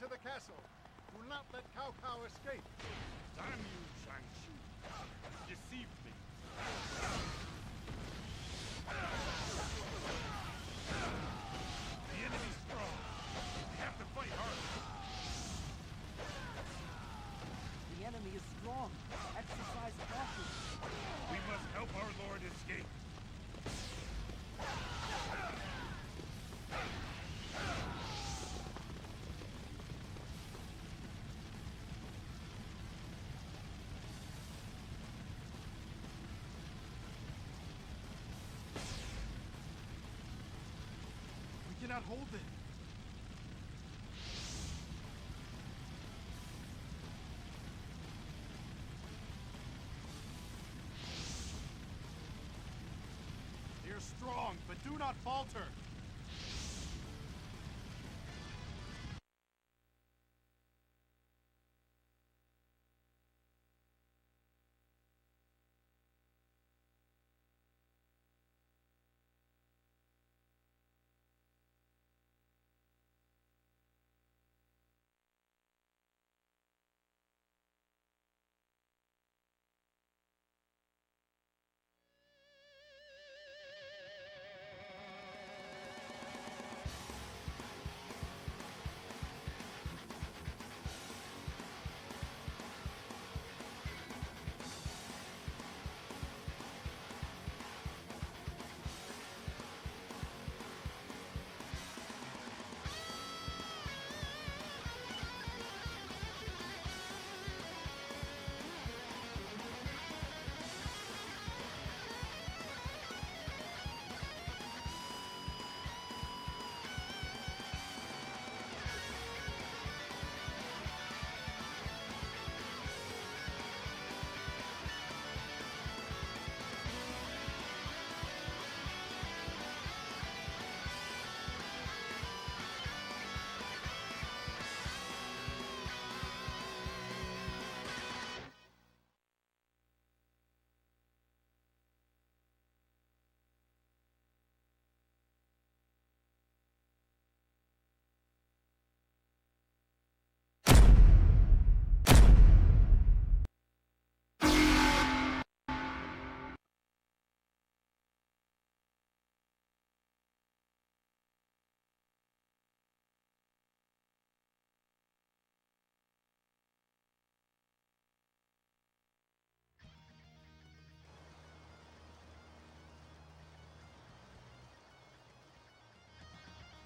to the castle. Do not let Cao Cao escape. Damn you, Shang-Chi. You deceived me. The enemy's strong. We have to fight harder. The enemy is strong. Exercise caution. We must help our lord escape. We cannot hold it. They are strong, but do not falter.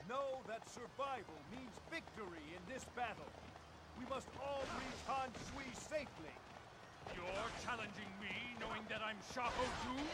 Know that survival means victory in this battle. We must all reach Han Sui safely. You're challenging me, knowing that I'm Shao Kahn?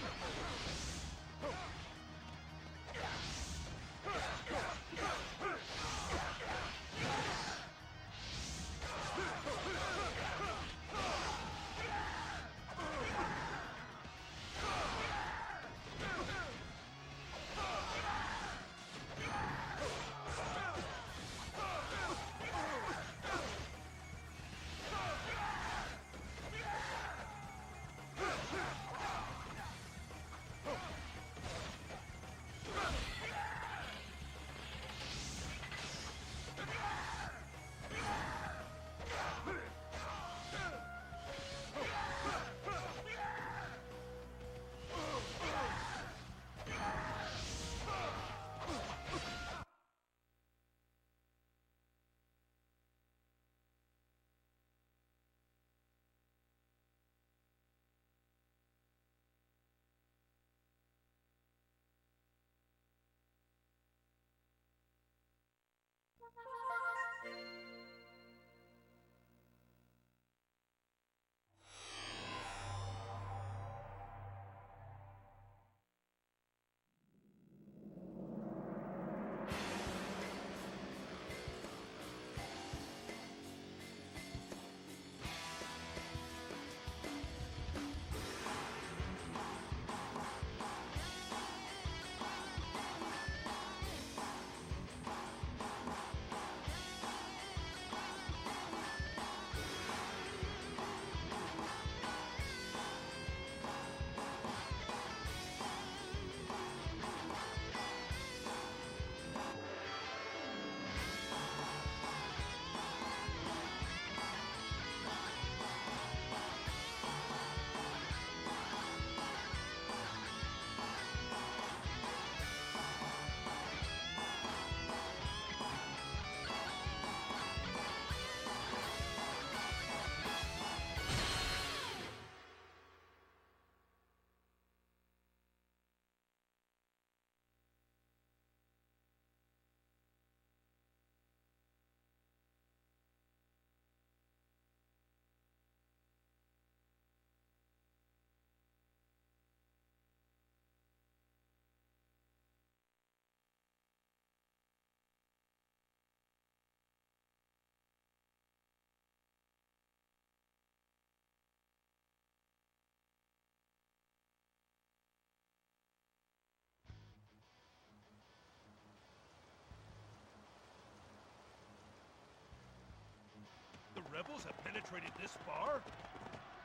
rifles have penetrated this far?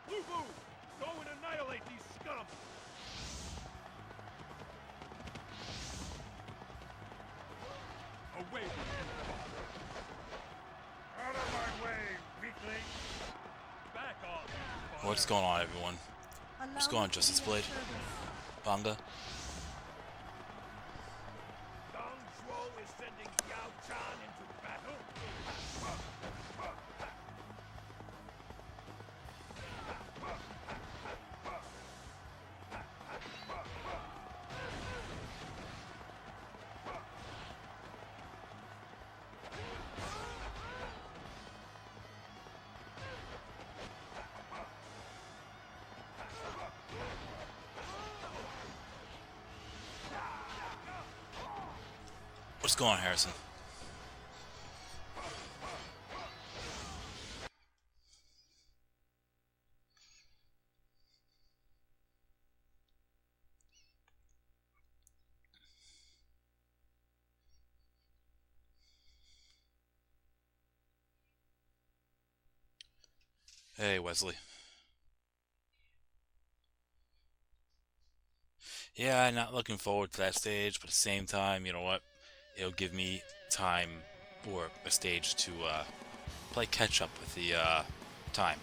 Lubu, go and annihilate these scum! Away with you! Out of my way, weakling! Back off! What's going on, everyone? What's going on, Justice Blade? Banga? Dong Zhuo is sending Yao Chan into battle? What's going on, Harrison? Hey, Wesley. Yeah, not looking forward to that stage, but at the same time, you know what? It'll give me time or a stage to play catch up with the time.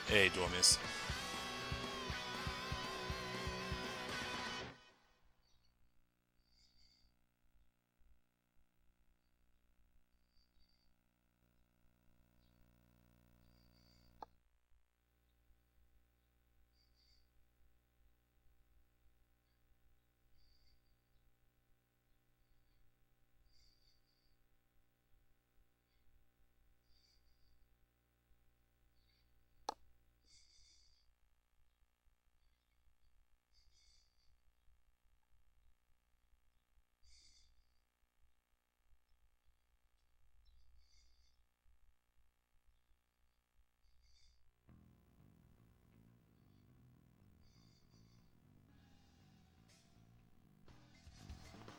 Hey, Dormius.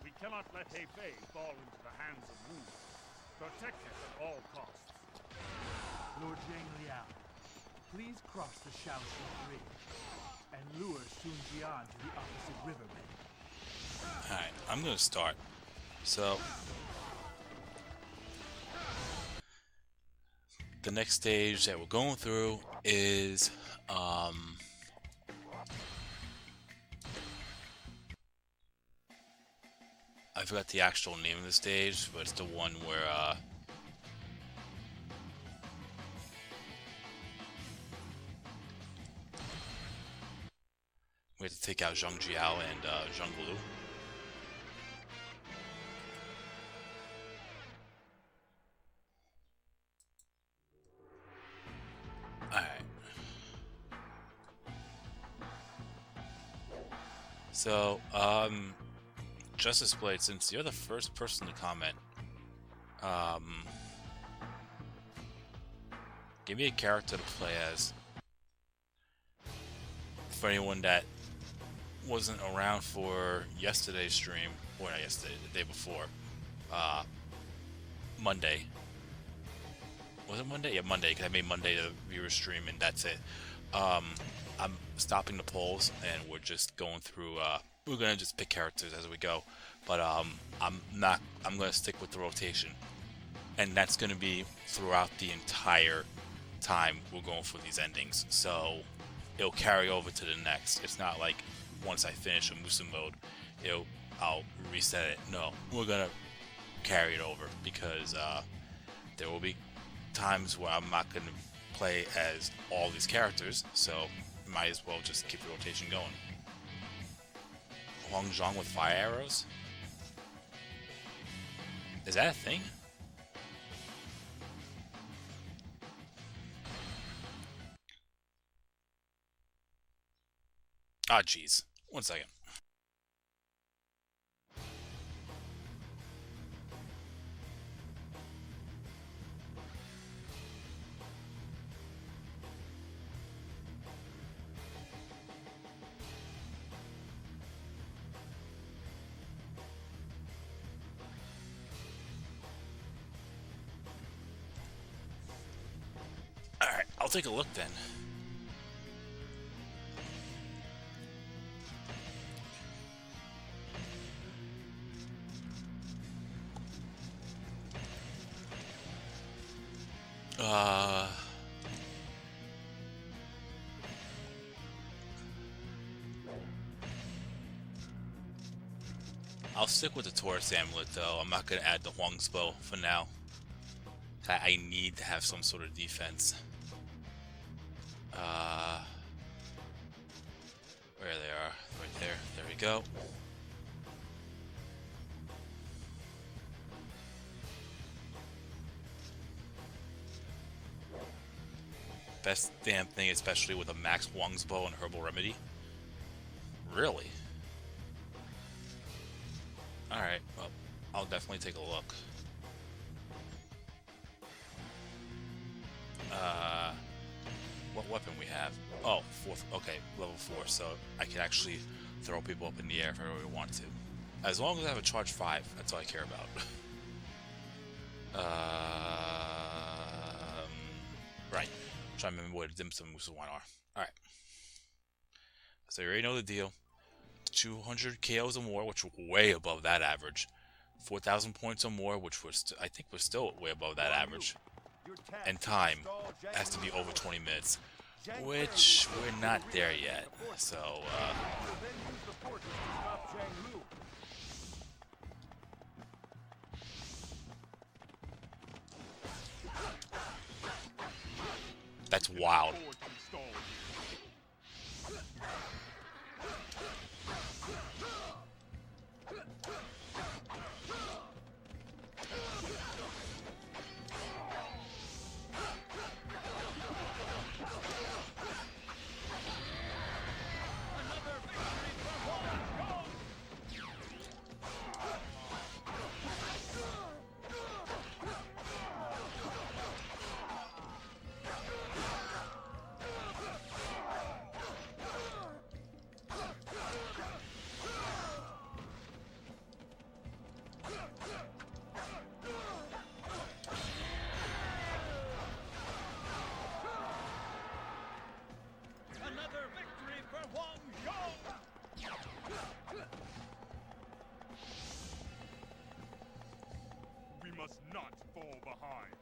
We cannot let Hefei fall into the hands of Wu. Protect it at all costs. Lord Zhang Liao, please cross the Shaoxi Bridge and lure Sun Jian to the opposite riverbed. Alright, I'm gonna start. So the next stage that we're going through is I forgot the actual name of the stage, but it's the one where we have to take out Zhang Jiao and Zhang Lu. Alright. So, Justice Blade, since you're the first person to comment, give me a character to play as. For anyone that wasn't around for yesterday's stream, or not yesterday, the day before, Monday. Was it Monday? Yeah, Monday, because I made Monday the viewer stream, and that's it. I'm stopping the polls, and we're just going through, we're going to just pick characters as we go. But I'm going to stick with the rotation. And that's going to be throughout the entire time we're going for these endings. So it'll carry over to the next. It's not like once I finish a Musa mode, I'll reset it. No, we're going to carry it over, because there will be times where I'm not going to play as all these characters, so might as well just keep the rotation going. Huang Zhong with fire arrows? Is that a thing? Ah, jeez. 1 second. Alright, I'll take a look then. I'll stick with the Taurus Amulet though. I'm not gonna add the Huang's Bow for now. I need to have some sort of defense. Where they are, right there. There we go. Best damn thing, especially with a Max Huang's Bow and Herbal Remedy. Really? Alright, well, I'll definitely take a look. What weapon we have? Oh, fourth. Okay, level 4, so I can actually throw people up in the air if I really want to. As long as I have a charge 5, that's all I care about. Right. Trying to remember what dim sum moves one are. Alright. So you already know the deal. 200 KOs or more, which were way above that average. 4,000 points or more, which was I think we're still way above that average. And time has to be over 20 minutes, which we're not there yet. So, that's wild. We must not fall behind.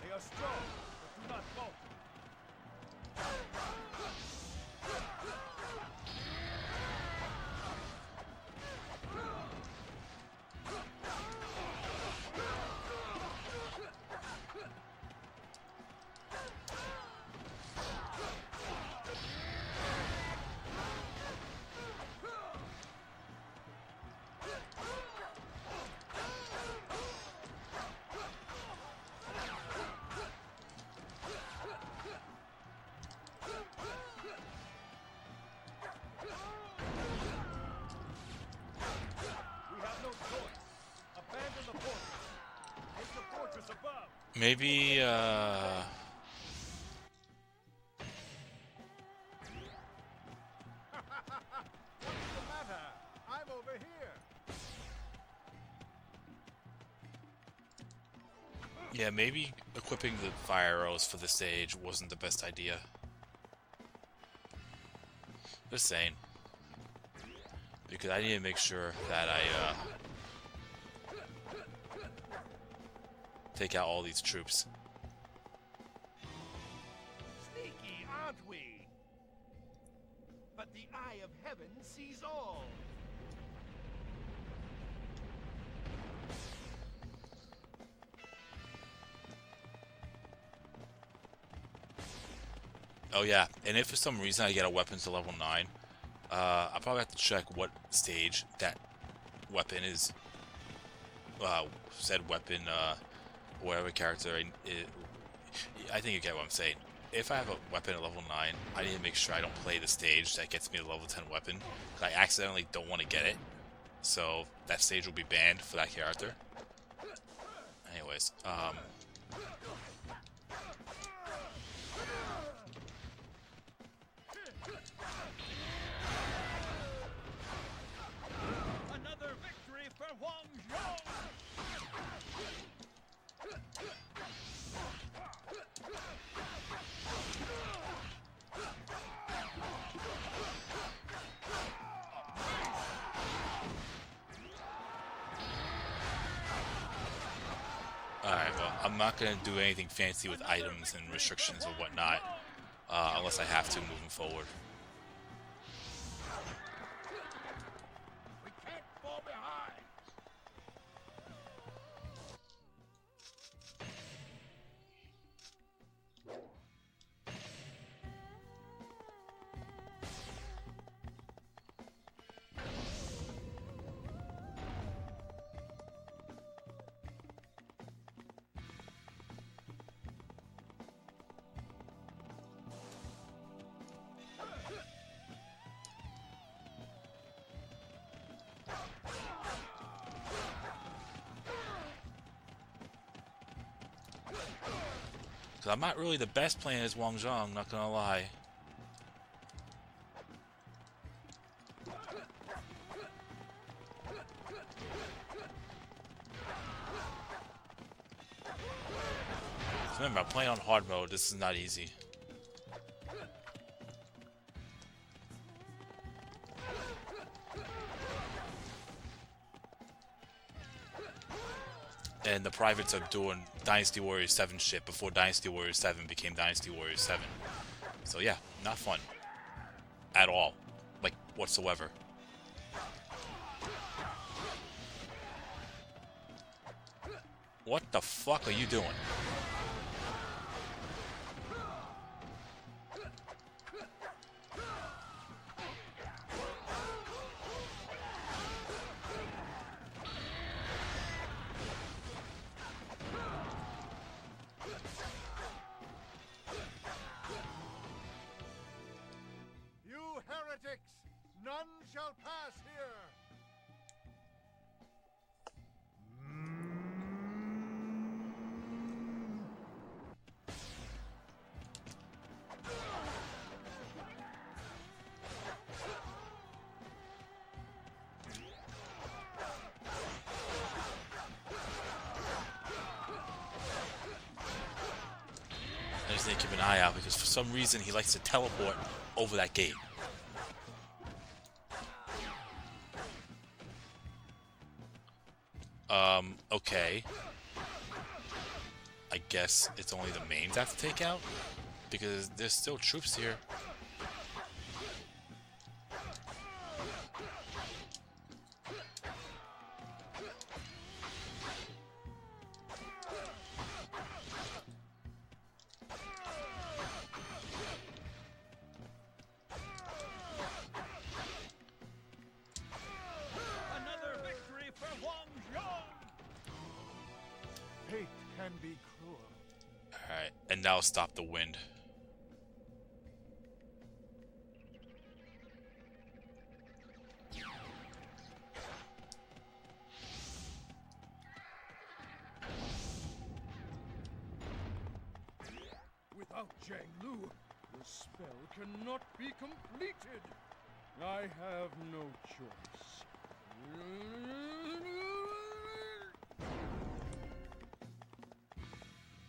They are strong, but do not falter. maybe, What's the matter? I'm over here. yeah, maybe equipping the fire arrows for the stage wasn't the best idea. Just saying. Because I need to make sure that I take out all these troops. Sneaky, aren't we? But the eye of heaven sees all. Oh yeah, and if for some reason I get a weapon to level 9, I probably have to check what stage that weapon is. Said weapon, whatever character. I think you get what I'm saying. If I have a weapon at level 9, I need to make sure I don't play the stage that gets me a level 10 weapon. 'Cause I accidentally don't want to get it. So that stage will be banned for that character. Anyways, Another victory for Wang Zhong! alright, well, I'm not going to do anything fancy with items and restrictions or whatnot, unless I have to moving forward. We can't fall behind. Because I'm not really the best player as Wang Zhong, not gonna lie. Remember, I'm playing on hard mode. This is not easy. And the privates are doing Dynasty Warriors 7 shit before Dynasty Warriors 7 became Dynasty Warriors 7. So yeah, not fun. At all. Like, whatsoever. What the fuck are you doing? You heretics! None shall pass here! I just need to keep an eye out because for some reason he likes to teleport over that gate. Okay. I guess it's only the mains I have to take out? Because there's still troops here. Another victory for Wang Zhong! Fate can be cruel. Alright, and now stop the wind. Without Jianglu, the spell cannot be completed. I have no choice.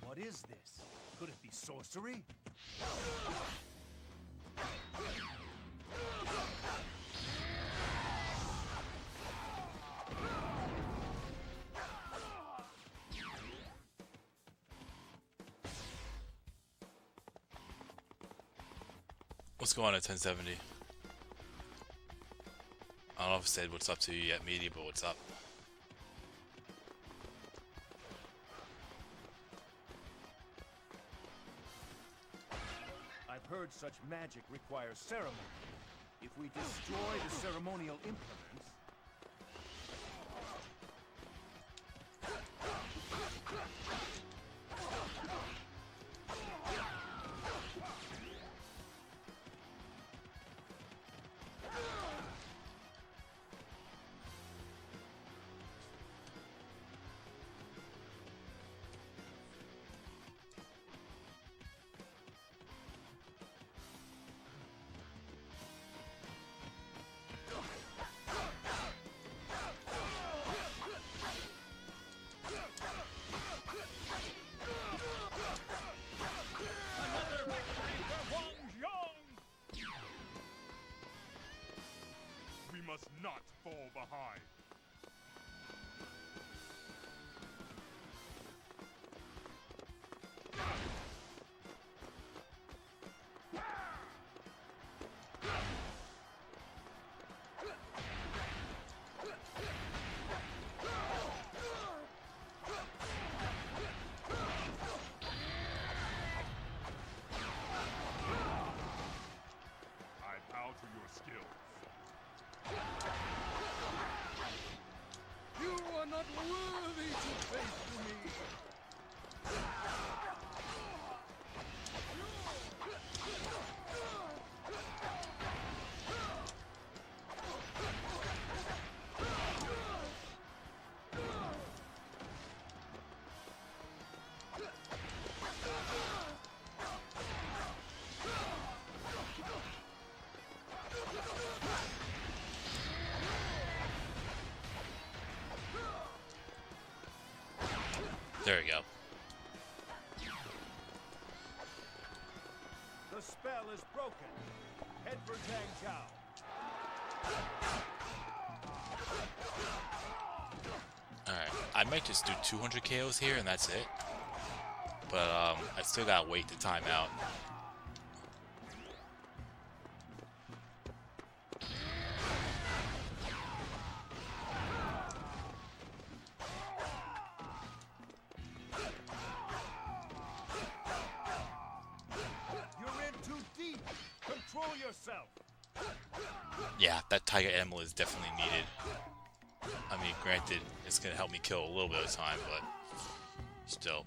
What is this? Could it be sorcery? What's going on at 1070? I don't know if I said what's up to you yet, media, but what's up? I've heard such magic requires ceremony. If we destroy the ceremonial implements... We must not fall behind. I bow to your skills. You are not worthy to face me! There we go. The spell is broken. Head for Zhang Zhao. Alright, I might just do 200 KOs here and that's it. But I still gotta wait the time out. You're in too deep. Control yourself. Yeah, that Tiger Animal is definitely needed. I mean, granted, it's gonna help me kill a little bit of time, but still.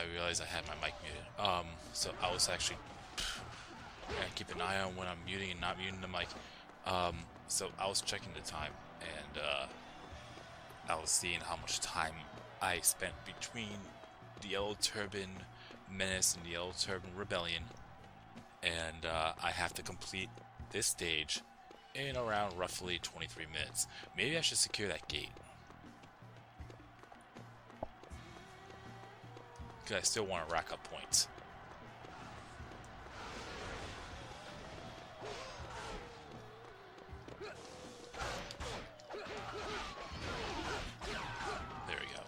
I realized I had my mic muted. So I was actually gotta keep an eye on when I'm muting and not muting the mic. So I was checking the time, and I was seeing how much time I spent between the Yellow Turban Menace and the Yellow Turban Rebellion, and I have to complete this stage in around roughly 23 minutes. Maybe I should secure that gate, because I still want to rack up points. There we go.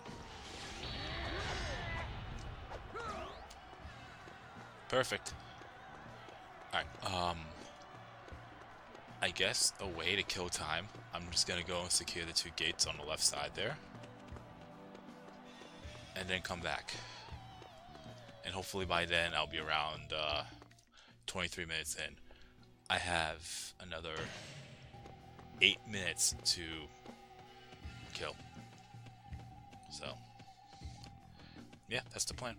Perfect. Alright, I guess a way to kill time, I'm just gonna go and secure the 2 gates on the left side there, and then come back. And hopefully by then I'll be around 23 minutes in. I have another 8 minutes to kill. So, yeah, that's the plan.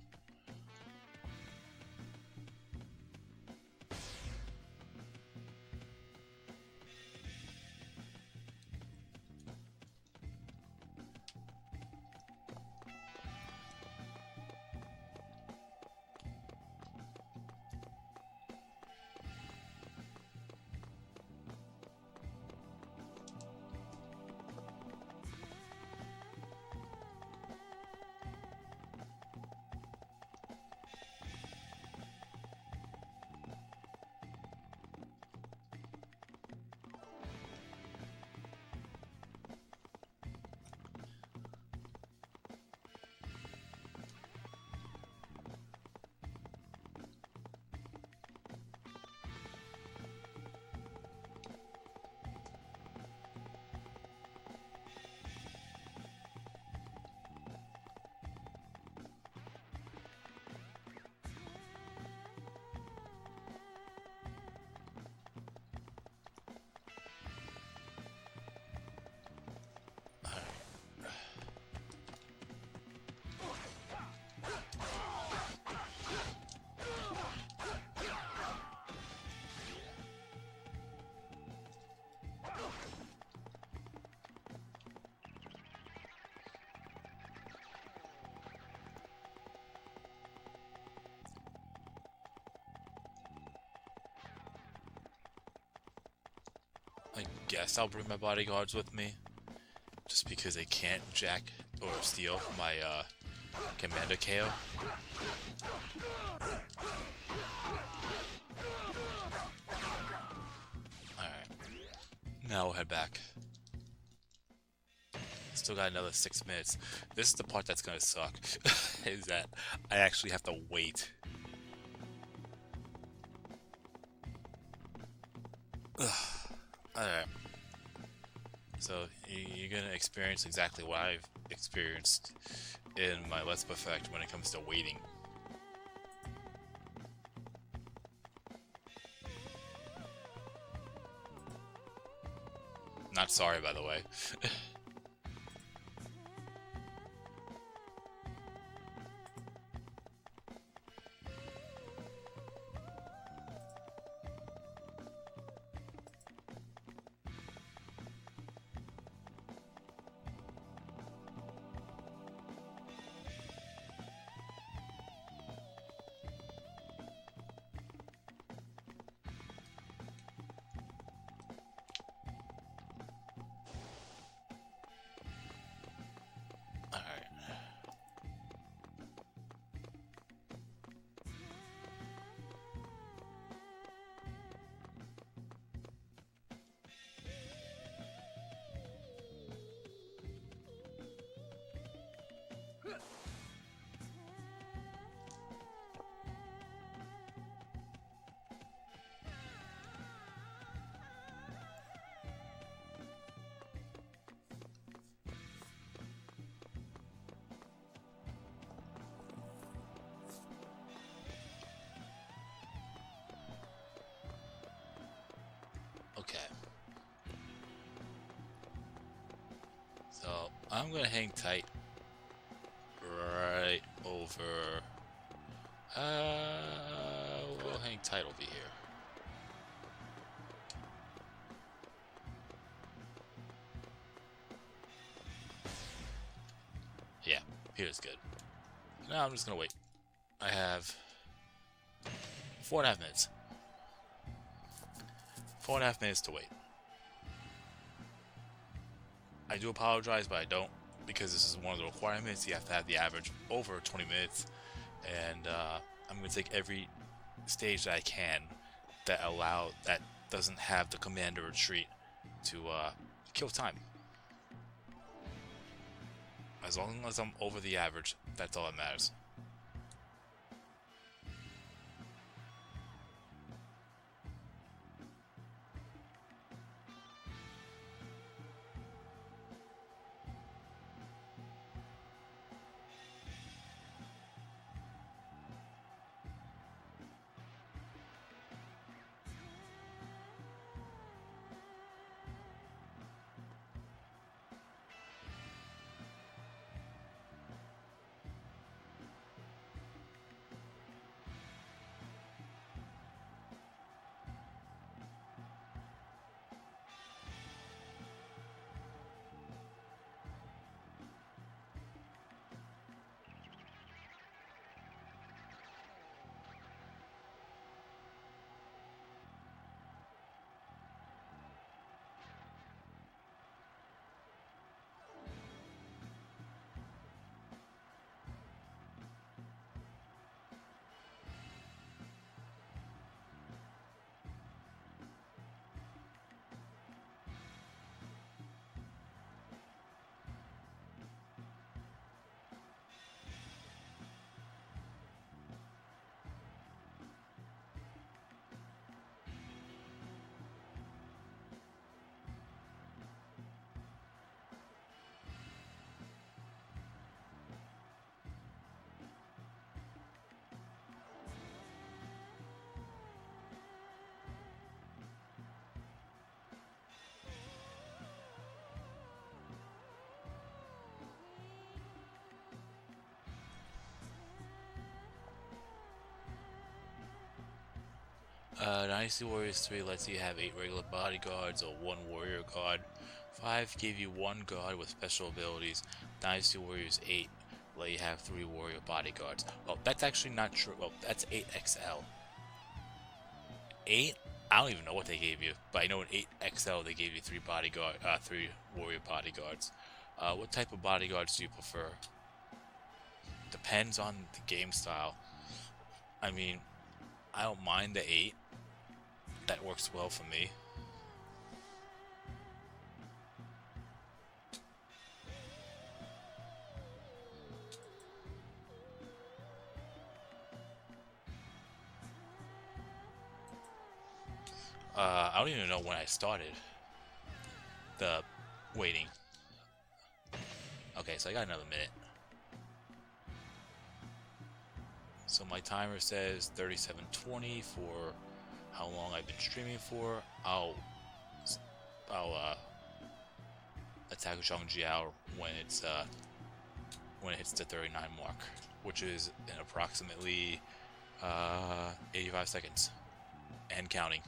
I guess I'll bring my bodyguards with me, just because they can't jack or steal my Commander KO. Alright, now we'll head back. Still got another 6 minutes. This is the part that's gonna suck, is that I actually have to wait. Alright. So, you're gonna experience exactly what I've experienced in my Let's Perfect when it comes to waiting. Not sorry, by the way. Okay. So, I'm gonna hang tight right over We'll hang tight over here. Yeah, here's good. Now I'm just gonna wait. I have 4.5 minutes. 4.5 minutes to wait. I do apologize, but I don't, because this is one of the requirements. You have to have the average over 20 minutes, and I'm going to take every stage that I can that doesn't have the commander retreat to kill time. As long as I'm over the average, that's all that matters. Dynasty Warriors 3 lets you have 8 regular bodyguards or 1 warrior guard. 5 gave you 1 guard with special abilities. Dynasty Warriors 8 let you have 3 warrior bodyguards. Well, that's actually not true. Well, that's 8XL. 8? I don't even know what they gave you, but I know in 8XL they gave you 3 warrior bodyguards. What type of bodyguards do you prefer? Depends on the game style. I mean, I don't mind the 8. That works well for me. I don't even know when I started the waiting. Okay, so I got another minute. So my timer says 37:20 for how long I've been streaming for. I'll attack Zhangjiao when it hits the 39 mark, which is in approximately 85 seconds and counting.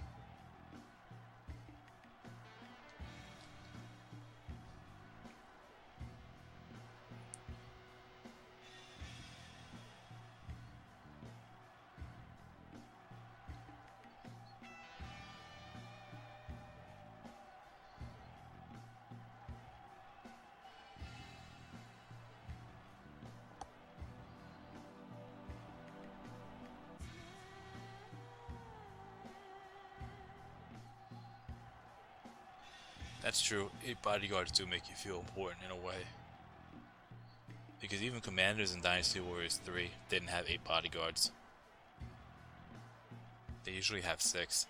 That's true. 8 bodyguards do make you feel important in a way. Because even commanders in Dynasty Warriors 3 didn't have 8 bodyguards. They usually have 6.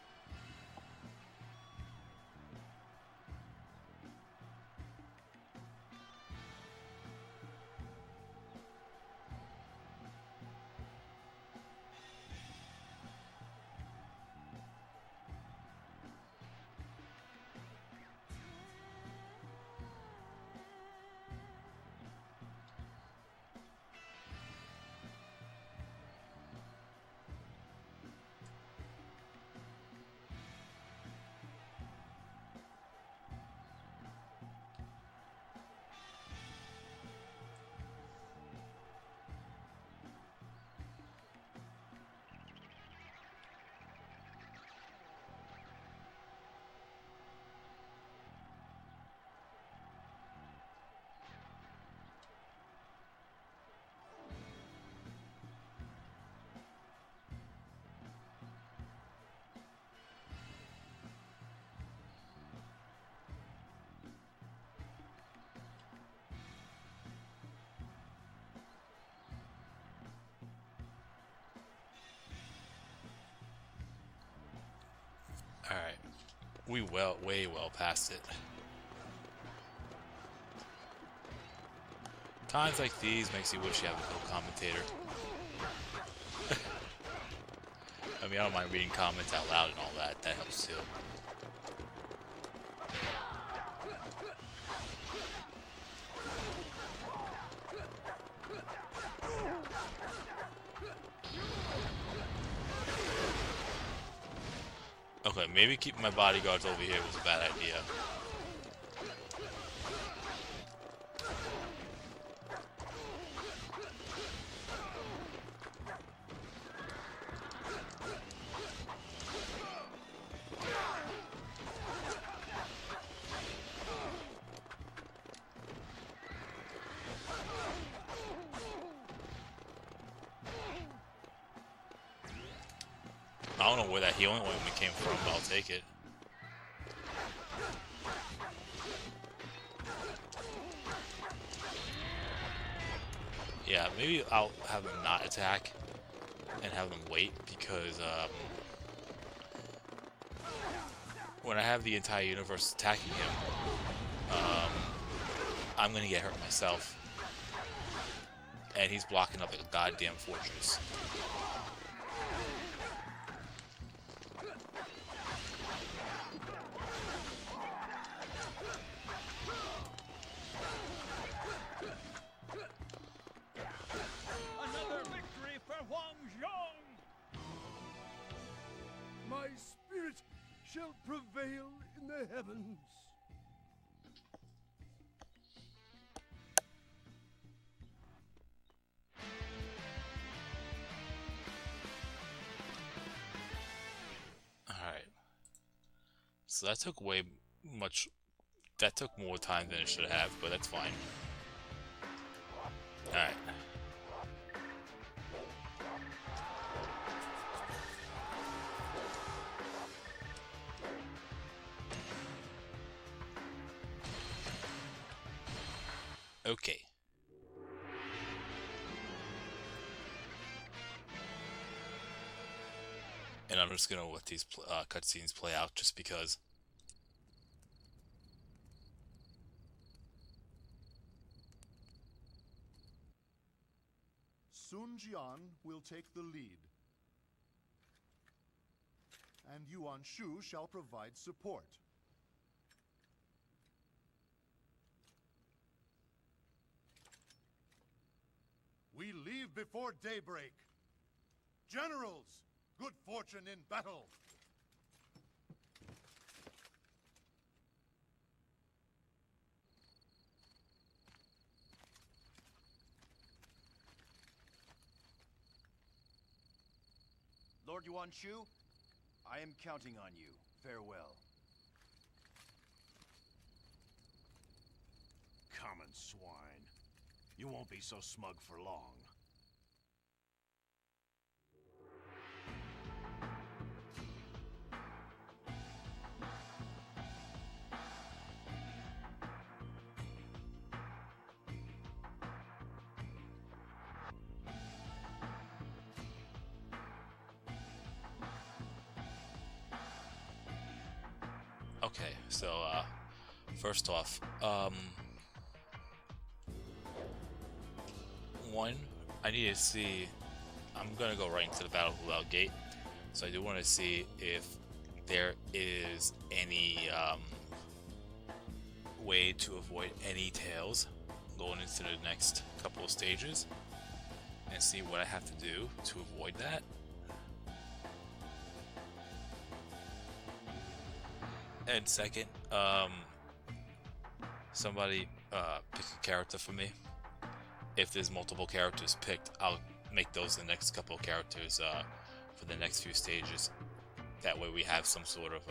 We way well past it. Times like these makes you wish you have a co-commentator. I mean, I don't mind reading comments out loud and all that. That helps too. Okay, maybe keeping my bodyguards over here was a bad idea. I don't know where that healing ointment came from, but I'll take it. Yeah, maybe I'll have them not attack and have them wait because when I have the entire universe attacking him, I'm gonna get hurt myself. And he's blocking up a goddamn fortress. My spirit shall prevail in the heavens. Alright. So that took that took more time than it should have, but that's fine. Alright. Okay. And I'm just gonna let these cutscenes play out just because. Sun Jian will take the lead, and Yuan Shu shall provide support. We leave before daybreak. Generals, good fortune in battle. Lord Yuan Shu, I am counting on you. Farewell. Common swine. You won't be so smug for long. Okay, so first off, one, I need to see. I'm gonna go right into the Battle Royale gate, so I do want to see if there is any way to avoid any tails going into the next couple of stages, and see what I have to do to avoid that. And second, somebody pick a character for me. If there's multiple characters picked, I'll make those the next couple of characters for the next few stages. That way we have some sort of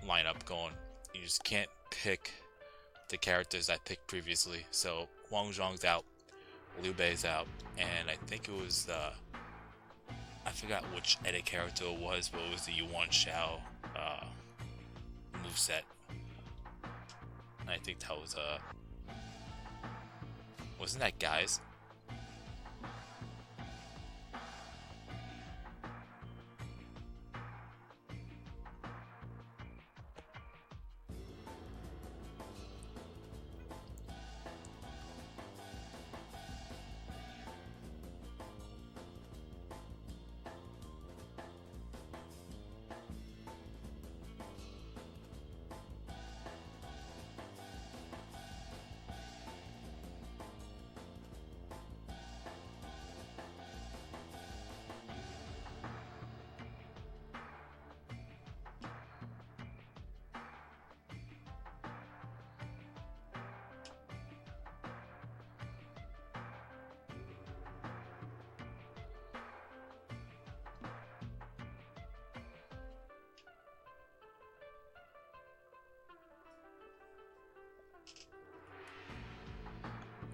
lineup going. You just can't pick the characters I picked previously. So Wang Zhong's out, Liu Bei's out, and I think it was I forgot which edit character it was, but it was the Yuan Shao moveset. And I think that was wasn't that Guys?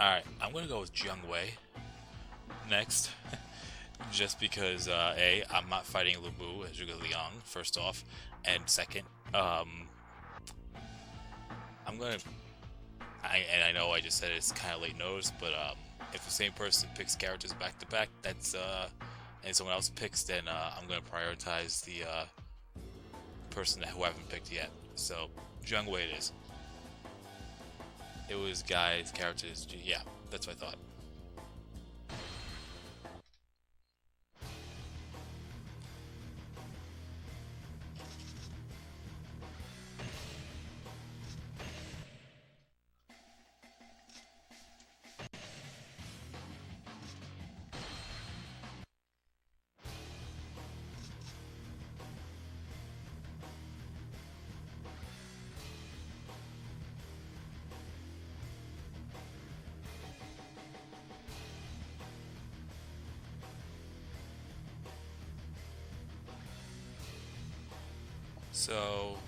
Alright, I'm gonna go with Jiang Wei next. Just because, A, I'm not fighting Lu Bu as Zhuge Liang, first off. And second, I'm gonna... I know I just said it's kind of late notice, but if the same person picks characters back to back, that's and someone else picks, then I'm gonna prioritize the person who I haven't picked yet. So Jiang Wei it is. It was guys, characters, yeah, that's what I thought. So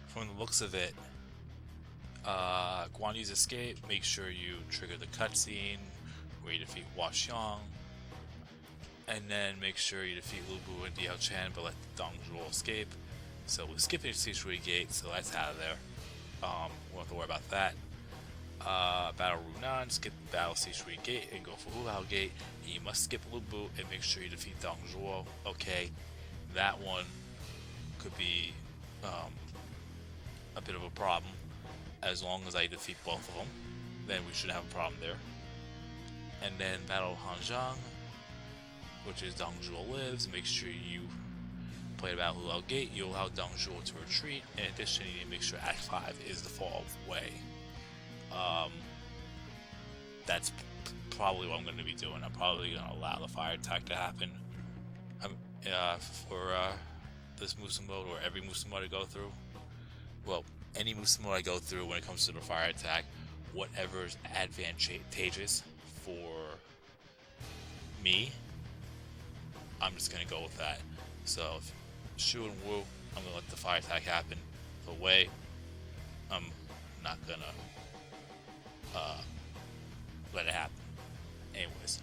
from the looks of it, Guan Yu's escape, make sure you trigger the cutscene where you defeat Hua Xiong, and then make sure you defeat Lu Bu and Diao Chan but let Dong Zhuo escape. So we're skipping Sishui Gate, so that's out of there. We don't have to worry about that. Battle Runan, skip Battle Sishui Gate and go for Hulao Gate. And you must skip Lu Bu and make sure you defeat Dong Zhuo. Okay, that one could be a bit of a problem. As long as I defeat both of them, then we should have a problem there. And then Battle Hanzhang, which is Dong Zhuo lives. Make sure you play the Battle Hulao Gate. You allow Dong Zhuo to retreat. In addition, you need to make sure Act 5 is the Fall of Wei. That's probably what I'm going to be doing. I'm probably going to allow the fire attack to happen for this Musa mode, or every Musa mode I go through. Well, any Musa mode I go through when it comes to the fire attack, whatever is advantageous for me, I'm just going to go with that. So, if Shu and Wu, I'm going to let the fire attack happen. For Wei, I'm not going to let it happen. Anyways.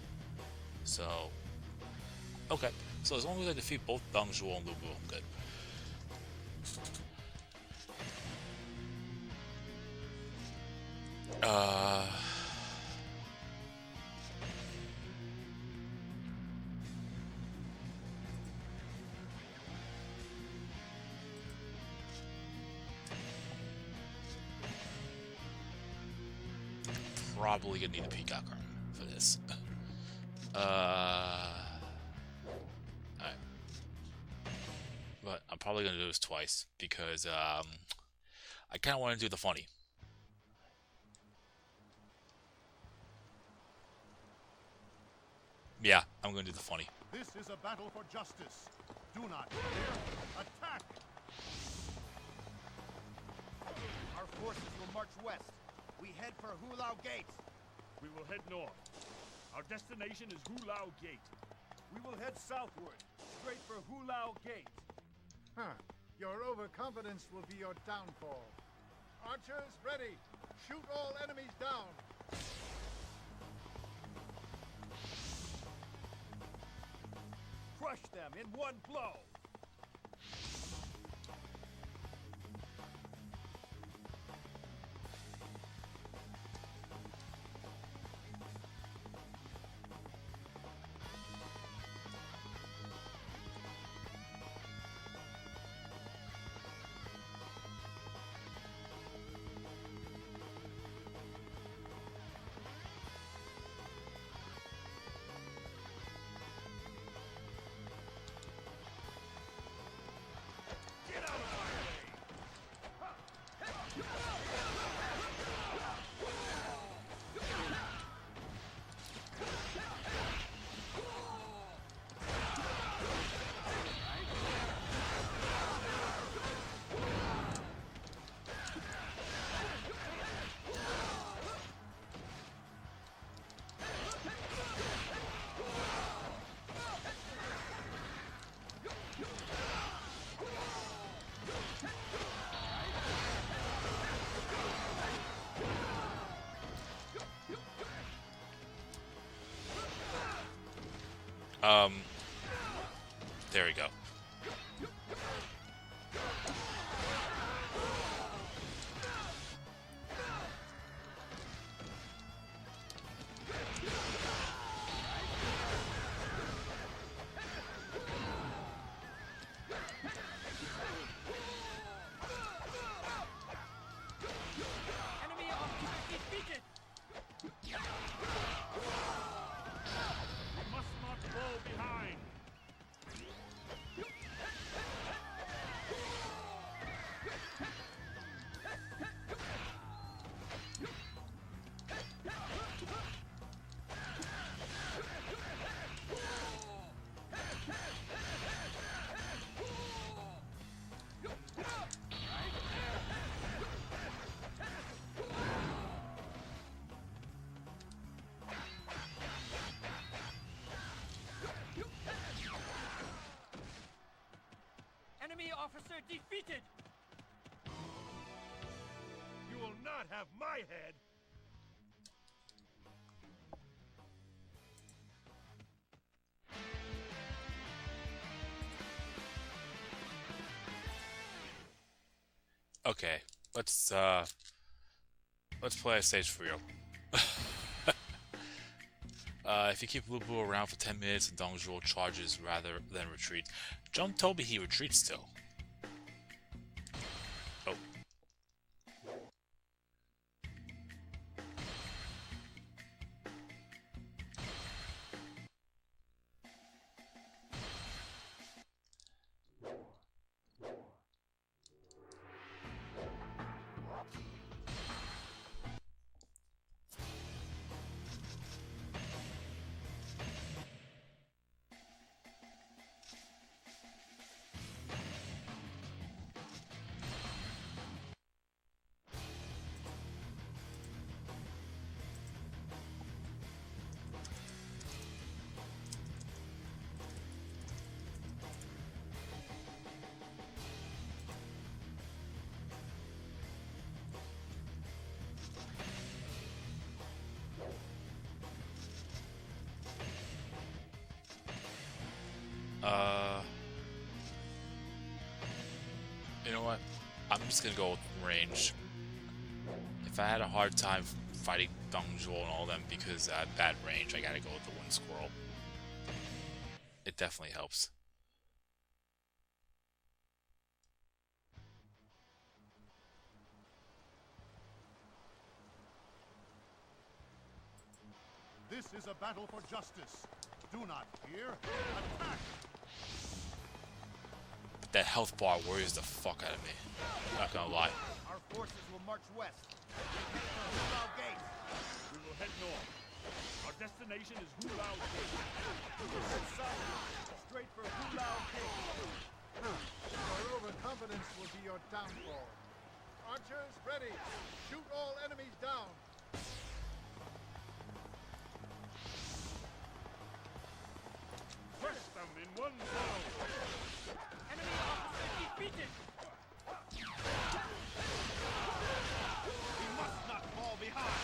So, okay. So, as long as I defeat both Dong Zhuo and Lu Bu, I'm good. Probably gonna need a Peacock arm for this. Alright. But I'm probably gonna do this twice because I kinda wanna do the funny. Yeah, I'm gonna do the funny. This is a battle for justice. Do not fear. Attack! Our forces will march west. We head for Hulao Gate. We will head north. Our destination is Hulao Gate. We will head southward, straight for Hulao Gate. Huh. Your overconfidence will be your downfall. Archers, ready. Shoot all enemies down. Crush them in one blow. There we go. Enemy officer defeated! We must not fall behind. Enemy officer defeated! You will not have my head! Okay, let's play a stage for real. If you keep Lu Bu around for 10 minutes, Dongzhuo charges rather than retreats. John told me he retreats still. Oh. You know what? I'm just gonna go with range. If I had a hard time fighting Dongzhuo and all them because I had bad range, I gotta go with the Wind Squirrel. It definitely helps. This is a battle for justice. Do not fear. Attack! That health bar worries the fuck out of me. Not gonna lie. Our forces will march west. Head for Hulao Gate. We will head north. Our destination is Hulao Gate. Head south. Straight for Hulao Gate. Your overconfidence will be your downfall. Archers, ready. Shoot all enemies down. Crush them in one blow. Enemy officer defeated! We must not fall behind.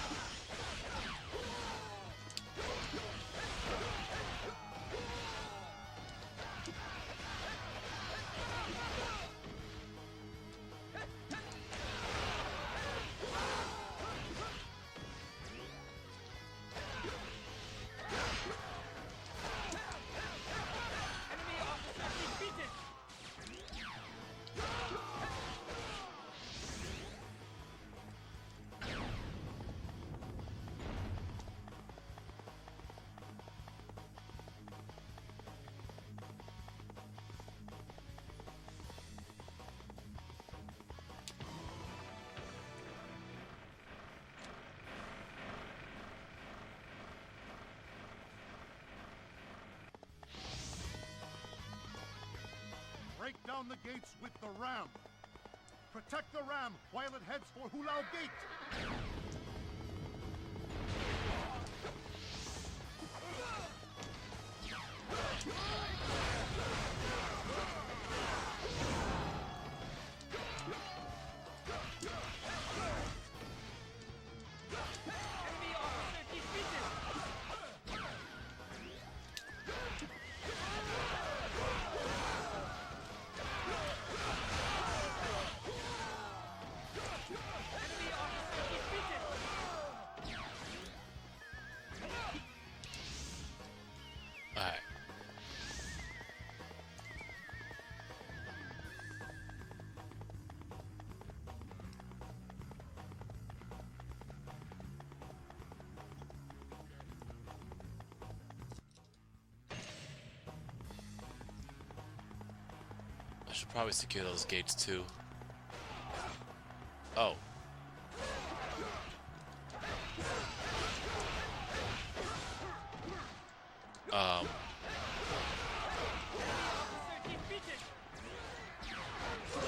Enemy officer defeated! Break down the gates with the ram. Protect the ram while it heads for Hulao Gate. Enemy officer defeated! should probably secure those gates too. Oh.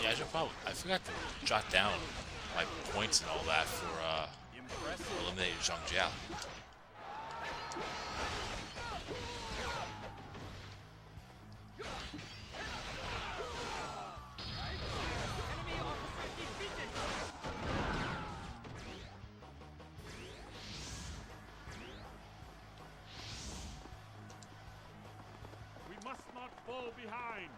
Yeah, I should probably. I forgot to jot down my points and all that for eliminating Zhang Jia. We must not fall behind.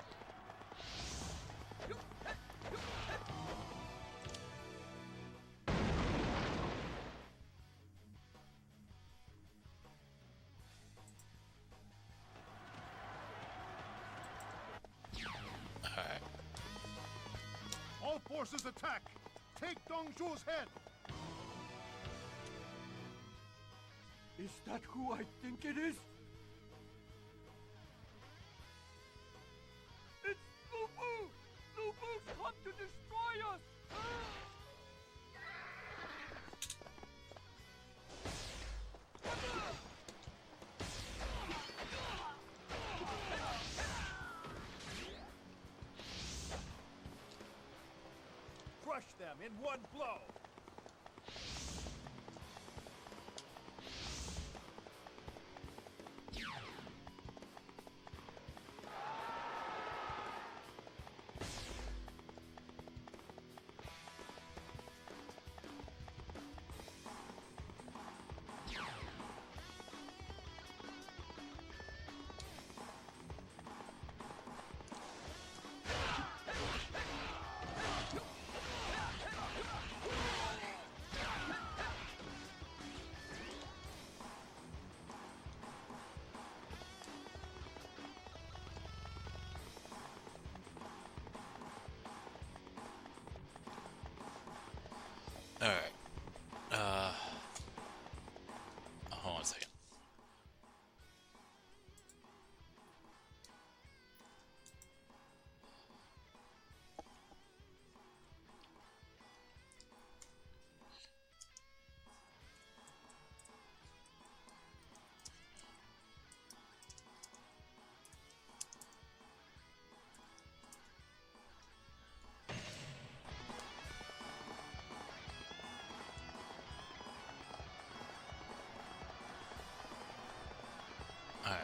Alright. All forces attack! Take Dongzhuo's head! Is that who I think it is? It's Lu Bu! Lu Bu's come to destroy us! Crush them in one blow. Alright. Hold on a second. Alright.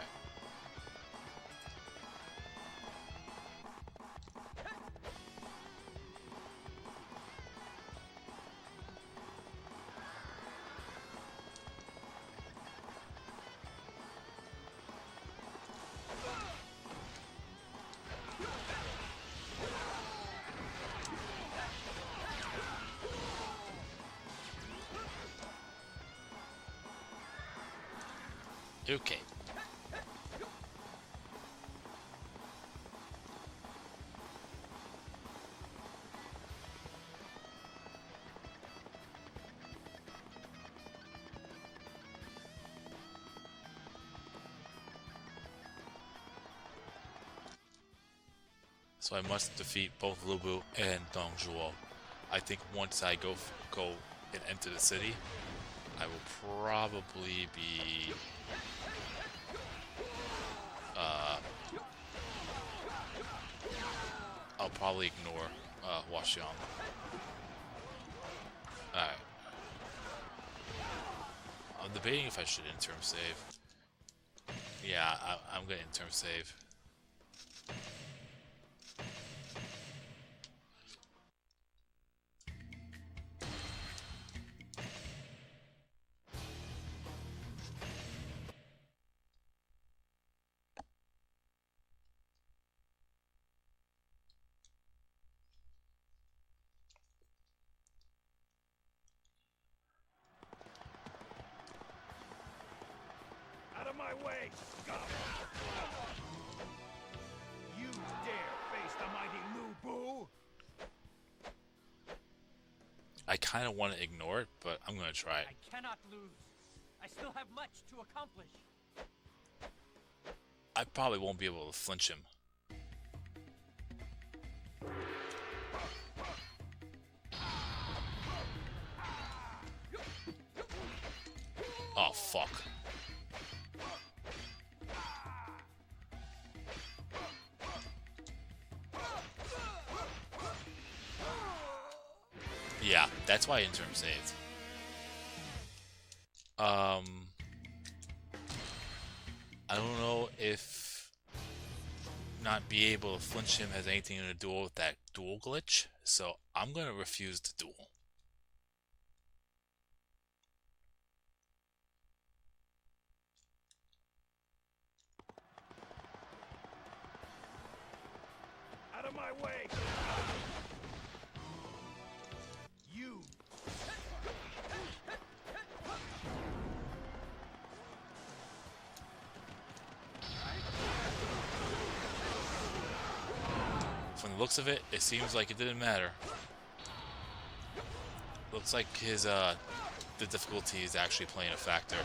Okay. So I must defeat both Lu Bu and Dong Zhuo. I think once I go and enter the city, I will probably be I'll probably ignore Washiang. Alright. I'm debating if I should interim save. Yeah, I'm gonna interim save. Out of my way, scum! You dare face the mighty Lu Bu? I kind of want to ignore it, but I'm gonna try it. I cannot lose. I still have much to accomplish. I probably won't be able to flinch him. Yeah, that's why interim saved. I don't know if not be able to flinch him has anything to do with that duel glitch, so I'm gonna refuse the duel. Out of my way! You. From the looks of it, it seems like it didn't matter. Looks like his the difficulty is actually playing a factor.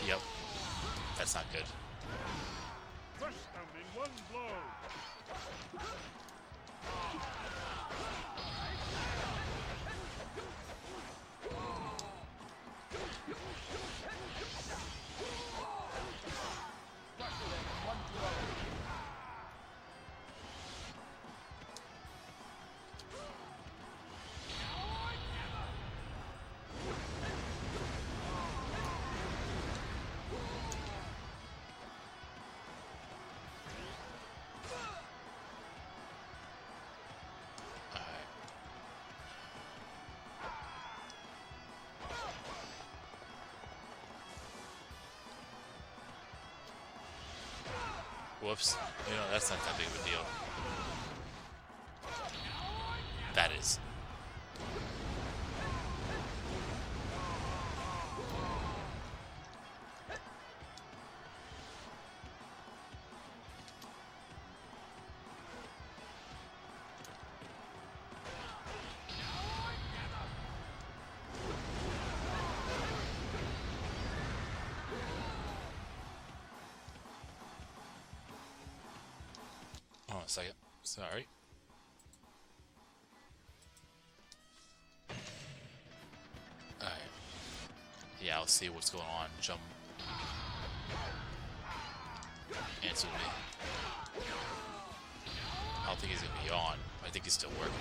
Yep. That's not good. Crush them in one blow! Whoops. You know, that's not that big of a deal. That is. Hold on a second. Sorry. Alright. Yeah, I'll see what's going on. Jump. Answer me. I don't think he's gonna be on. I think he's still working.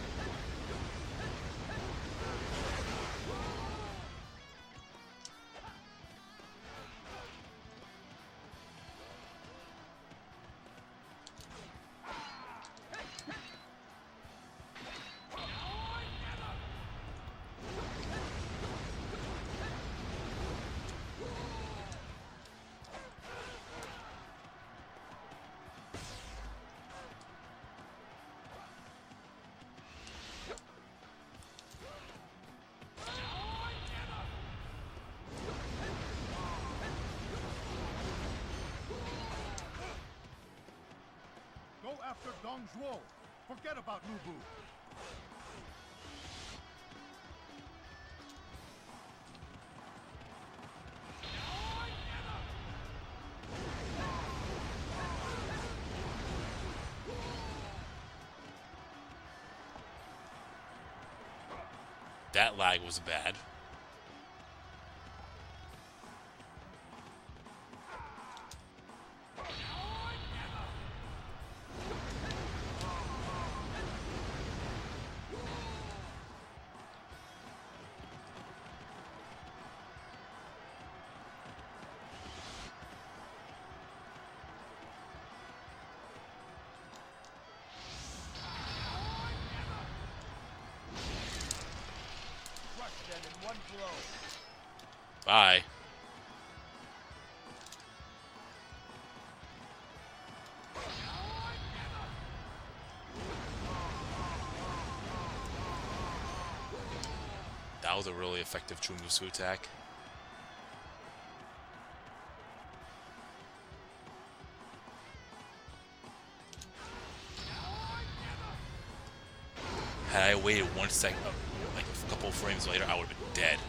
Go after Dong Zhuo. Forget about Nubu. That lag was bad. One blow. Bye. That was a really effective Chungusu attack. Had I waited 1 second, like a couple of frames later, I would have been dead.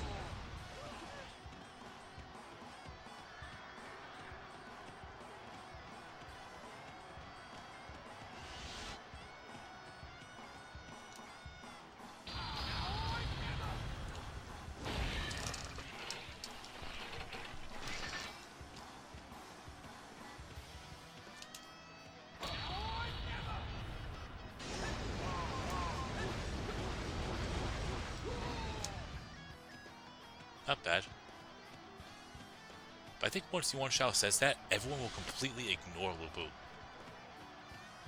Not bad. But I think once Yuan Shao says that, everyone will completely ignore Lu Bu.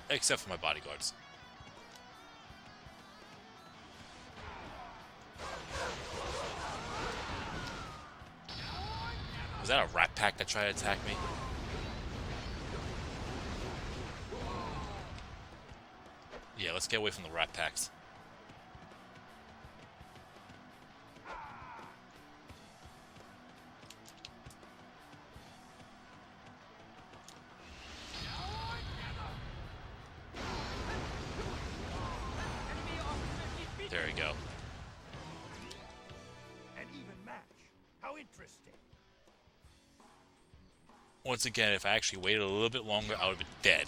Except for my bodyguards. Was that a rat pack that tried to attack me? Yeah, let's get away from the rat packs. There we go. An even match. How interesting. Once again, if I actually waited a little bit longer, I would have been dead.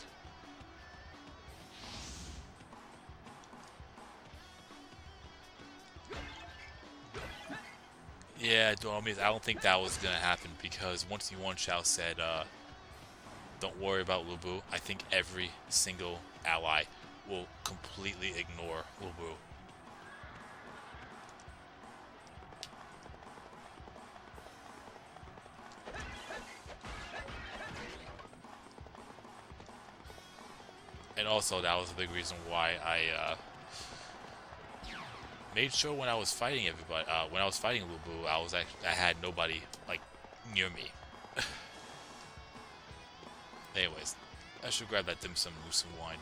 Yeah, I don't think that was going to happen because once Yuan Shao said, don't worry about Lu Bu, I think every single ally will completely ignore Lu Bu. And also, that was a big reason why I made sure when I was fighting everybody, when I was fighting Lu Bu, I had nobody like near me. Anyways, I should grab that dim sum and some wine.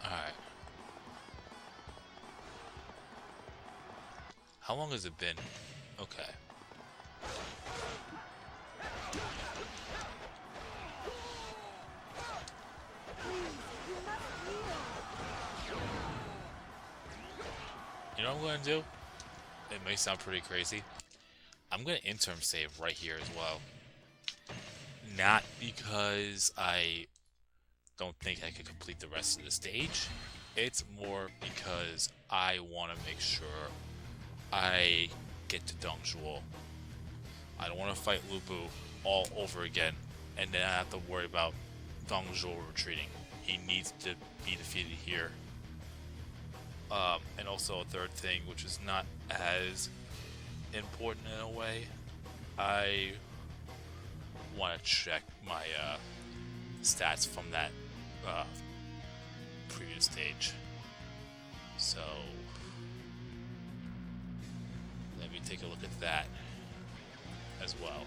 Alright. How long has it been? Okay. You know what I'm going to do? It may sound pretty crazy. I'm going to interim save right here as well. Not because I don't think I could complete the rest of the stage. It's more because I want to make sure I get to Dongzhuo. I don't want to fight Lu Bu all over again and then I have to worry about Dongzhuo retreating. He needs to be defeated here. And also a third thing, which is not as important in a way, I want to check my stats from that previous stage. So let me take a look at that as well.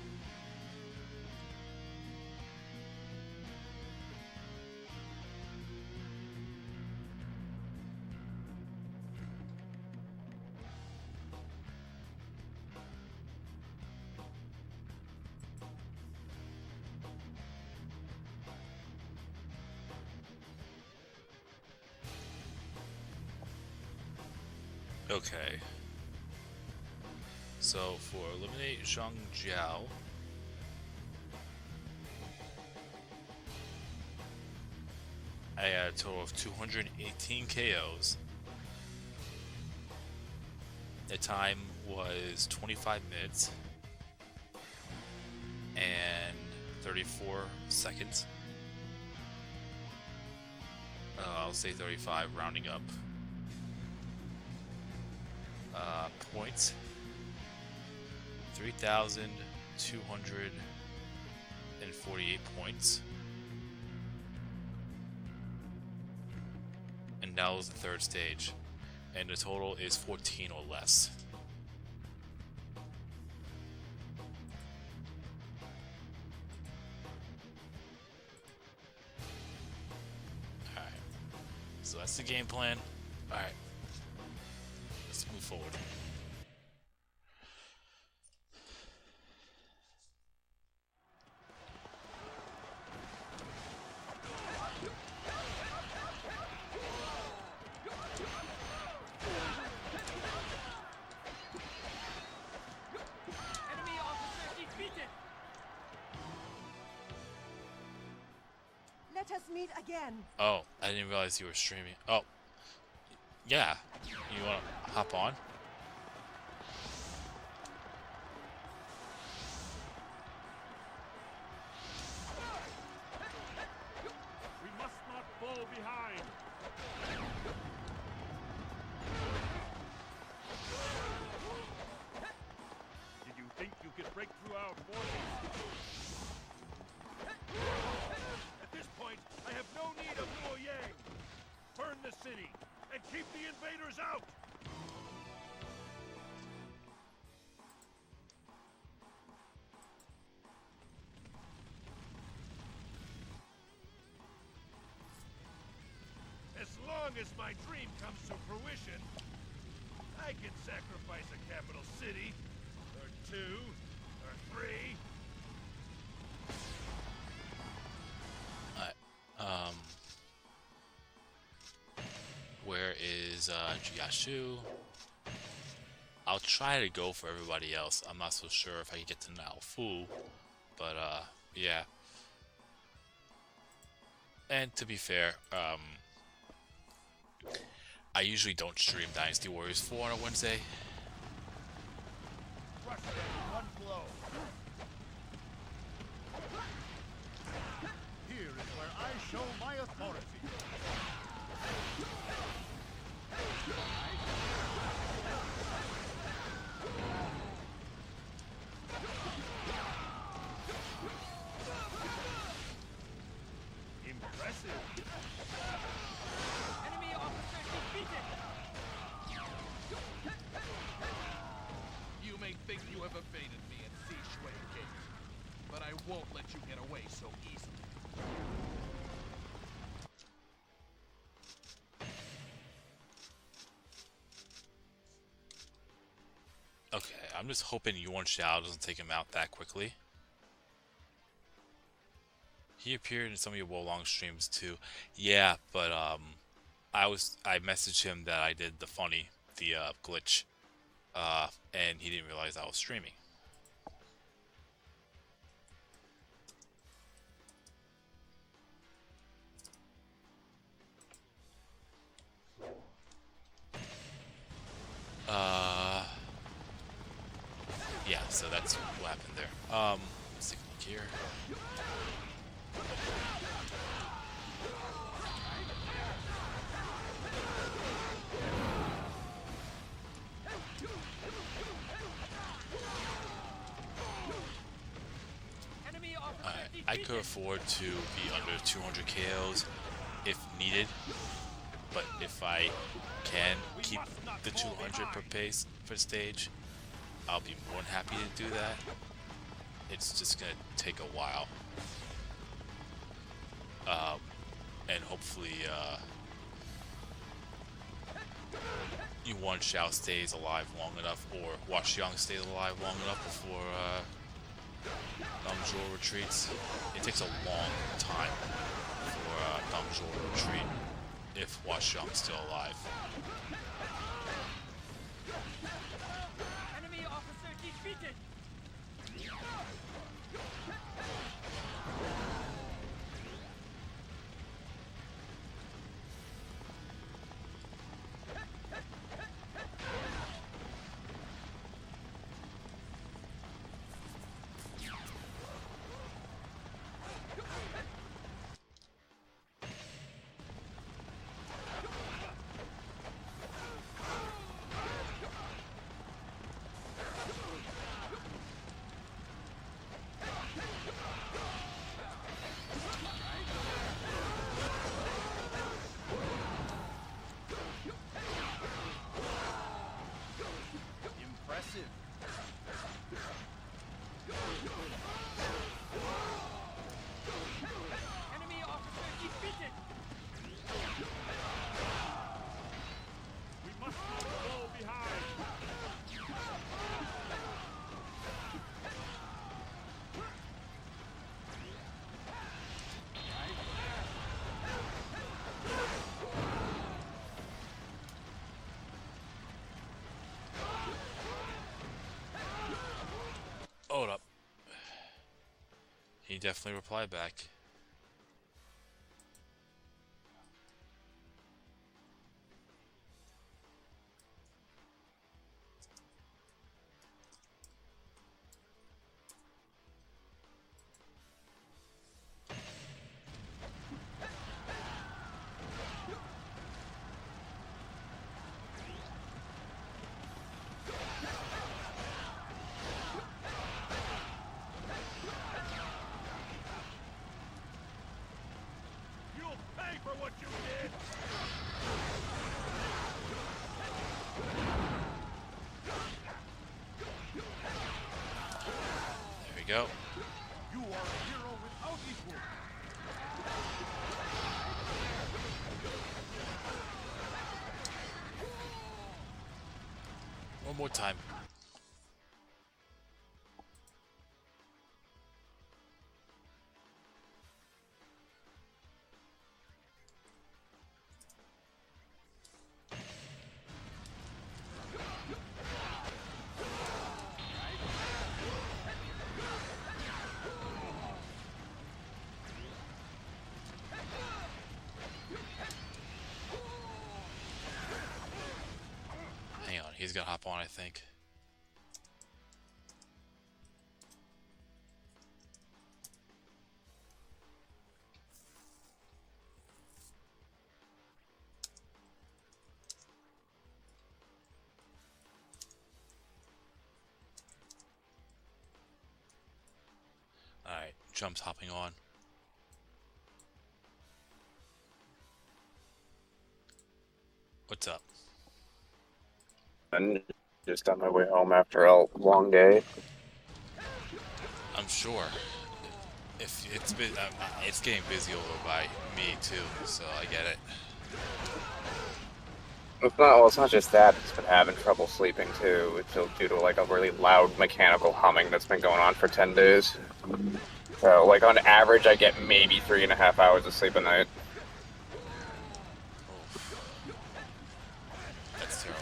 Okay. So for eliminate Zhang Jiao, I had a total of 218 KOs. The time was 25 minutes and 34 seconds. I'll say 35, rounding up. Points 3,248 points, and that was the third stage, and the total is 14 or less. Alright, so that's the game plan. Alright, let's move forward. Let us meet again. Oh, I didn't realize you were streaming. Oh, yeah. You want to hop on? We must not fall behind. Did you think you could break through our forces? At this point, I have no need of Luo Yang. Burn the city and keep the invaders out. As long as my dream comes to fruition, I can sacrifice a capital city, or two, or three. Where is Jiashu? I'll try to go for everybody else. I'm not so sure if I can get to Naofu, but yeah. And to be fair, I usually don't stream Dynasty Warriors 4 on a Wednesday. Crush them in one blow. Here is where I show my authority. Impressive. Enemy officer defeated. You may think you have evaded me at Shui Gate, but I won't let you get away so easily. Okay, I'm just hoping Yuan Xiao doesn't take him out that quickly. He appeared in some of your Wolong streams too. Yeah, but I messaged him that I did the glitch, and he didn't realize I was streaming. Yeah, so that's what happened there. Let's take a look here. Enemy officer defeated. I could afford to be under 200 KOs if needed, but if I can keep the 200 per pace per stage, I'll be more than happy to do that. It's just gonna take a while, and hopefully Yuan Xiao stays alive long enough, or Hua Xiang stays alive long enough before Dong Zhuo retreats. It takes a long time for Dong Zhuo to retreat if Hua Xiang's still alive. Enemy officer defeated. Impressive. Enemy officer defeated. We must not fall behind. Hold up. He definitely replied back. go. You are a hero without equal. One more time. Hang on, he's gonna hop on, I think. Alright, Jump's hopping on. What's up? I'm just on my way home after a long day. I'm sure. If it's getting busy over by me too, so I get it. It's not just that. It's been having trouble sleeping too. It's due to like a really loud mechanical humming that's been going on for 10 days. So like on average, I get maybe 3.5 hours of sleep a night. That's terrible.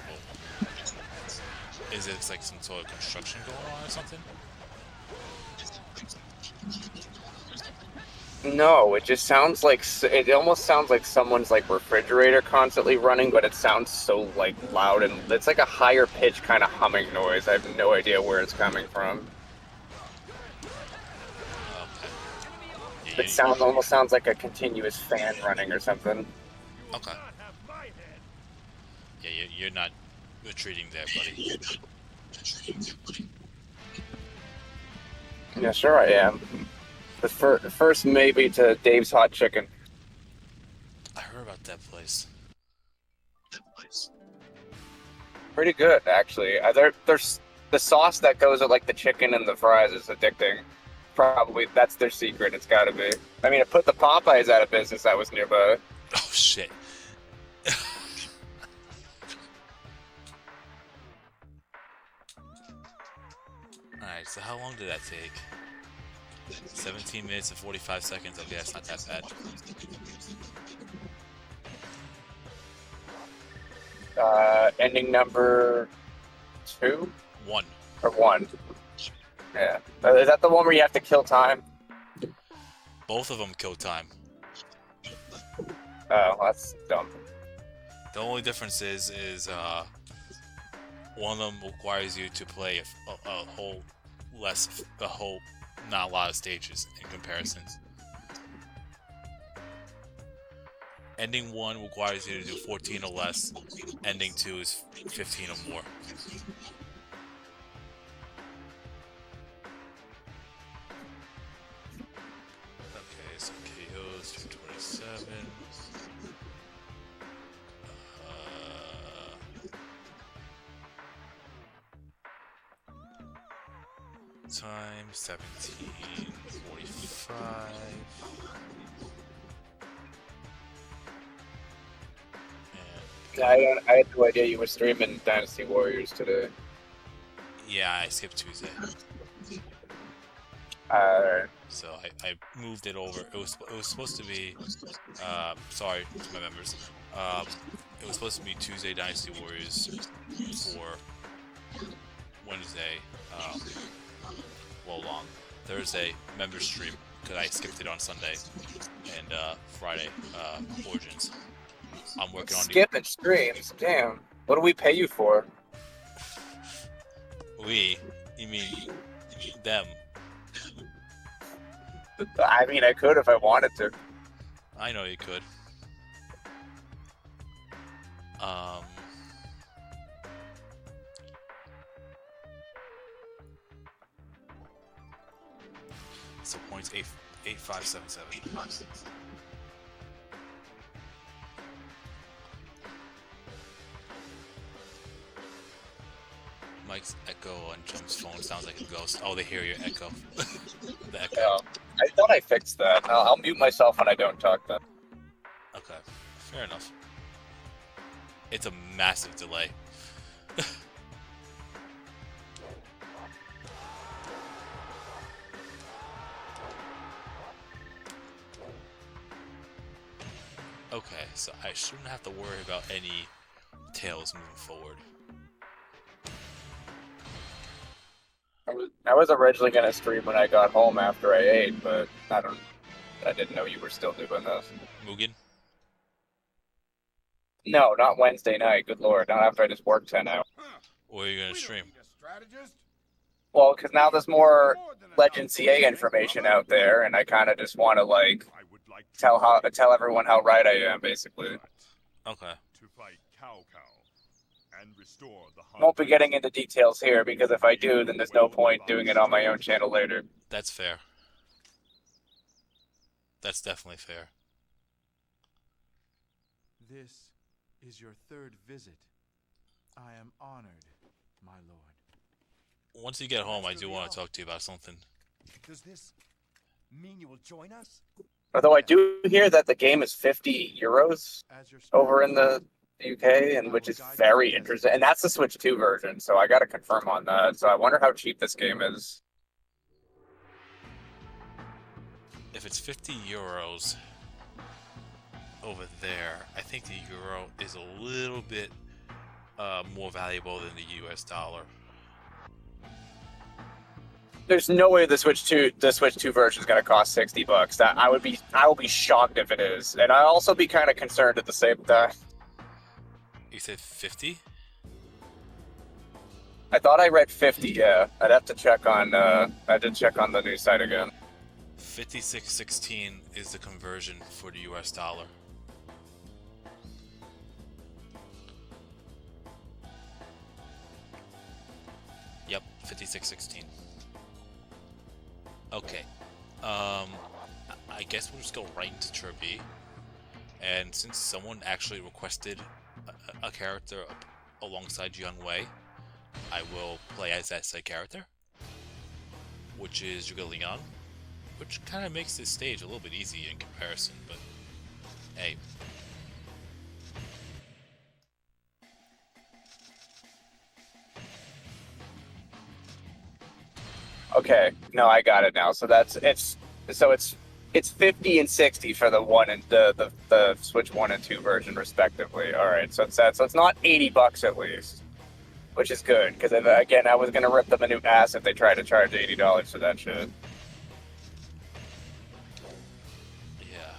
Is it like some sort of construction going on or something? No, it just sounds like it almost sounds like someone's like refrigerator constantly running, but it sounds so like loud and it's like a higher pitch kind of humming noise. I have no idea where it's coming from. Okay. It almost sounds like a continuous fan running or something. Okay. Yeah, you're not retreating there, buddy. Yeah, sure I am. The first maybe to Dave's Hot Chicken. I heard about that place. Pretty good, actually. There's the sauce that goes with like the chicken and the fries is addicting. Probably that's their secret. It's got to be. I mean, it put the Popeyes out of business that was nearby. Oh shit. Alright, so how long did that take? 17 minutes and 45 seconds. Okay, that's not that bad. Ending number 2? 1. Or 1. Yeah. Is that the one where you have to kill time? Both of them kill time. Oh, that's dumb. The only difference is one of them requires you to play not a lot of stages in comparisons. Ending 1 requires you to do 14 or less. Ending 2 is 15 or more. Okay, so KOs 227. Time 17:45. I had no idea you were streaming Dynasty Warriors today. Yeah, I skipped Tuesday. So I moved it over. It was supposed to be. Sorry to my members. It was supposed to be Tuesday Dynasty Warriors for Wednesday. Long Thursday member stream because I skipped it on Sunday and Friday Origins. I'm working on skipping streams. Damn, what do we pay you for? We? You mean them? I mean, I could if I wanted to. I know you could. So points 8,577. Mike's echo on Jump's phone sounds like a ghost. Oh, they hear your echo. The echo. Yeah. I thought I fixed that. I'll mute myself when I don't talk then. Okay, fair enough. It's a massive delay. Okay, so I shouldn't have to worry about any tails moving forward. I was originally gonna stream when I got home after I ate, but I didn't know you were still doing this. Mugen? No, not Wednesday night. Good lord, not after I just worked 10 hours. Or are you gonna stream? Well, because now there's more Legend CA information out there, and I kind of just want to like tell everyone how right I am, basically. Okay. To fight Cow and restore the Won't be getting into details here because if I do, then there's no point doing it on my own channel later. That's fair. That's definitely fair. This is your third visit. I am honored, my lord. Once you get home, I do want to talk to you about something. Does this mean you will join us? Although I do hear that the game is €50 over in the UK, and which is very interesting. And that's the Switch 2 version, so I got to confirm on that. So I wonder how cheap this game is. If it's €50 over there, I think the euro is a little bit more valuable than the US dollar. There's no way the Switch 2 version is going to cost $60. That I will be shocked if it is, and I'll also be kind of concerned at the same time. You said 50? I thought I read 50. Yeah, I'd have to check on. I did check on the news site again. 56.16 is the conversion for the US dollar. Yep, 56.16. Okay. I guess we'll just go right into Tier B. And since someone actually requested a character alongside Young Wei, I will play as that said character, which is Zhuge Liang, which kind of makes this stage a little bit easy in comparison, but hey. Okay, no, I got it now. So it's 50 and 60 for the one and the Switch 1 and 2 version respectively. All right, so it's not $80 at least, which is good because again I was gonna rip them a new ass if they tried to charge $80 for that shit. Yeah.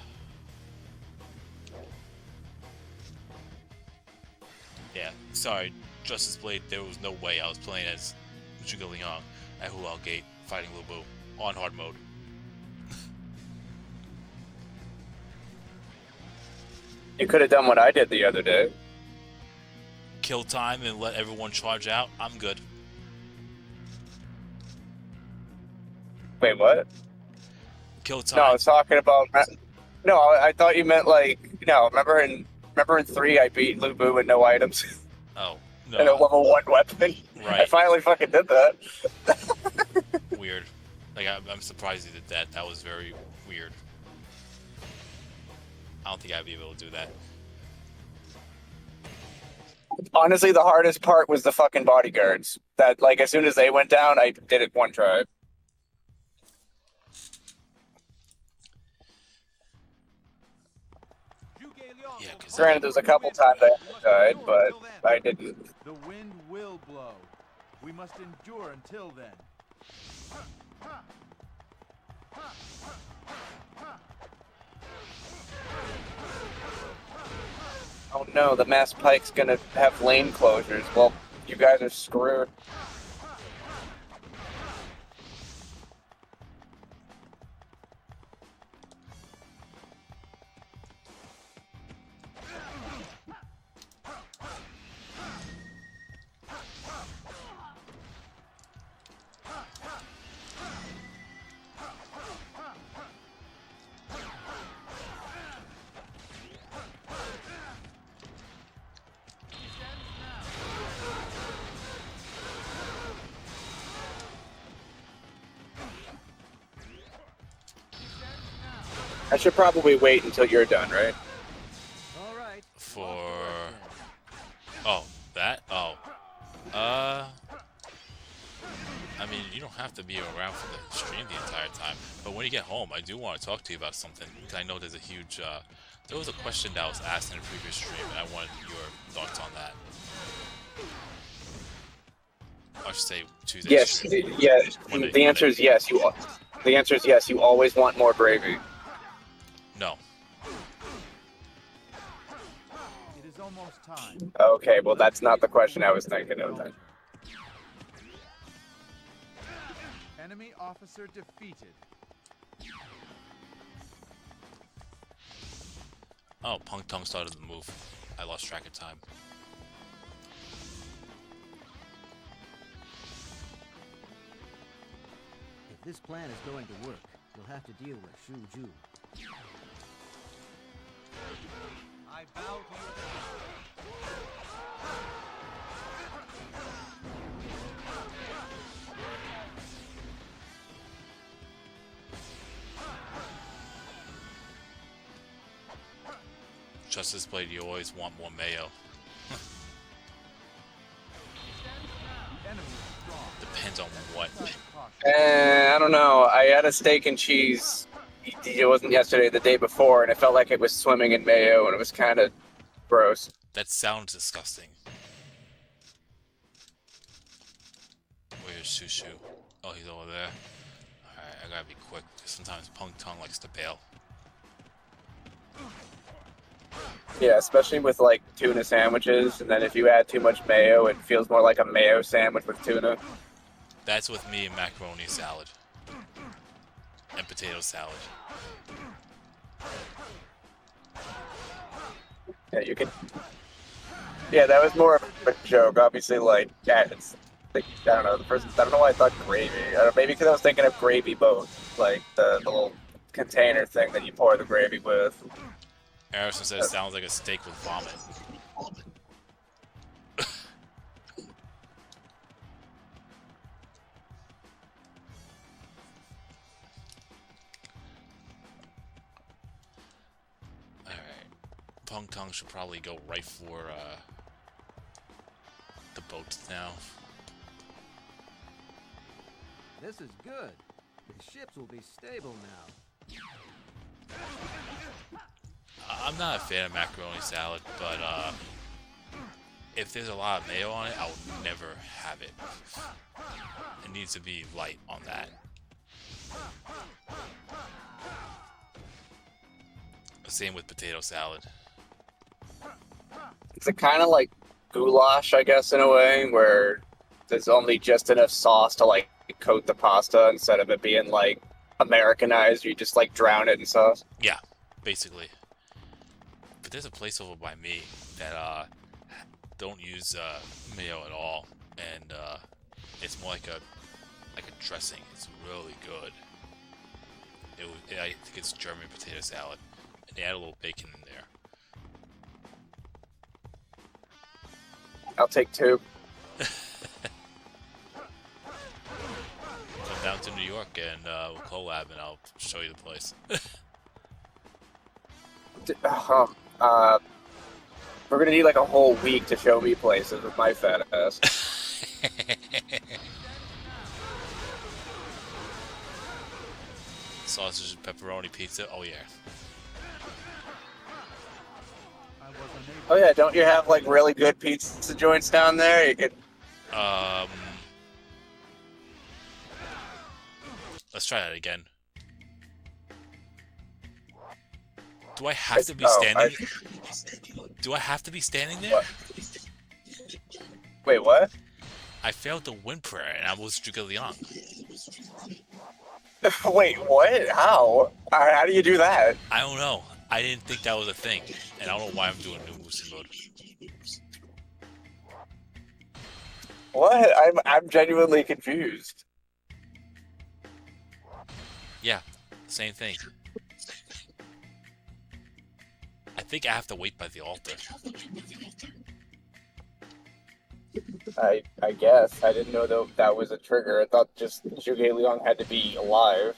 Yeah. Sorry, Justice Blade. There was no way I was playing as Zhuge Liang at Hulao Gate fighting Lu Bu on hard mode. You could have done what I did the other day. Kill time and let everyone charge out. I'm good. Wait, what? Kill time. No, I was talking about. No, I thought you meant like no. Remember in 3 I beat Lu Bu with no items. Oh no. And a level 1 weapon. Right. I finally fucking did that. Weird. Like I'm surprised you did that. That was very weird. I don't think I'd be able to do that. Honestly, the hardest part was the fucking bodyguards. That, like, as soon as they went down, I did it one try. Yeah, because Granted, there's a couple times I died, but I didn't. The wind will blow. We must endure until then. Oh no, the Mass Pike's gonna have lane closures. Well, you guys are screwed. I should probably wait until you're done, right? All right. For... Oh, that? Oh. I mean, you don't have to be around for the stream the entire time, but when you get home, I do want to talk to you about something, because I know there's a huge, there was a question that was asked in a previous stream, and I wanted your thoughts on that. I should say Tuesday Yes, stream. yeah. Monday, The answer is yes. The answer is yes. You always want more gravy. No. It is almost time. Okay, well that's not the question I was thinking of then. Enemy officer defeated. Oh, Punk Tongue started the move. I lost track of time. If this plan is going to work, we'll have to deal with Shuju. I bow to your Justice Blade, you always want more mayo. The enemy is strong. Depends on what. I don't know. I had a steak and cheese. It wasn't yesterday, the day before, and it felt like it was swimming in mayo, and it was kind of gross. That sounds disgusting. Where's Shushu? Oh, he's over there. Alright, I gotta be quick. Sometimes Punk Tongue likes to bail. Yeah, especially with like tuna sandwiches, and then if you add too much mayo, it feels more like a mayo sandwich with tuna. That's with me and macaroni salad. And potato salad. Yeah, you can. Yeah, that was more of a joke. Obviously, like, yeah, it's like, I don't know. I don't know why I thought gravy. Maybe because I was thinking of gravy boat, like the little container thing that you pour the gravy with. Harrison says it sounds like a steak with vomit. Alright. Punk Tongue should probably go right for the boats now. This is good. The ships will be stable now. I'm not a fan of macaroni salad, but if there's a lot of mayo on it, I would never have it. It needs to be light on that. Same with potato salad. It's a kind of like goulash, I guess, in a way, where there's only just enough sauce to like coat the pasta instead of it being like Americanized. You just like drown it in sauce. Yeah, basically. But there's a place over by me that don't use mayo at all, and it's more like a dressing. It's really good. I think it's German potato salad, and they add a little bacon in there. I'll take two. Come down to New York and we'll collab, and I'll show you the place. We're gonna need like a whole week to show me places with my fat ass. Sausage and pepperoni pizza. Oh yeah. Oh yeah, don't you have like really good pizza joints down there? You could... Let's try that again. Do I have to be standing? Do I have to be standing there? What? Wait, what? I failed the win prayer, and I was Juggalion. Wait, what? How? How do you do that? I don't know. I didn't think that was a thing, and I don't know why I'm doing new moves in mode. What? I'm genuinely confused. Yeah, same thing. I think I have to wait by the altar. I guess. I didn't know that was a trigger. I thought just Zhuge Liang had to be alive.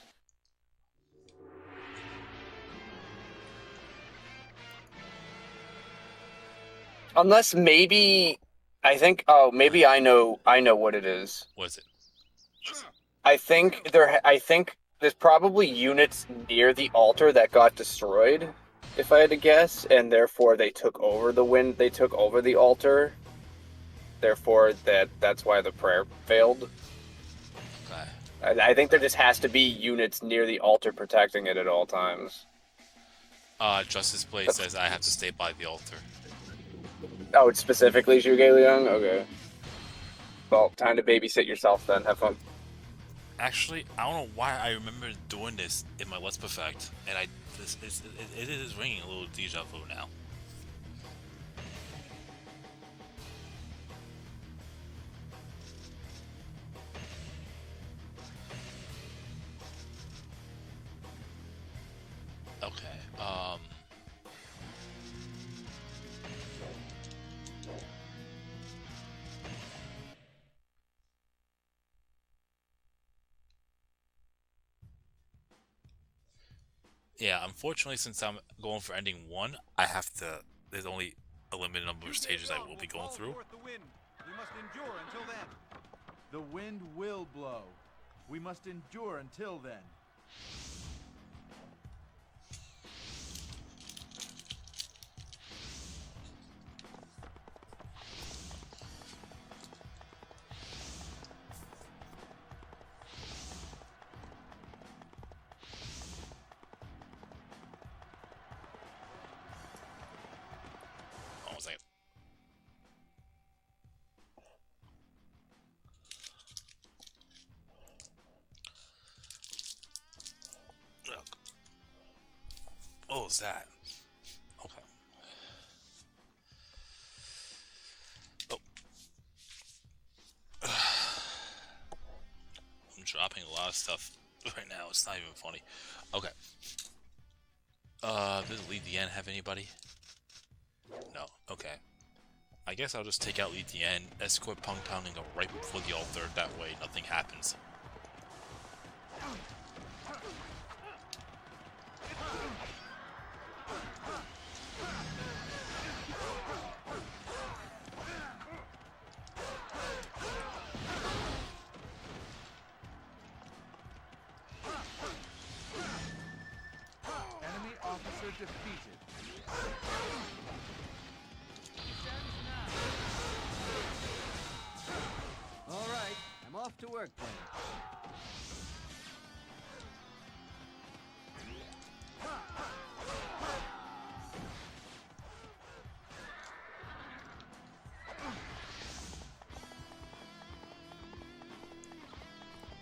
Unless maybe I think. Oh, maybe I know. I know what it is. What is it? I think there's probably units near the altar that got destroyed, if I had to guess, and therefore they took over the wind. They took over the altar. Therefore, that's why the prayer failed. Okay. I think there just has to be units near the altar protecting it at all times. Justice Blade says I have to stay by the altar. Oh, it's specifically Zhuge Liang? Okay. Well, time to babysit yourself then. Have fun. Actually, I don't know why I remember doing this in my Let's Perfect, and it is ringing a little deja vu now. Okay, yeah, unfortunately, since I'm going for ending 1, I have to... There's only a limited number of stages I will be going through. The wind will blow. We must endure until then. Hold on a second. What was that? Okay. Oh. I'm dropping a lot of stuff right now. It's not even funny. Okay. Does Li Dian have anybody? No. Okay. I guess I'll just take out Li Dian, escort Peng Tang, and go right before the altar. That way, nothing happens. Enemy officer defeated. All right, I'm off to work then.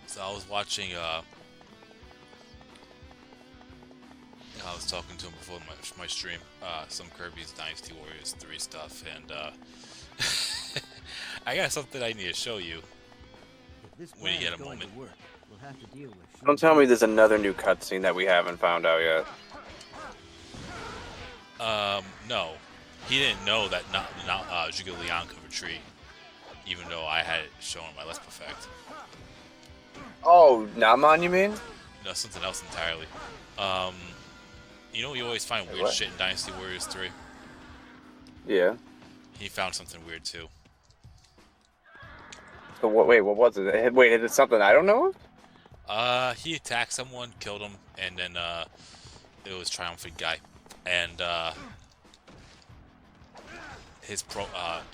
So I was watching, I was talking to him before my stream, some Kirby's Dynasty Warriors 3 stuff, and, I got something I need to show you If this when you plan get a is going to moment. work, we'll have to deal with Don't tell me there's another new cutscene that we haven't found out yet. No. He didn't know that Zhuge Liang could retreat, even though I had it shown in my Let's Perfect. Oh, Naman, you mean? No, something else entirely. You know you always find weird what? shit in Dynasty Warriors 3? Yeah. He found something weird too. So wait, what was it? Wait, is it something I don't know of? He attacked someone, killed him, and then, it was Triumphant Guy. And, the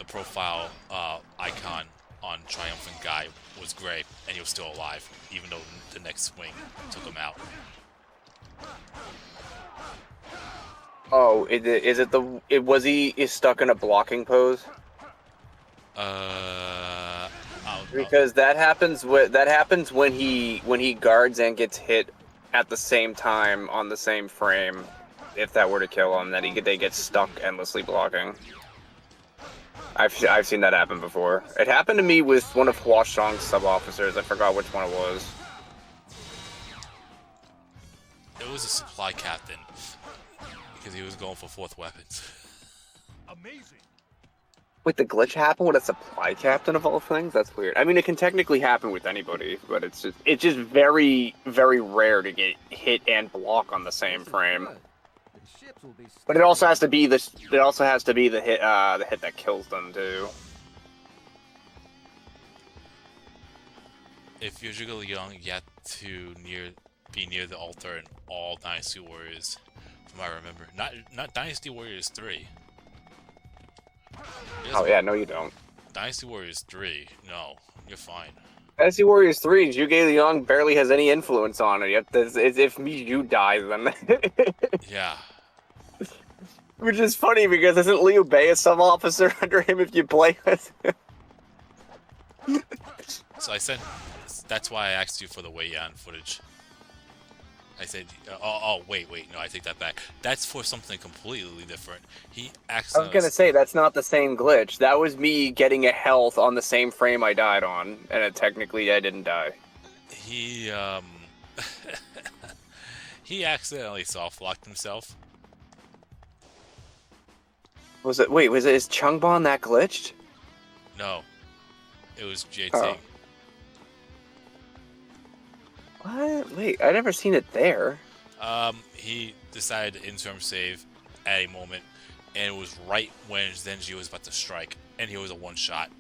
profile, icon on Triumphant Guy was gray, and he was still alive, even though the next swing took him out. Oh, was he stuck in a blocking pose? Because that happens when he guards and gets hit at the same time on the same frame. If that were to kill him, they get stuck endlessly blocking. I've seen that happen before. It happened to me with one of Hua Xiong's sub-officers. I forgot which one it was. It was a supply captain, because he was going for 4th weapons. Amazing. Wait, the glitch happened with a supply captain of all things? That's weird. I mean, it can technically happen with anybody, but it's just very, very rare to get hit and block on the same frame. Good. The ships will be But it also stable has to be the. It also has to be the hit that kills them too. If you're Zhuge Liang, you have to be near the altar in all Dynasty Warriors, from what I remember. Not Dynasty Warriors 3. Oh yeah, no you don't. Dynasty Warriors 3. No, you're fine. Dynasty Warriors 3, Zhuge Liang barely has any influence on it. If you die, then. Yeah. Which is funny because isn't Liu Bei a sub officer under him if you play with him? So I said, that's why I asked you for the Wei Yan footage. I said, wait, no, I take that back. That's for something completely different. He asked I was gonna say, that's not the same glitch. That was me getting a health on the same frame I died on, and technically I didn't die. He, he accidentally soft-locked himself. Was it his Chungbon that glitched? No. It was JT. Oh. What? Wait, I never seen it there. He decided to interim save at a moment, and it was right when Zenji was about to strike, and he was a one-shot.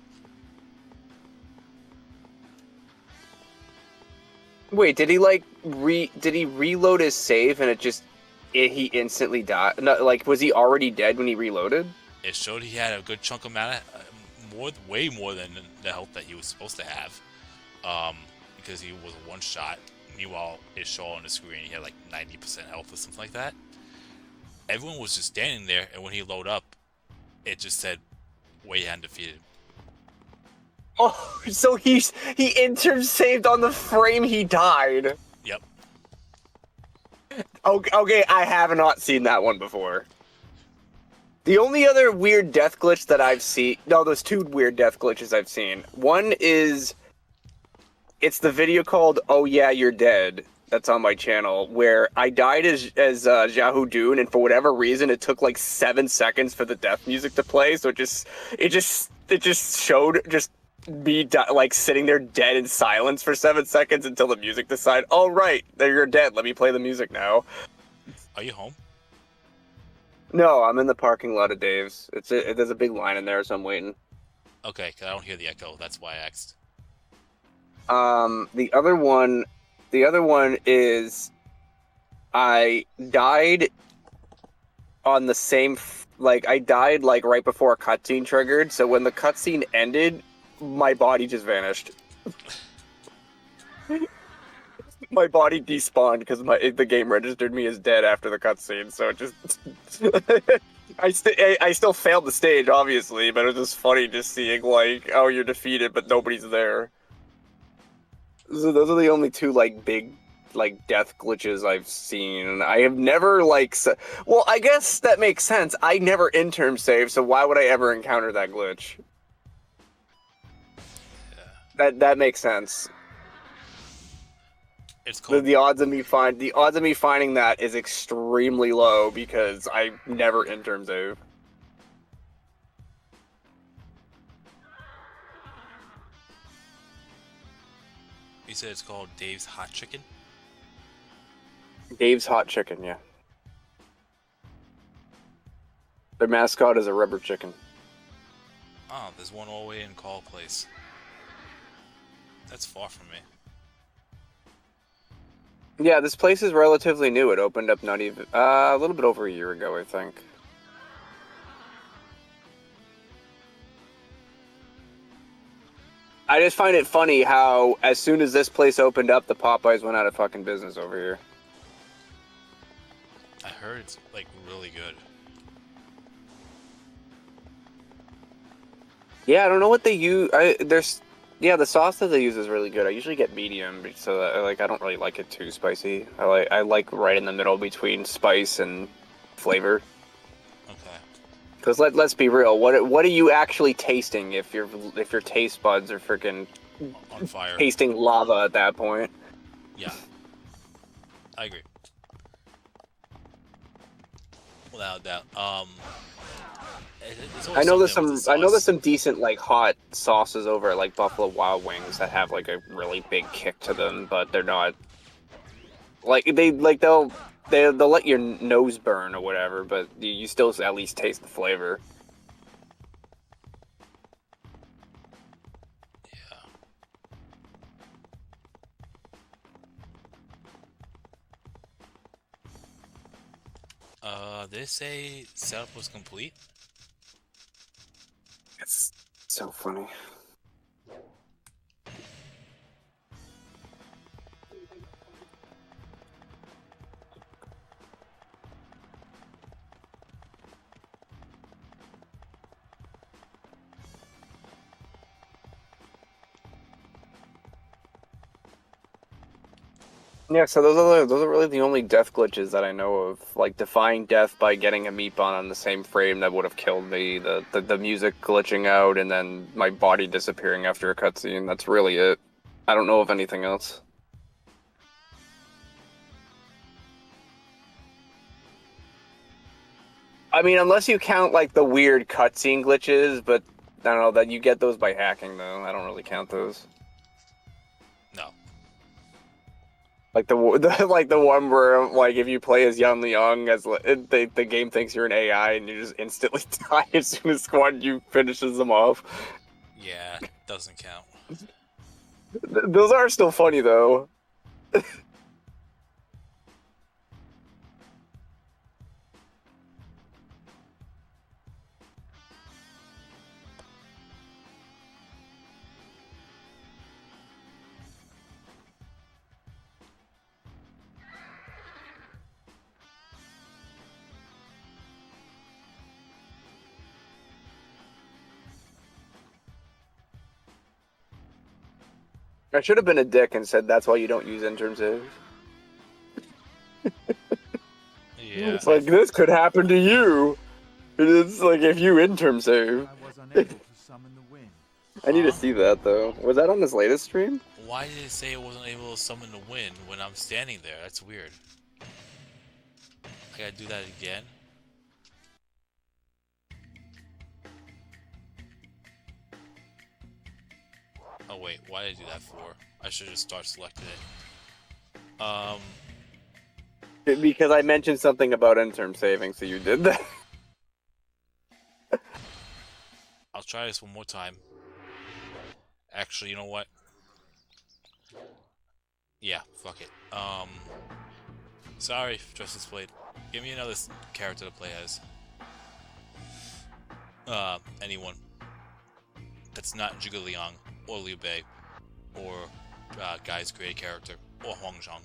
Wait, did he reload his save and he instantly died? No, like, was he already dead when he reloaded? It showed he had a good chunk amount of, way more than the health that he was supposed to have, because he was a one-shot. Meanwhile, it showed on the screen he had like 90% health or something like that. Everyone was just standing there, and when he loaded up, it just said, Wei Yan defeated. Oh, so he interim saved on the frame he died. Yep. Okay, I have not seen that one before. The only other weird death glitch that I've seen... No, there's two weird death glitches I've seen. One is... It's the video called Oh Yeah, You're Dead. That's on my channel, where I died as Xiahou Dun, and for whatever reason, it took like 7 seconds for the death music to play, so it just showed me like sitting there dead in silence for 7 seconds until the music decided, oh right, there you're dead, let me play the music now. Are you home? No, I'm in the parking lot of Dave's. There's a big line in there, so I'm waiting. Okay, because I don't hear the echo, that's why I asked. The other one is I died on the same, I died like right before a cutscene triggered, so when the cutscene ended, my body just vanished. My body despawned because the game registered me as dead after the cutscene, so it just... I still failed the stage, obviously, but it was just funny just seeing, like, oh, you're defeated, but nobody's there. So those are the only two, big, death glitches I've seen. I have never, well, I guess that makes sense. I never interim save, so why would I ever encounter that glitch? Yeah. That makes sense. It's cool. The odds of me finding that is extremely low because I never interim save. You said it's called Dave's Hot Chicken? Dave's Hot Chicken, yeah. Their mascot is a rubber chicken. Oh, there's one all the way in Call Place. That's far from me. Yeah, this place is relatively new. It opened up not even a little bit over a year ago, I think. I just find it funny how as soon as this place opened up, the Popeyes went out of fucking business over here. I heard it's really good. Yeah, I don't know what they use. Yeah, the sauce that they use is really good. I usually get medium, so that, I don't really like it too spicy. I like right in the middle between spice and flavor. Okay. Because let's be real, what are you actually tasting if your taste buds are freaking on fire, tasting lava at that point? Yeah, I agree. Without doubt. I know there's some decent hot sauces over at Buffalo Wild Wings that have a really big kick to them, but they're not they'll they'll let your nose burn or whatever, but you still at least taste the flavor. Did it say setup was complete? It's so funny. Yeah, so those are really the only death glitches that I know of. Like defying death by getting a meat bun on the same frame that would have killed me, the music glitching out, and then my body disappearing after a cutscene. That's really it. I don't know of anything else. I mean, unless you count like the weird cutscene glitches, but I don't know that you get those by hacking though. I don't really count those. No. Like the like the one where like if you play as Yan Liang as the game thinks you're an AI and you just instantly die as soon as Squad you finishes them off. Yeah, doesn't count. Those are still funny though. I should have been a dick and said that's why you don't use interim saves. Yeah. It's like this could happen to you. It's like if you interim save. I was unable to summon the wind. I need to see that though. Was that on this latest stream? Why did it say it wasn't able to summon the wind when I'm standing there? That's weird. I gotta do that again. Oh wait, why did I do that for? I should just start selecting it. Because I mentioned something about interim saving, so you did that. I'll try this one more time. Actually, you know what? Yeah, fuck it. Sorry, Justice Blade. Give me another character to play as. Anyone. That's not Zhuge Liang, or Liu Bei, or Guy's created character, or Huang Zhang.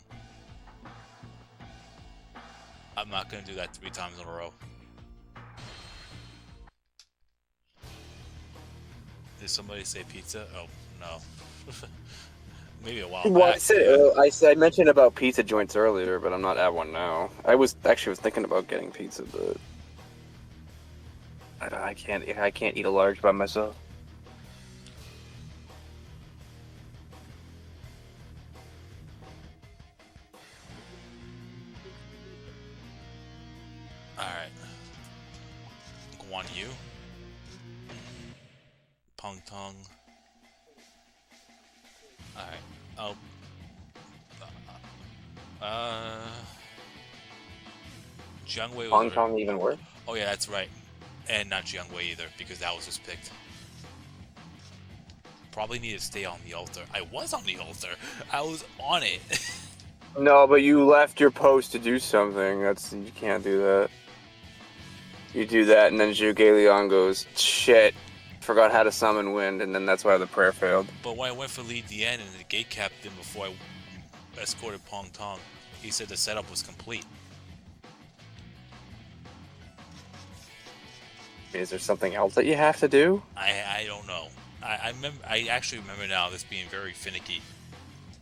I'm not gonna do that 3 times in a row. Did somebody say pizza? Oh, no. Maybe a while Well, back. I mentioned about pizza joints earlier, but I'm not at one now. I was thinking about getting pizza, but I can't eat a large by myself. Alright. Guan Yu. Peng Tong. Alright. Oh. Jiang Wei was Hong Kong even worse? Oh yeah, that's right. And not Jiang Wei either, because that was just picked. Probably need to stay on the altar. I was on the altar. I was on it. No, but you left your post to do something. You can't do that. You do that, and then Zhuge Liang goes, shit, forgot how to summon wind, and then that's why the prayer failed. But when I went for Li Dian and the gate captain before I escorted Peng Tong, he said the setup was complete. Is there something else that you have to do? I don't know. I actually remember now this being very finicky.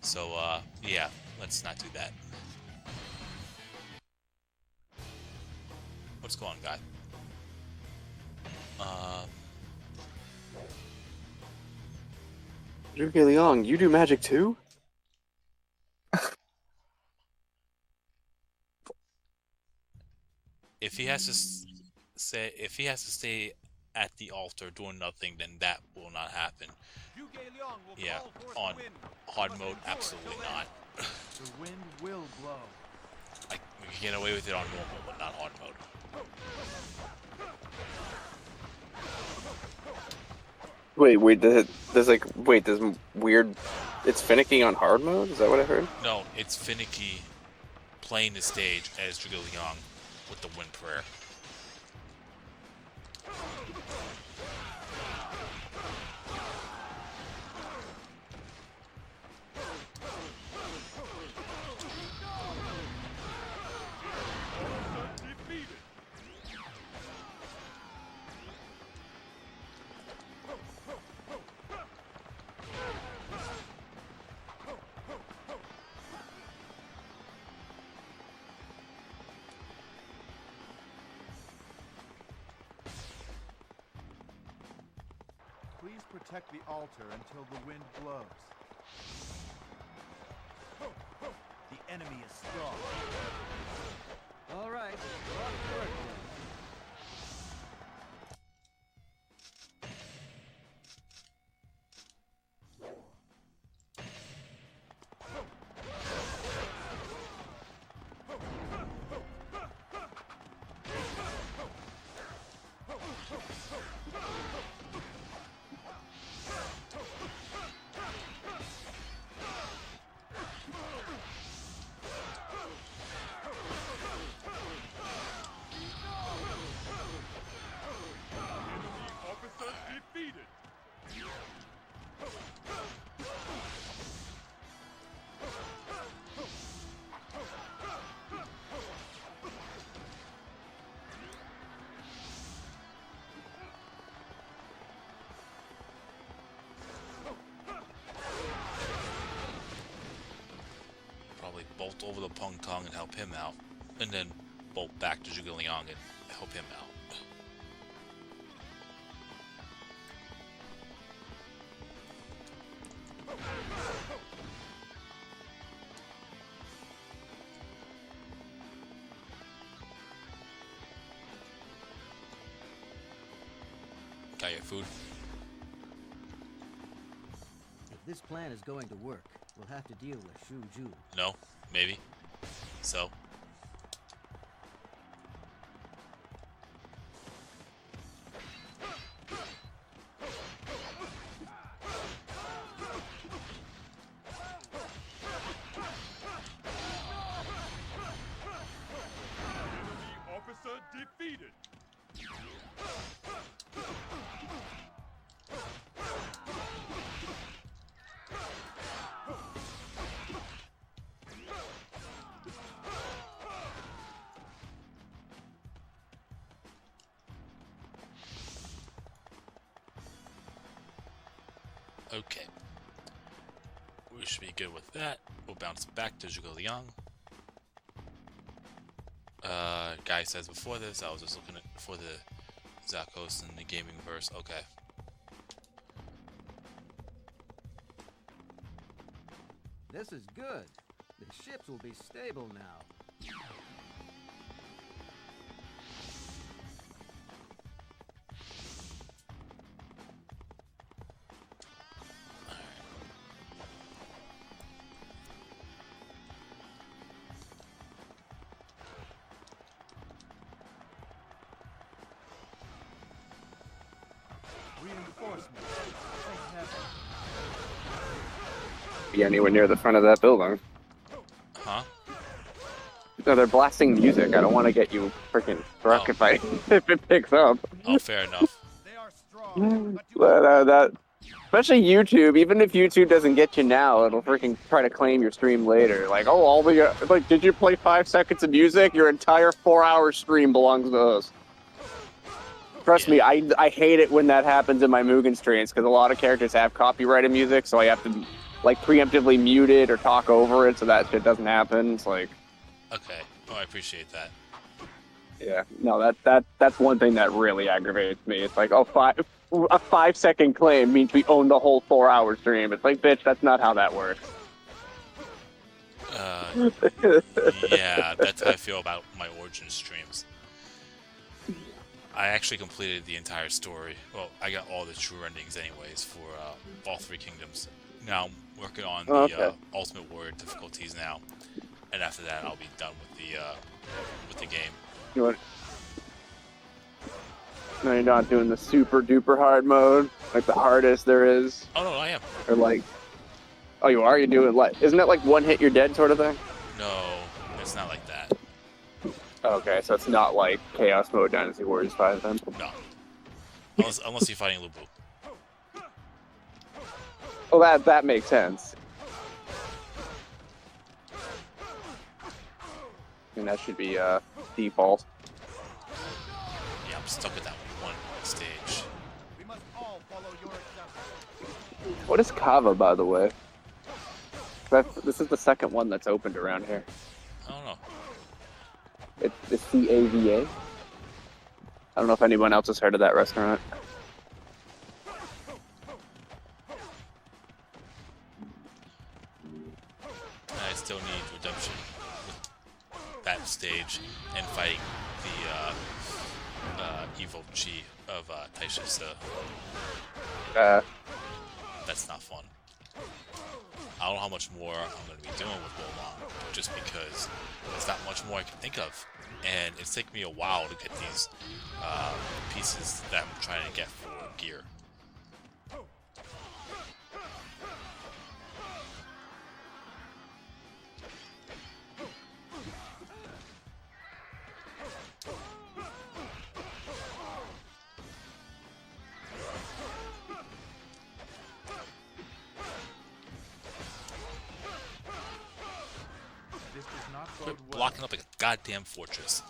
So yeah, let's not do that. What's going on, guy? Zhuge Liang, you do magic too? If he has to stay at the altar doing nothing, then that will not happen. Yeah, on hard mode, absolutely not. The wind will blow. We can get away with it on normal, but not hard mode. There's weird. It's finicky on hard mode. Is that what I heard? No, it's finicky playing the stage as Zhuge Liang with the Wind Prayer. Please protect the altar until the wind blows. The enemy is strong. All right, off to work then. Probably bolt over the Peng Tong and help him out, and then bolt back to Zhuge Liang and help him out. Got your food? If this plan is going to work, we'll have to deal with Shu Ju. No? Maybe? So? Officer defeated. Okay. We should be good with that. We'll bounce back to Zhuge Liang. Guy says before this, I was just looking at for the Zakos and the gaming verse. Okay. This is good. The ships will be stable now. Reinforcements. Be anywhere near the front of that building. Huh? No, they're blasting music. I don't want to get you freaking struck if if it picks up. Oh, fair enough. They are strong, but you That especially YouTube. Even if YouTube doesn't get you now, it'll freaking try to claim your stream later. Like, oh, all the like, did you play 5 seconds of music? Your entire 4-hour stream belongs to us. Trust me, I hate it when that happens in my Mugen streams because a lot of characters have copyrighted music, so I have to like preemptively mute it or talk over it so that shit doesn't happen. It's like, Okay. Oh, I appreciate that. yeah, no, that's one thing that really aggravates me. It's like, oh, a 5-second claim means we own the whole 4-hour stream. It's like, bitch, that's not how that works. Yeah, that's how I feel about my Origin streams. I actually completed the entire story. Well, I got all the true endings anyways for all 3 kingdoms. Now I'm working on the Ultimate Warrior difficulties now. and after that, I'll be done with the game. You want? No, you're not doing the super duper hard mode, like the hardest there is. Oh no, I am. Or like, oh, you are? You do it like? Isn't it like one hit you're dead sort of thing? No, it's not like that. Okay, so it's not like Chaos Mode Dynasty Warriors 5 then? No. Unless you're fighting Lubu. Well, that makes sense. And that should be default. Yeah, I'm stuck with that one stage. We must all follow your example. What is Kava, by the way? This is the second one that's opened around here. I don't know. It's CAVA. I don't know if anyone else has heard of that restaurant. I still need redemption with that stage and fighting the evil Chi of Taisha. So that's not fun. I don't know how much more I'm going to be doing with Wolong, just because there's not much more I can think of. And it's taken me a while to get these pieces that I'm trying to get for gear. This does not Quit bode well. blocking up like a goddamn fortress.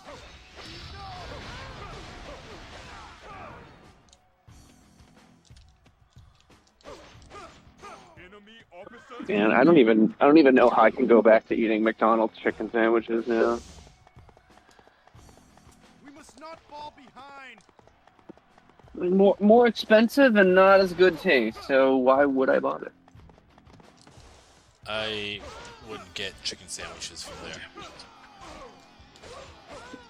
Man, I don't even know how I can go back to eating McDonald's chicken sandwiches now. We must not fall behind. More expensive and not as good taste, so why would I bother? I wouldn't get chicken sandwiches from there.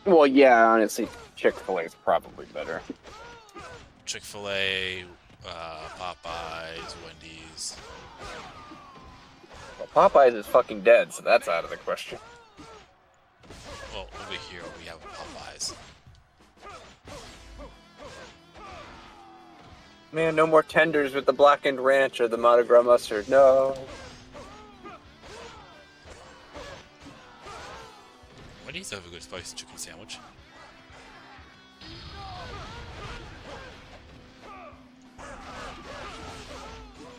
Well, yeah, honestly, Chick-fil-A is probably better. Chick-fil-A, Popeyes, Wendy's. Well, Popeyes is fucking dead, so that's out of the question. Well, over here we have Popeyes. Man, no more tenders with the blackened ranch or the Mardi Gras mustard. No. Wendy's have a good spicy chicken sandwich.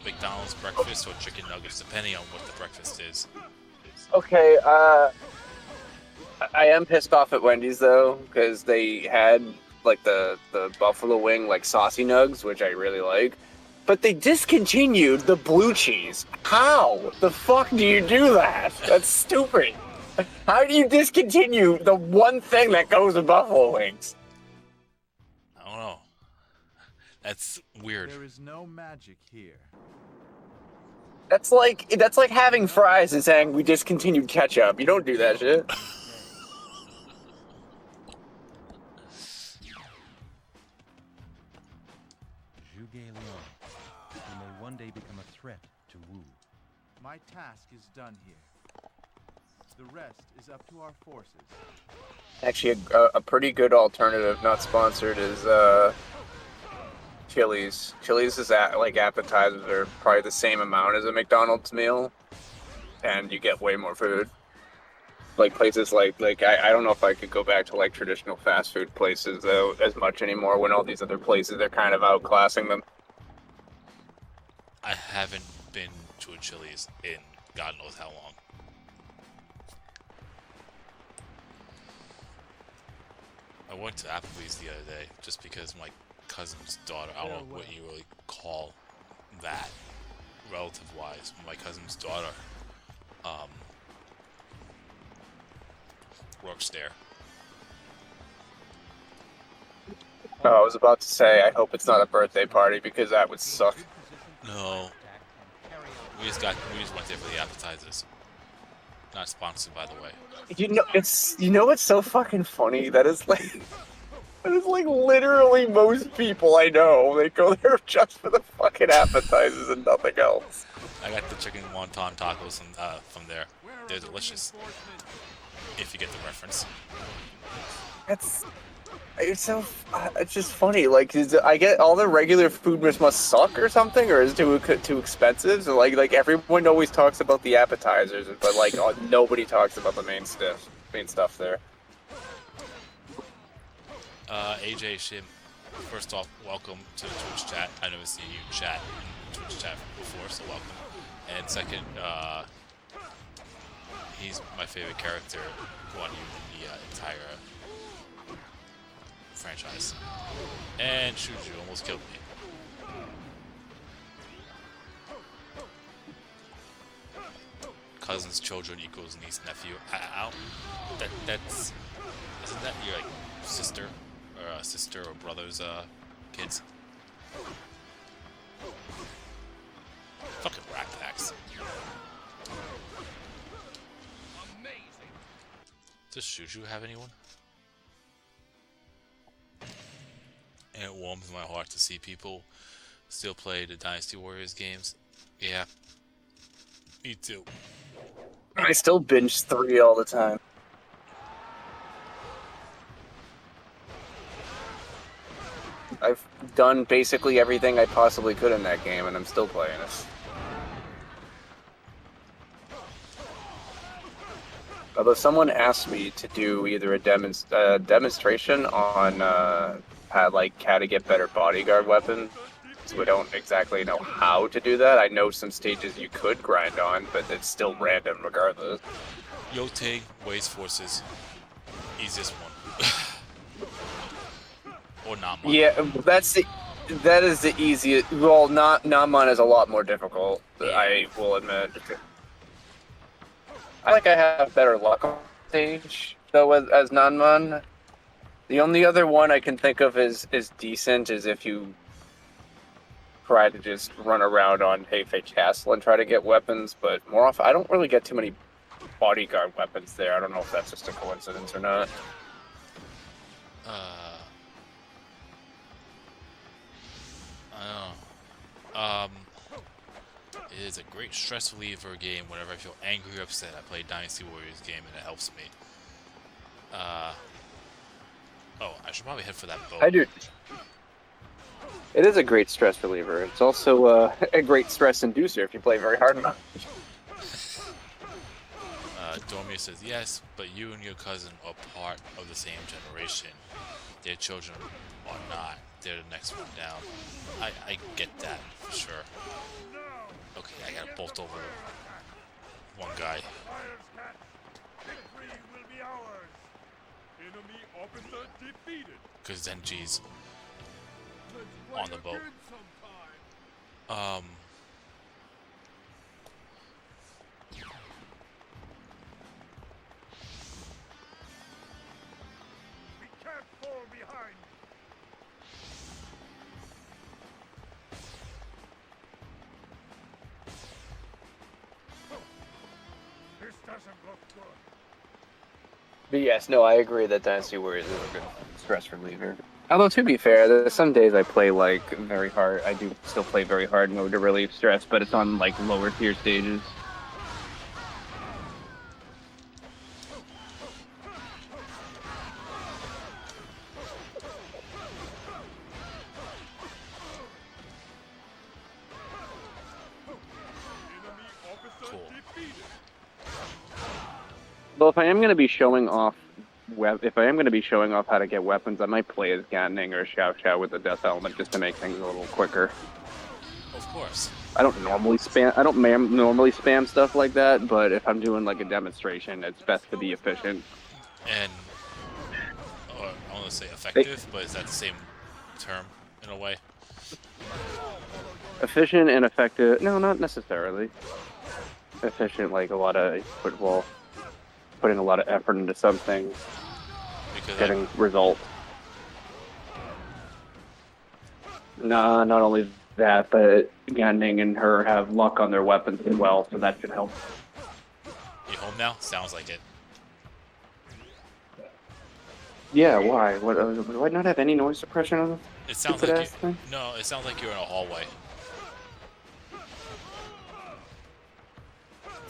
McDonald's breakfast or chicken nuggets, depending on what the breakfast is. Okay, I am pissed off at Wendy's though, because they had like the buffalo wing like saucy nugs, which I really like, but they discontinued the blue cheese. How the fuck do you do that? That's stupid. How do you discontinue the one thing that goes with buffalo wings? I don't know. That's weird. There is no magic here. That's like having fries and saying we discontinued ketchup. You don't do that shit. Zhuge Liang, you may one day become a threat to Wu. My task is done here. The rest is up to our forces. Actually, a pretty good alternative, not sponsored, is Chili's. Chili's is like appetizers are probably the same amount as a McDonald's meal, and you get way more food. Like places like I don't know if I could go back to like traditional fast food places though as much anymore when all these other places are kind of outclassing them. I haven't been to a Chili's in God knows how long. I went to Applebee's the other day just because my cousin's daughter, I don't know what you really call that relative-wise, my cousin's daughter works there. Oh, I was about to say, I hope it's not a birthday party because that would suck. No. We just went there for the appetizers. Not sponsored, by the way. You know what's so fucking funny? That is like literally most people I know. They go there just for the fucking appetizers and nothing else. I got the chicken wonton tacos from there. Where they're delicious. If you get the reference. It's just funny. Like, I get all the regular food must suck or something, or is it too expensive? So like everyone always talks about the appetizers, but like nobody talks about the main stuff there. AJ Shim, first off, welcome to the Twitch chat. I never seen you chat in Twitch chat before, so welcome. And second, he's my favorite character, Guan Yu, in the entire franchise. And Shuju almost killed me. Cousins, children equals niece, nephew. Ow. Isn't that your like sister or brother's kids? Fucking rat packs. Amazing. Does Shuju have anyone? And it warms my heart to see people still play the Dynasty Warriors games. Yeah. Me too. I still binge 3 all the time. I've done basically everything I possibly could in that game, and I'm still playing it. Although someone asked me to do either a demonstration on how to get better bodyguard weapons, so I don't exactly know how to do that. I know some stages you could grind on, but it's still random regardless. Yotei, Waste Forces, easiest one. Or Namon. Yeah, that is the easiest. Well, Namon is a lot more difficult. Yeah. I will admit. I have better luck on stage though as Namon. The only other one I can think of is decent is if you try to just run around on Heifei Castle and try to get weapons, but more often I don't really get too many bodyguard weapons there. I don't know if that's just a coincidence or not. I don't know. It is a great stress reliever game. Whenever I feel angry or upset, I play Dynasty Warriors game and it helps me. Oh, I should probably head for that boat. I do. It is a great stress reliever. It's also a great stress inducer if you play very hard enough. Dormir says, yes, but you and your cousin are part of the same generation. Their children are not. They're the next one down. I get that, for sure. Okay, I gotta bolt over one guy. Because Zenji's on the boat. We can't fall behind. This doesn't look good. But yes, no, I agree that Dynasty Warriors is a good stress reliever. Although, to be fair, there's some days I play, very hard. I do still play very hard mode to relieve stress, but it's on, lower tier stages. Cool. Well, if I am going to be showing off how to get weapons, I might play as Ganning or Xiao Xiao with the Death Element just to make things a little quicker. Of course. I don't normally spam stuff like that, but if I'm doing a demonstration, it's best to be efficient. And I want to say effective, but is that the same term in a way? Efficient and effective? No, not necessarily. Efficient, putting a lot of effort into something, Because getting results. No, not only that, but Ganning and her have luck on their weapons as well, so that should help. You home now? Sounds like it. Yeah, why? What? Do I not have any noise suppression on the It sounds stupid like ass thing? No, it sounds like you're in a hallway.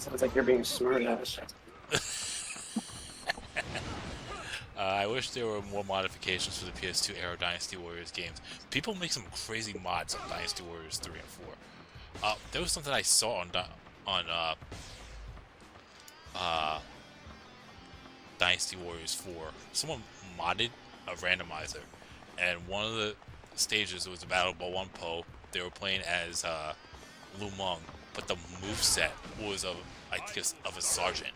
Sounds like you're being smart ass. I wish there were more modifications for the PS2 era Dynasty Warriors games. People make some crazy mods on Dynasty Warriors 3 and 4. There was something I saw on Dynasty Warriors 4. Someone modded a randomizer, and one of the stages was a battle ball 1 Po. They were playing as Lu Meng, but the moveset was of, I guess, of a sergeant.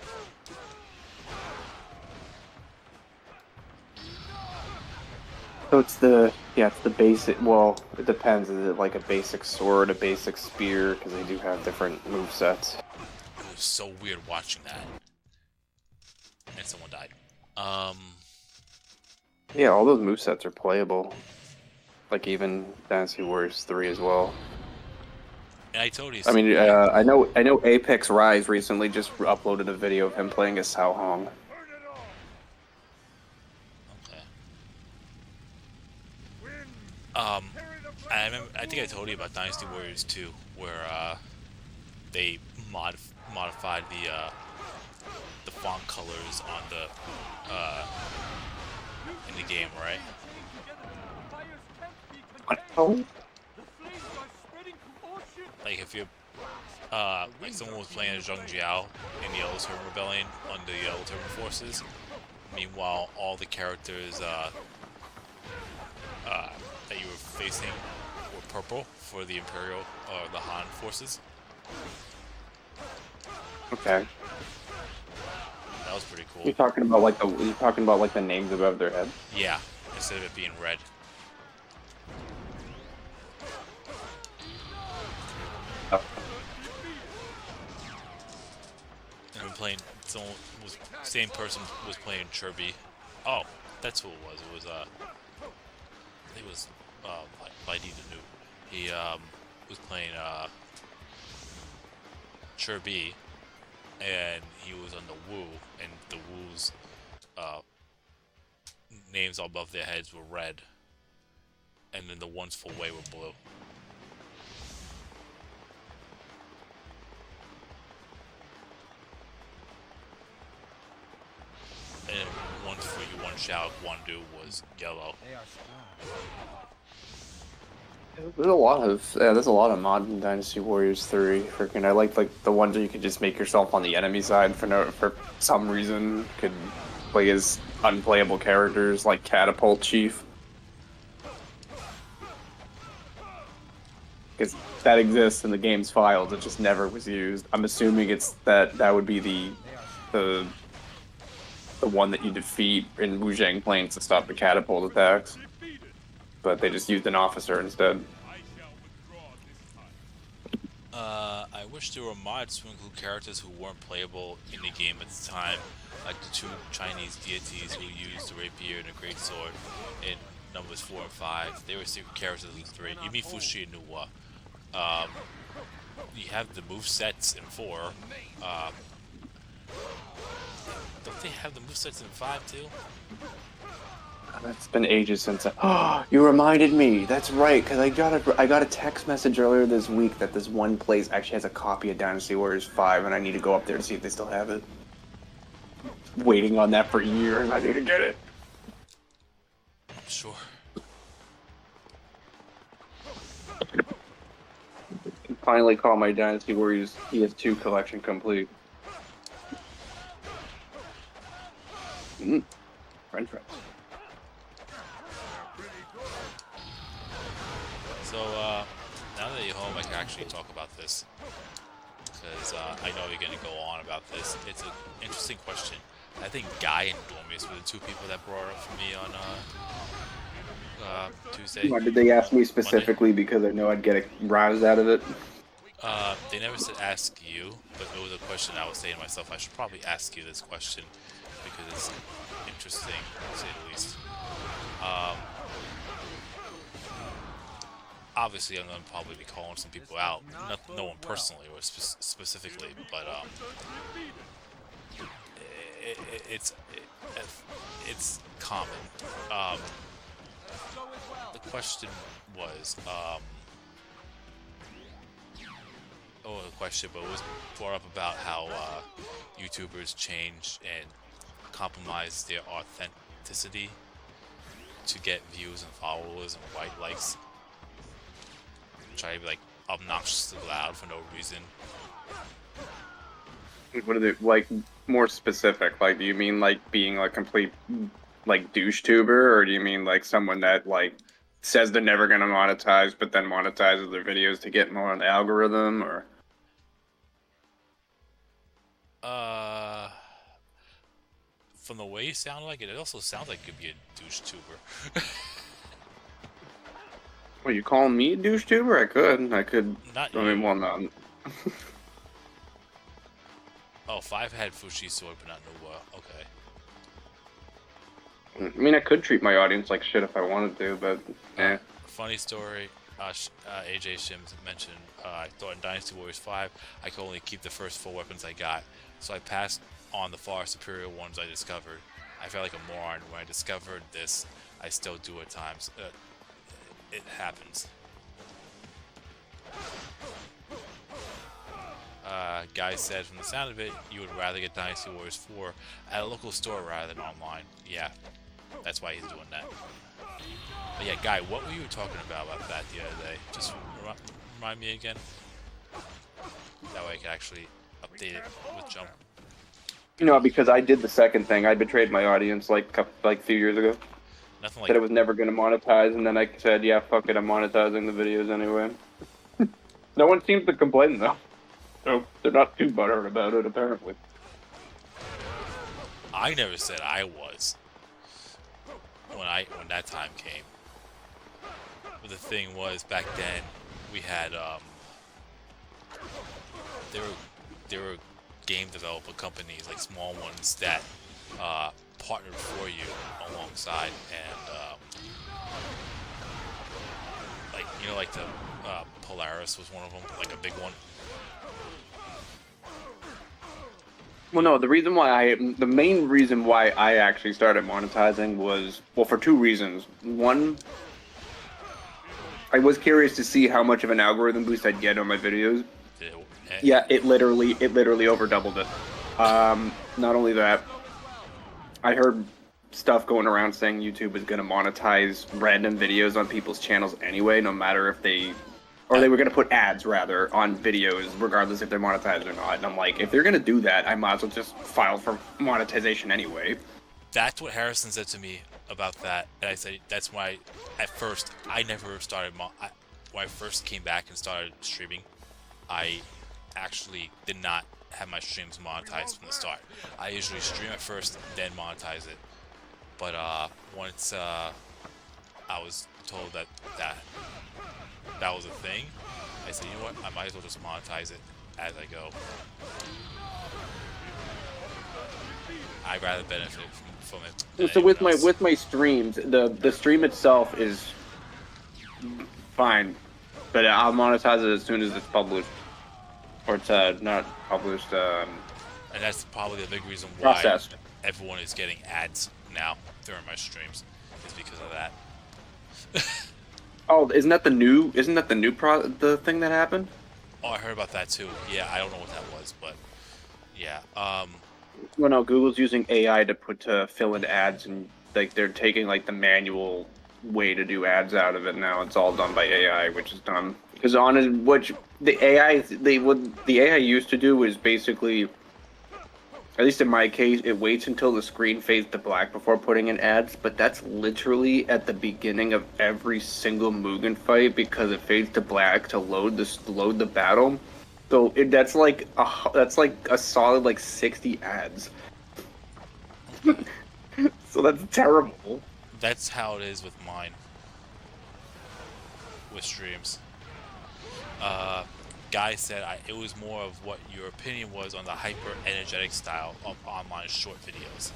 So it's the basic. Well, it depends. Is it like a basic sword, a basic spear? Because they do have different movesets. It was so weird watching that. And someone died. Yeah, all those movesets are playable. Like even Dynasty Warriors 3 as well. And I told you. I mean, I know Apex Rise recently just uploaded a video of him playing as Sao Hong. Okay. I think I told you about Dynasty Warriors 2, where they modified the font colors on the in the game, right? Oh. Like if you like someone was playing as Zheng Jiao in the Yellow Turban Rebellion under the Yellow Turban Forces. Meanwhile, all the characters that you were facing were purple for the Imperial or the Han forces. Okay. That was pretty cool. You're talking about like the names above their head. Yeah, instead of it being red. Oh. And we're playing. Same person was playing Chirby. Oh, that's who it was. It was I think it was Vaidi the Noob. He was playing Chirby, and he was on the Wu, and the Wu's names above their heads were red, and then the ones for Wei were blue. And one for you, one Shao, one Du was yellow. There's a lot of mod in Dynasty Warriors 3. Freaking, I like the ones where you could just make yourself on the enemy side for some reason. Could play as unplayable characters like Catapult Chief. Because that exists in the game's files, it just never was used. I'm assuming that would be the one that you defeat in Wuzhang Plains to stop the catapult attacks. But they just used an officer instead. I wish there were mods to include characters who weren't playable in the game at the time, like the 2 Chinese deities who used the rapier and the greatsword in numbers 4 and 5. They were secret characters in 3. You meet Fushi and Nuwa. You have the movesets in 4. Don't they have the movesets in 5 too? It's been ages since oh, you reminded me. That's right, because I got a text message earlier this week that this one place actually has a copy of Dynasty Warriors 5, and I need to go up there to see if they still have it. Waiting on that for years, I need to get it. Sure. Finally call my Dynasty Warriors PS2 collection complete. French fries. So, now that you're home, I can actually talk about this. Because I know you're going to go on about this. It's an interesting question. I think Guy and Dormius were the 2 people that brought it up for me on Tuesday. Why did they ask me specifically? Monday? Because I know I'd get a rise out of it. They never said ask you, but it was a question I was saying to myself, I should probably ask you this question. Because it's interesting, to say the least. Obviously, I'm going to probably be calling some people out. No one personally or specifically, but it's common. The question was, a question, but it was brought up about how YouTubers change and compromise their authenticity to get views and followers and white likes. Try to be like obnoxiously loud for no reason. What are they, like, more specific? Like, do you mean like being a complete like douche tuber, or do you mean like someone that like says they're never gonna monetize but then monetizes their videos to get more on the algorithm, or? From the way you sound like it also sounds like it could be a douche tuber. Well, you calling me a douche tuber? I could. Not I mean, you. well, not. Oh, 5 had Fushi sword, but not Nuwa. Okay. I mean, I could treat my audience like shit if I wanted to, but Funny story. AJ Shims mentioned I thought in Dynasty Warriors 5 I could only keep the first 4 weapons I got, so I passed on the far superior ones I discovered. I felt like a moron when I discovered this. I still do at times. It happens. Guy said from the sound of it, you would rather get Dynasty Warriors 4 at a local store rather than online. Yeah, that's why he's doing that. But yeah, Guy, what were you talking about that the other day? Just remind me again. That way I can actually update it with Jump. you know, because I did the second thing. I betrayed my audience like a few years ago. Nothing like Said I was never going to monetize, and then I said, yeah, fuck it, I'm monetizing the videos anyway. No one seems to complain, though. So they're not too butthurt about it, apparently. I never said I was when that time came. But the thing was, back then we had there were game developer companies, like small ones, that partnered for you alongside, and like, you know, like the Polaris was one of them, like a big one. Well, no, the main reason why I actually started monetizing was, well, for 2 reasons. One, I was curious to see how much of an algorithm boost I'd get on my videos. Yeah, it literally over doubled it. Not only that, I heard stuff going around saying YouTube is going to monetize random videos on people's channels anyway, no matter if they were going to put ads, rather, on videos, regardless if they're monetized or not. And I'm like, if they're going to do that, I might as well just file for monetization anyway. That's what Harrison said to me about that, and I said that's why, at first, I never started, when I first came back and started streaming, I actually did not have my streams monetized from the start. I usually stream at first, then monetize it. But once I was told that was a thing, I said, you know what, I might as well just monetize it as I go. I'd rather benefit from it. So with my streams, the stream itself is fine, but I'll monetize it as soon as it's published, or it's not published. And that's probably the big reason why Processed. Everyone is getting ads now during my streams, is because of that. Oh, isn't that the new the thing that happened? Oh, I heard about that too. Yeah, I don't know what that was, but yeah. Well, no, Google's using AI to fill in ads, and like they're taking like the manual way to do ads out of it now. It's all done by AI, which is dumb. Because what the AI used to do was basically, at least in my case, it waits until the screen fades to black before putting in ads, but that's literally at the beginning of every single Mugen fight, because it fades to black to load the battle. So that's like a solid like 60 ads. So that's terrible. That's how it is with mine. With streams. Guy said it was more of what your opinion was on the hyper-energetic style of online short videos.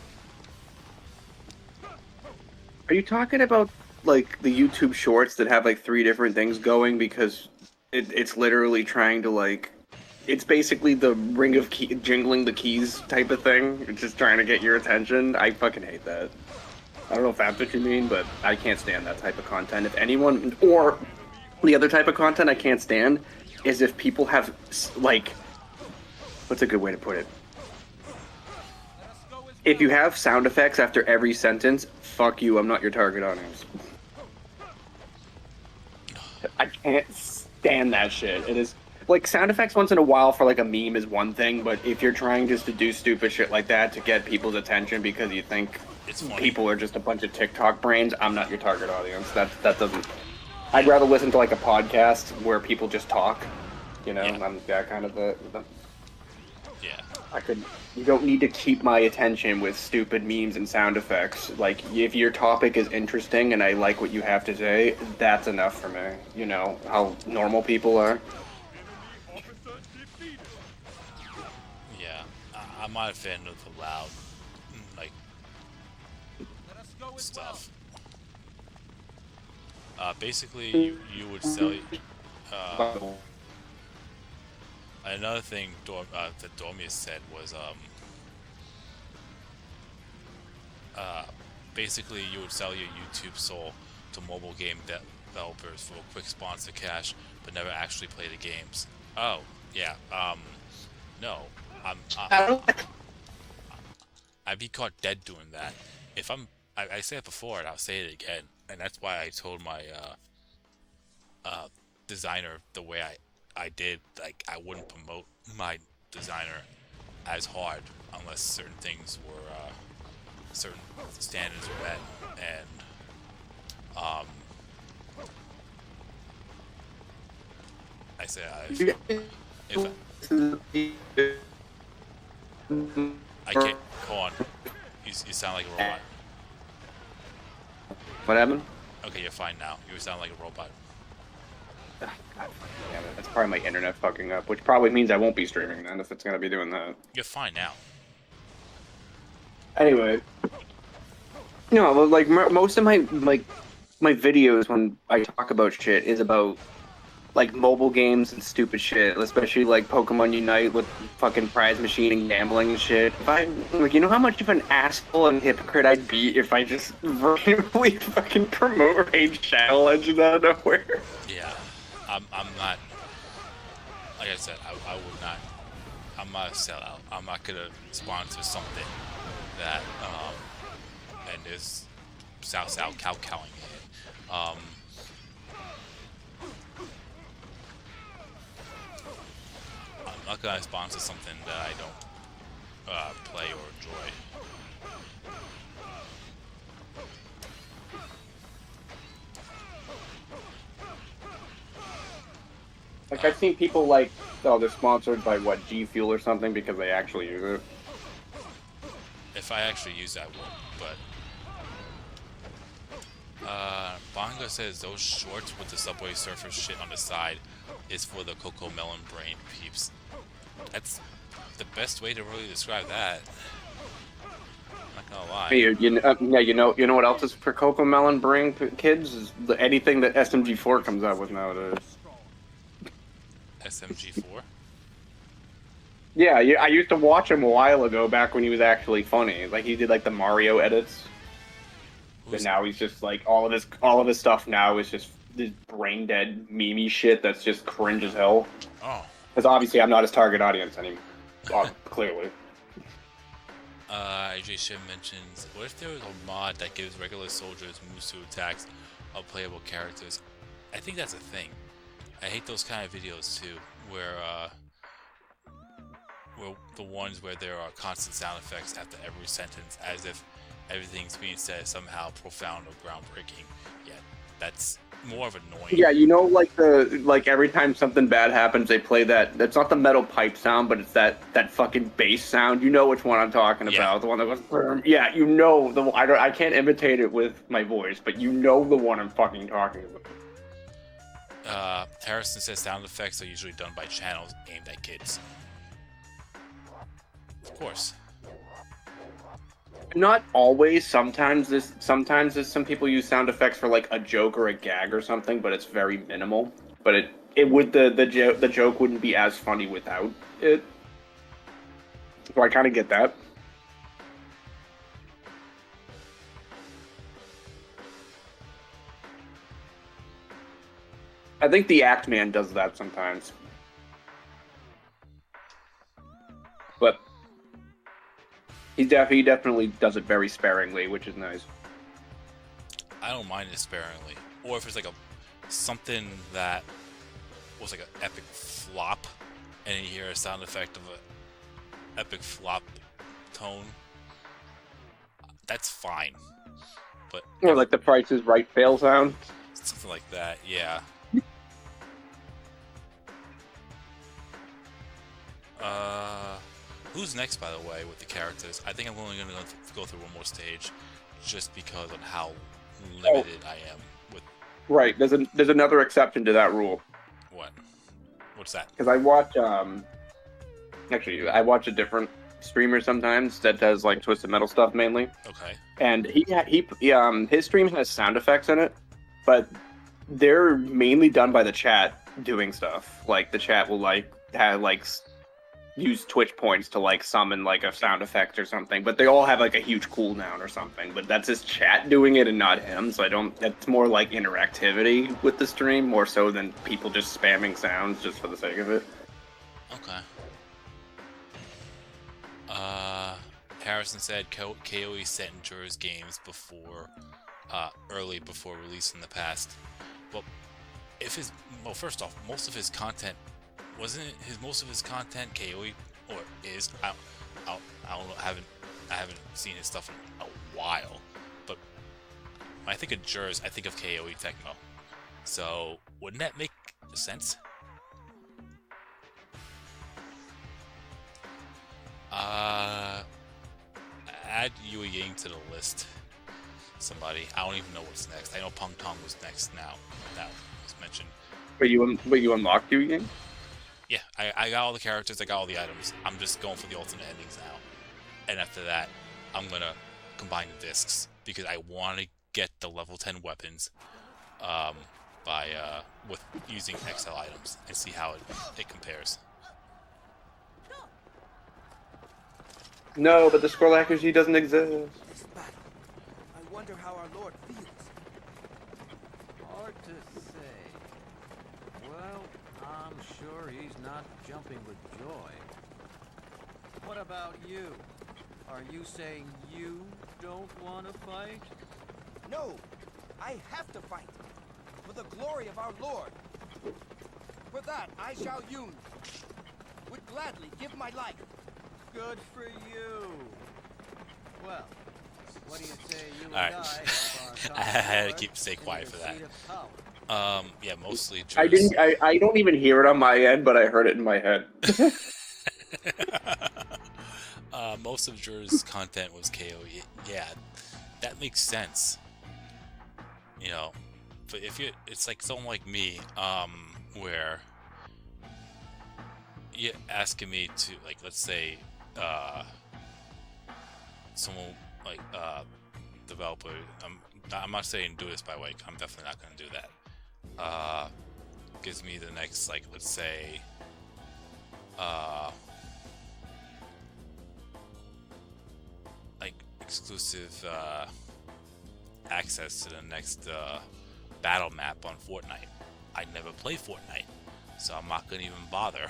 Are you talking about like the YouTube shorts that have like 3 different things going, because it's literally trying to like, it's basically the ring of jingling the keys type of thing. It's just trying to get your attention. I fucking hate that. I don't know if that's what you mean, but I can't stand that type of content. If anyone, or the other type of content I can't stand is if people have like, what's a good way to put it? If you have sound effects after every sentence, fuck you, I'm not your target audience. I can't stand that shit. It is like sound effects once in a while for like a meme is one thing, but if you're trying just to do stupid shit like that to get people's attention because you think people are just a bunch of TikTok brains, I'm not your target audience. That doesn't. I'd rather listen to like a podcast where people just talk. You know, I'm that kind of the. Yeah. You don't need to keep my attention with stupid memes and sound effects. Like, if your topic is interesting and I like what you have to say, that's enough for me. You know, how normal people are. Yeah. I'm not a fan of the loud, like, stuff. Basically, you would sell... another thing that Dormius said was, basically you would sell your YouTube soul to mobile game developers for a quick sponsor cash, but never actually play the games. Oh, yeah, no. I'd be caught dead doing that. If I said it before and I'll say it again, and that's why I told my, designer the way I did, like, I wouldn't promote my designer as hard unless certain things were, certain standards were met, and, I said, if I can't, hold on, you sound like a robot. What happened? Okay, you're fine now. You sound like a robot. God damn it. That's probably my internet fucking up, which probably means I won't be streaming then if it's gonna be doing that. You're fine now. Anyway, no, well, like most of my my videos when I talk about shit is about like mobile games and stupid shit, especially like Pokemon Unite with fucking prize machine and gambling and shit. If I like, you know how much of an asshole and hypocrite I'd be if I just randomly fucking promote Raid Shadow Legends out of nowhere. Yeah, I'm not. Like I said, I would not. I'm not a sellout. I'm not gonna sponsor something that and is South cow-cowing it. I'm not gonna sponsor something that I don't play or enjoy. Like I've seen people like, oh, they're sponsored by what, G Fuel or something because they actually use it. If I actually use that, I would, but Bonga says those shorts with the Subway Surfer shit on the side is for the Coco Melon Brain peeps. That's the best way to really describe that. I'm not gonna lie. Hey, you know what else is for Coco Melon Brain kids is anything that SMG4 comes out with nowadays. SMG4? Yeah, I used to watch him a while ago, back when he was actually funny. Like he did like the Mario edits. But now he's just like all of his stuff now is just this brain dead meme shit that's just cringe as hell. Oh. Because obviously I'm not his target audience anymore. Clearly. AJ Shim mentions, what if there was a mod that gives regular soldiers moves to attacks of playable characters? I think that's a thing. I hate those kind of videos too, where the ones where there are constant sound effects after every sentence, as if everything's being said somehow profound or groundbreaking. Yeah, that's more of annoying. Yeah, you know, like every time something bad happens, they play that. That's not the metal pipe sound, but it's that fucking bass sound. You know which one I'm talking about? The one that goes. Yeah, you know the. I can't imitate it with my voice, but you know the one I'm fucking talking about. Harrison says sound effects are usually done by channels aimed at kids. Of course. Not always. Sometimes there's some people use sound effects for like a joke or a gag or something, but it's very minimal. But it would the joke wouldn't be as funny without it. So I kind of get that. I think the Act Man does that sometimes. He definitely does it very sparingly, which is nice. I don't mind it sparingly. Or if it's like something that was like an epic flop, and you hear a sound effect of a epic flop tone, that's fine. But Or like the Price is Right fail sound. something like that, yeah. Who's next, by the way, with the characters? I think I'm only going to go through one more stage, just because of how limited I am with. Right. There's another exception to that rule. What? What's that? Because I watch actually I watch a different streamer sometimes that does like Twisted Metal stuff mainly. Okay. And his stream has sound effects in it, but they're mainly done by the chat doing stuff. Like the chat will use Twitch points to like summon like a sound effect or something, but they all have like a huge cooldown or something. But that's his chat doing it and not him, so that's more like interactivity with the stream more so than people just spamming sounds just for the sake of it. Okay. Harrison said KOE set in Jura's games early before release in the past. Well, first off, most of his content most of his content KOE or is I don't know, I haven't seen his stuff in a while, but when I think of Jura's, I think of KOE Tecmo. So wouldn't that make sense? Add Yue Ying to the list. Somebody. I don't even know what's next. I know Peng Tong was next now. That was mentioned. But you unlocked Yue Ying? Yeah, I got all the characters, I got all the items. I'm just going for the alternate endings now. And after that, I'm gonna combine the discs because I want to get the level 10 weapons with using XL items and see how it compares. No, but the scroll accuracy doesn't exist. This battle. I wonder how our Lord feels. Hard to say. Well, I'm sure he's not jumping with joy. What about you? Are you saying you don't want to fight? No, I have to fight. For the glory of our Lord. For that, I shall Yun. Would gladly give my life. Good for you. Well, what do you say you and Alright. I I had to stay quiet for that. Yeah, mostly Jura's. I don't even hear it on my end, but I heard it in my head. Most of Jura's content was KOE. Yeah, that makes sense. You know, but it's like someone like me, where you're asking me to, like, let's say, someone like developer. I'm not saying do this by way. I'm definitely not going to do that. Gives me the next, like, let's say, like exclusive access to the next battle map on Fortnite. I never play Fortnite, so I'm not gonna even bother.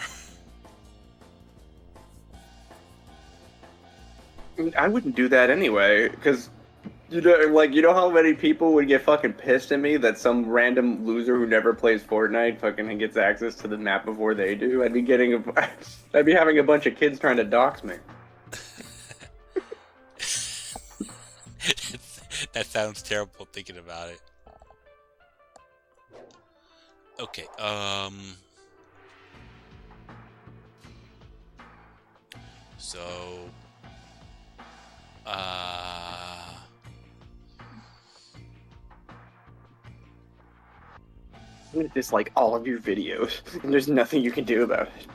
I wouldn't do that anyway, because you know how many people would get fucking pissed at me that some random loser who never plays Fortnite fucking gets access to the map before they do. I'd be having a bunch of kids trying to dox me. That sounds terrible thinking about it. Okay, so I'm gonna dislike all of your videos, and there's nothing you can do about it.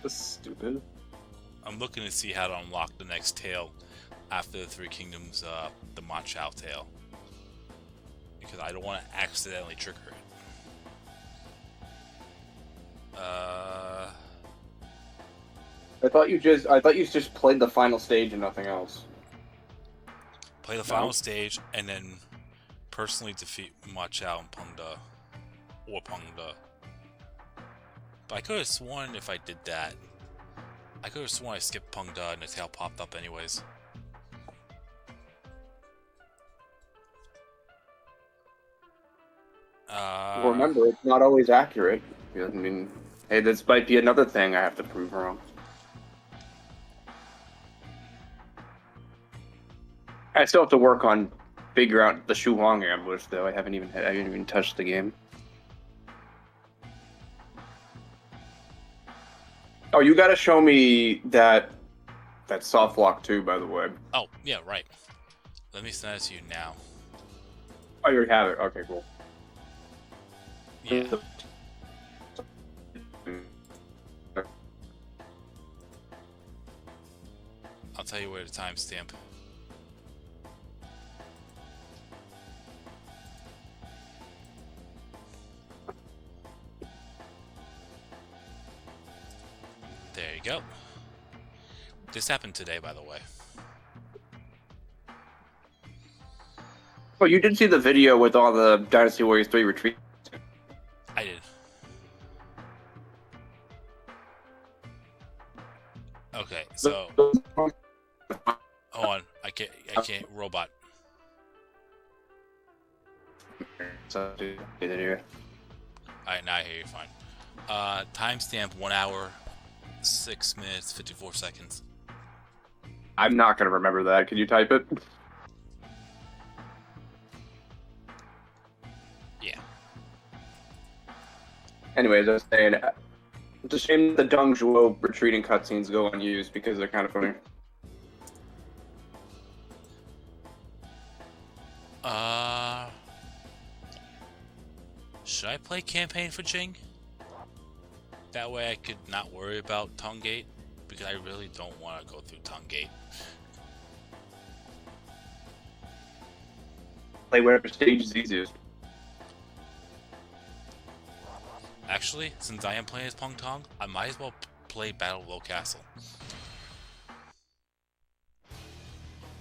That's stupid. I'm looking to see how to unlock the next tail after the Three Kingdoms, the Ma Chao tail, because I don't want to accidentally trigger it. I thought you just played the final stage and nothing else. play the final stage, and then personally defeat Ma Chao and Pengde. Or Pengde. But I could have sworn if I did that, I could have sworn I skipped Pengde and the tail popped up anyways. Well, remember, it's not always accurate. I mean, hey, this might be another thing I have to prove wrong. I still have to work on figure out the Shu Huang ambush, though. I haven't even touched the game. Oh, you gotta show me that soft lock too, by the way. Oh, yeah, right. Let me send it to you now. Oh, you already have it. Okay, cool. Yeah. I'll tell you where to timestamp. There you go. This happened today, by the way. Oh, you did see the video with all the Dynasty Warriors 3 retreat. I did. Okay, so hold on. I can't robot. Alright, now I hear you fine. Timestamp 1 hour, 6 minutes, 54 seconds. I'm not gonna remember that. Can you type it? Yeah. Anyways, I was saying, it's a shame that the Deng Zhuo retreating cutscenes go unused because they're kind of funny. Should I play campaign for Jing? That way I could not worry about Tongue Gate, because I really don't want to go through Tongue Gate. Play whatever stage is easiest. Actually, since I am playing as Peng Tong, I might as well play Battle of Low Castle.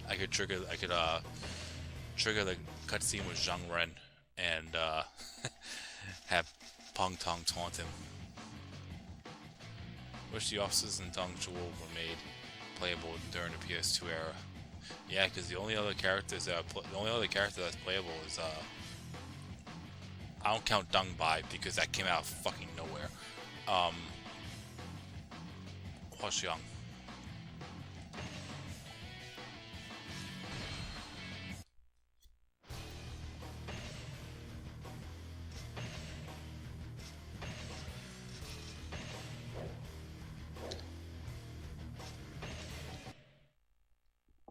I could trigger the cutscene with Zhang Ren and have Peng Tong taunt him. Wish the officers in Deng Zhuo were made playable during the PS2 era. Yeah, because the only other character that's playable is I don't count Deng Bai because that came out of fucking nowhere. Hua Xiang.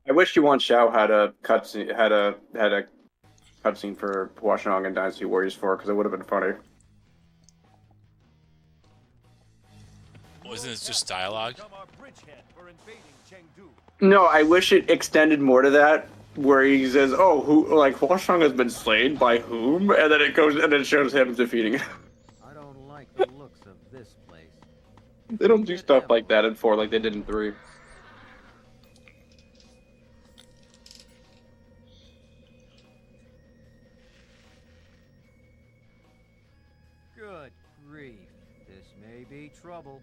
I wish Yuan Shao had a cutscene for Huashang and Dynasty Warriors 4 because it would have been funny. Wasn't it just dialogue? No, I wish it extended more to that, where he says, "Oh, Huashang has been slain by whom?" and then it shows him defeating it. I don't like the looks of this place. They don't do stuff like that in 4 like they did in 3. Good grief. This may be trouble.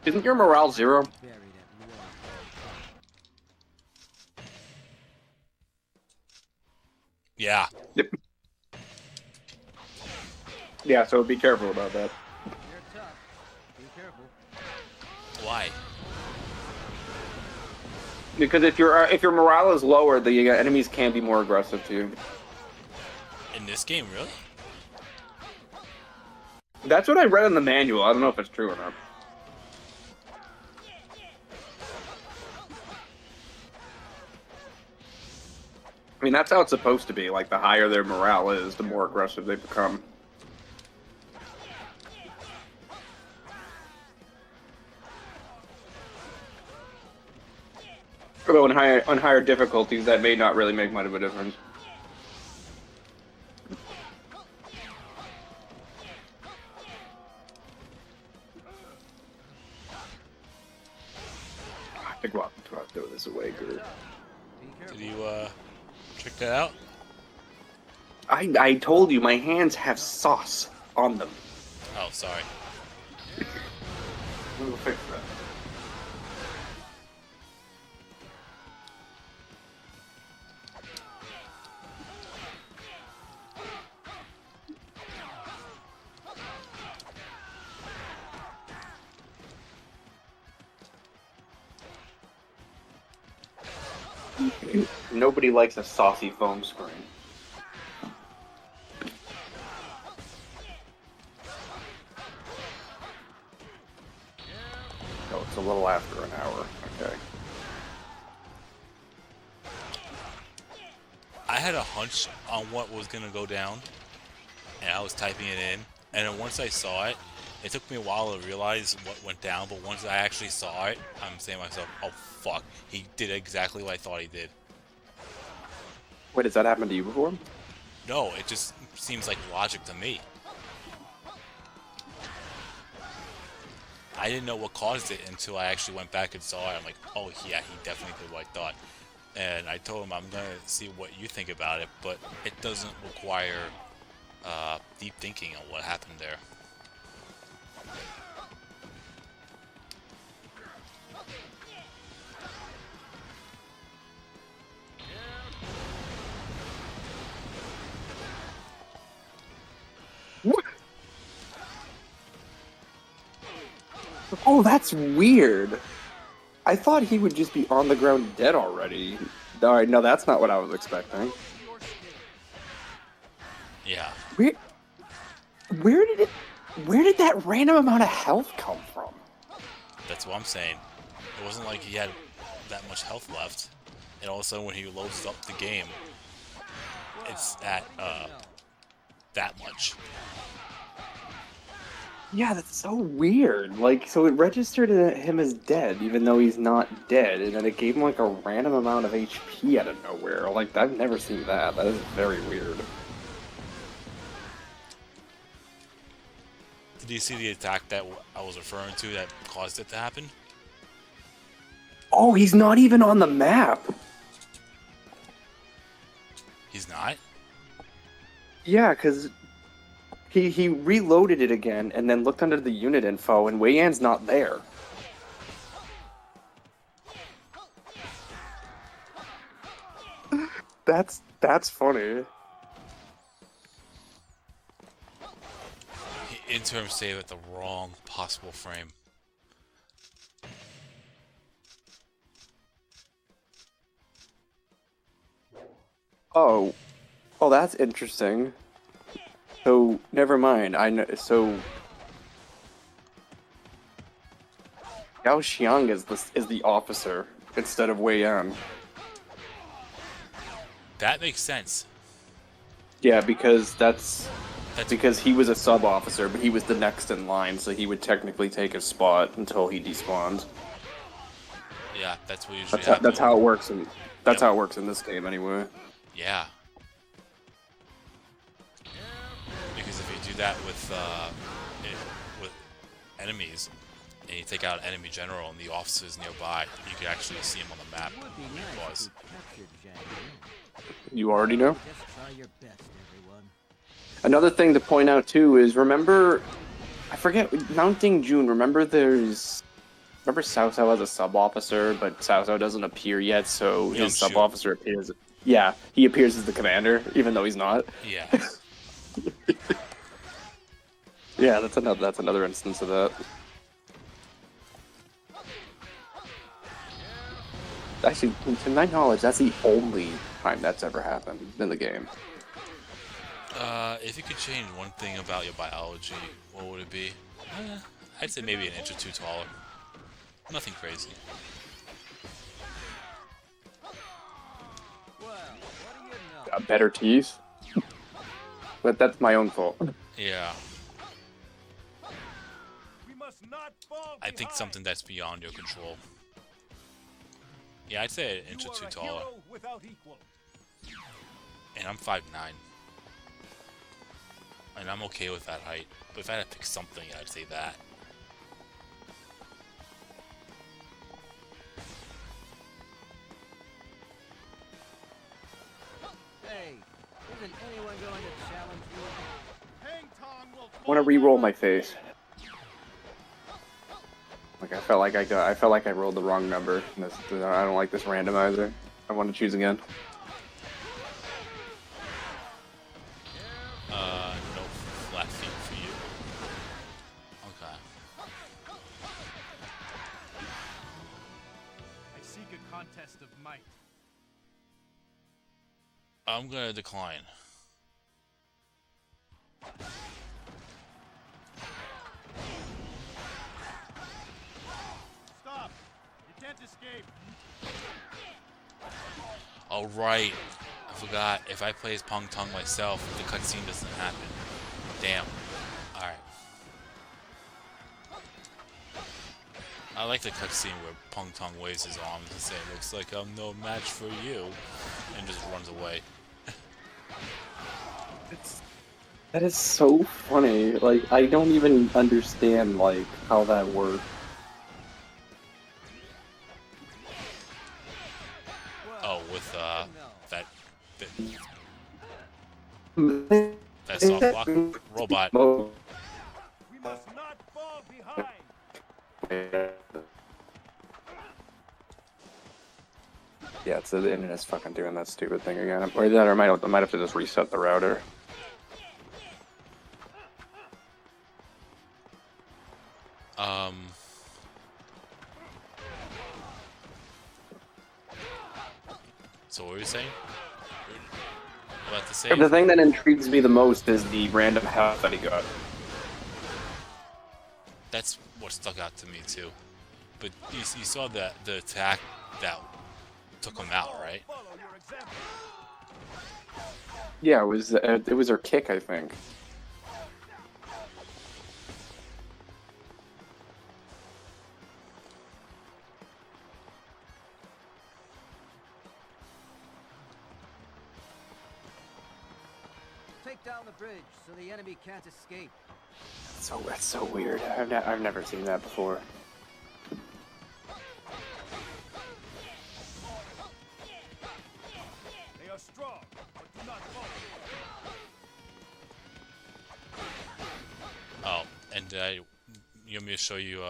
Isn't your morale 0? Buried at war. Yeah. Yep. Yeah, so be careful about that. You're tough. Be careful. Why? Because if your morale is lower, the enemies can be more aggressive to you. In this game, really? That's what I read in the manual. I don't know if it's true or not. I mean, that's how it's supposed to be. Like, the higher their morale is, the more aggressive they become. Although on higher difficulties, that may not really make much of a difference. go out and throw this away, Gert. Did you check that out? I told you my hands have sauce on them. Oh, sorry. We'll fix that. Nobody likes a saucy foam screen. Oh, it's a little after an hour. Okay. I had a hunch on what was gonna go down, and I was typing it in, and then once I saw it, it took me a while to realize what went down, but once I actually saw it, I'm saying to myself, oh fuck, he did exactly what I thought he did. Wait, has that happened to you before? No, it just seems like logic to me. I didn't know what caused it until I actually went back and saw it. I'm like, oh yeah, he definitely did what I thought. And I told him I'm gonna see what you think about it, but it doesn't require deep thinking on what happened there. What? Oh, that's weird. I thought he would just be on the ground dead already. Alright, no, that's not what I was expecting. Yeah. Where did that random amount of health come from? That's what I'm saying. It wasn't like he had that much health left. And all of a sudden when he loads up the game, it's at that much. Yeah, that's so weird. Like, so it registered him as dead, even though he's not dead, and then it gave him like a random amount of HP out of nowhere. Like, I've never seen that. That is very weird. Did you see the attack that I was referring to that caused it to happen? Oh, he's not even on the map. He's not? Yeah, because he reloaded it again and then looked under the unit info, and Wei Yan's not there. That's funny. Interim save at the wrong possible frame. Oh, that's interesting. So never mind. I know. So Yao Xiang is the officer instead of Wei Yan. That makes sense. Yeah, because that's because he was a sub officer, but he was the next in line, so he would technically take his spot until he despawned. Yeah, that's what usually happens. That's how it works, and that's how it works in this game, anyway. Yeah. Because if you do that with enemies, and you take out an enemy general and the officers nearby, you can actually see him on the map. You already know. Just try your best, everyone. Another thing to point out too is remember, I forget Mounting June. Remember Cao Cao as a sub officer, but Cao Cao doesn't appear yet, so his sub officer appears. Yeah, he appears as the commander, even though he's not. Yeah. Yeah, that's another instance of that. Actually, to my knowledge, that's the only time that's ever happened in the game. If you could change one thing about your biology, what would it be? I'd say maybe an inch or two taller. Nothing crazy. Well, what do you know? Better teeth? But that's my own fault. Yeah. We must not fall I think something that's beyond your control. Yeah, I'd say an inch or two taller. Without equal. And I'm 5'9". And I'm okay with that height. But if I had to pick something, I'd say that. want to re-roll my face. Like I felt like I rolled the wrong number. I don't like this randomizer. I want to choose again. No flat feet for you. Okay. I seek a contest of might. I'm gonna decline. Stop! You can't escape. Oh right, I forgot. If I play as Pong Tong myself, the cutscene doesn't happen. Damn. All right. I like the cutscene where Pong Tong waves his arms and says, "Looks like I'm no match for you," and just runs away. That is so funny. Like I don't even understand like how that works. Oh, with that soft block robot. We must not fall behind. Yeah, it's the internet's fucking doing that stupid thing again. Or that, or I might have to just reset the router. So what were you saying? About to say? The thing that intrigues me the most is the random health that he got. That's what stuck out to me too. But you saw the attack that took him out, right? Yeah, it was her kick, I think. Take down the bridge so the enemy can't escape. That's so weird. I've never seen that before. They are strong, but do not fall. Oh, and you want me to show you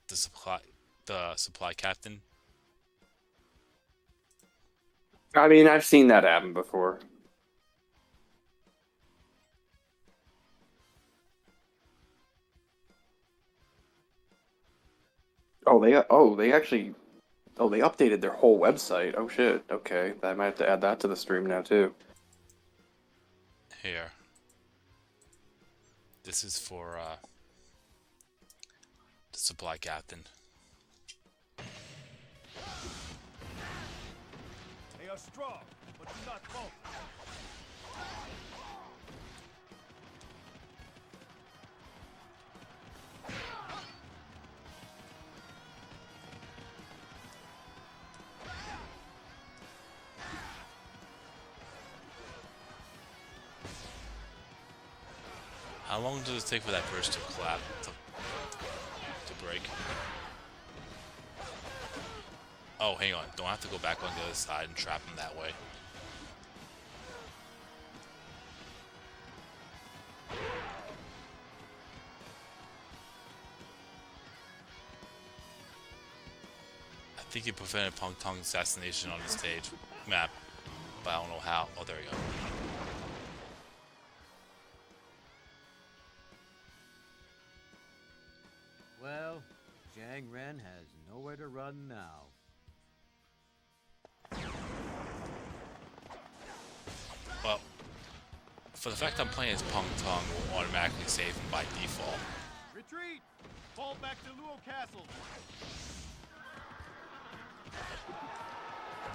the supply captain? I mean, I've seen that happen before. They updated their whole website. Oh shit. Okay, I might have to add that to the stream now too. Here. This is for the supply captain. They are strong, but do not fall. How long does it take for that bridge to collapse, to break? Oh, hang on. Don't have to go back on the other side and trap him that way. I think he prevented Pong Tong's assassination on the stage map, but I don't know how. Oh, there we go. Well, Zhang Ren has nowhere to run now. Well, for the fact I'm playing as Pong Tong, will automatically save him by default. Retreat! Fall back to Luo Castle.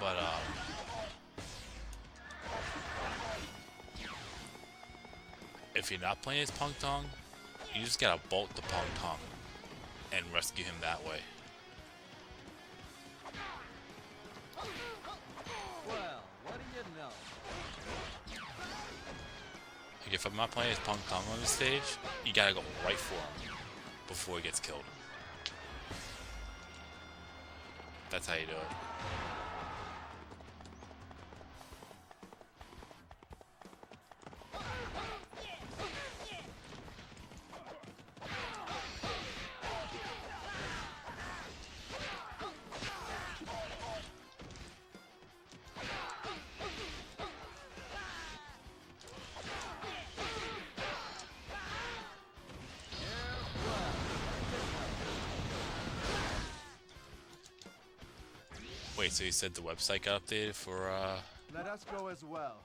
But, if you're not playing as Pong Tong, you just gotta bolt the Pong Tong and rescue him that way. Well, what do you know? Like if I'm not playing as Pong Tong on the stage, you gotta go right for him before he gets killed. That's how you do it. Wait, so you said the website got updated for, Let us go as well.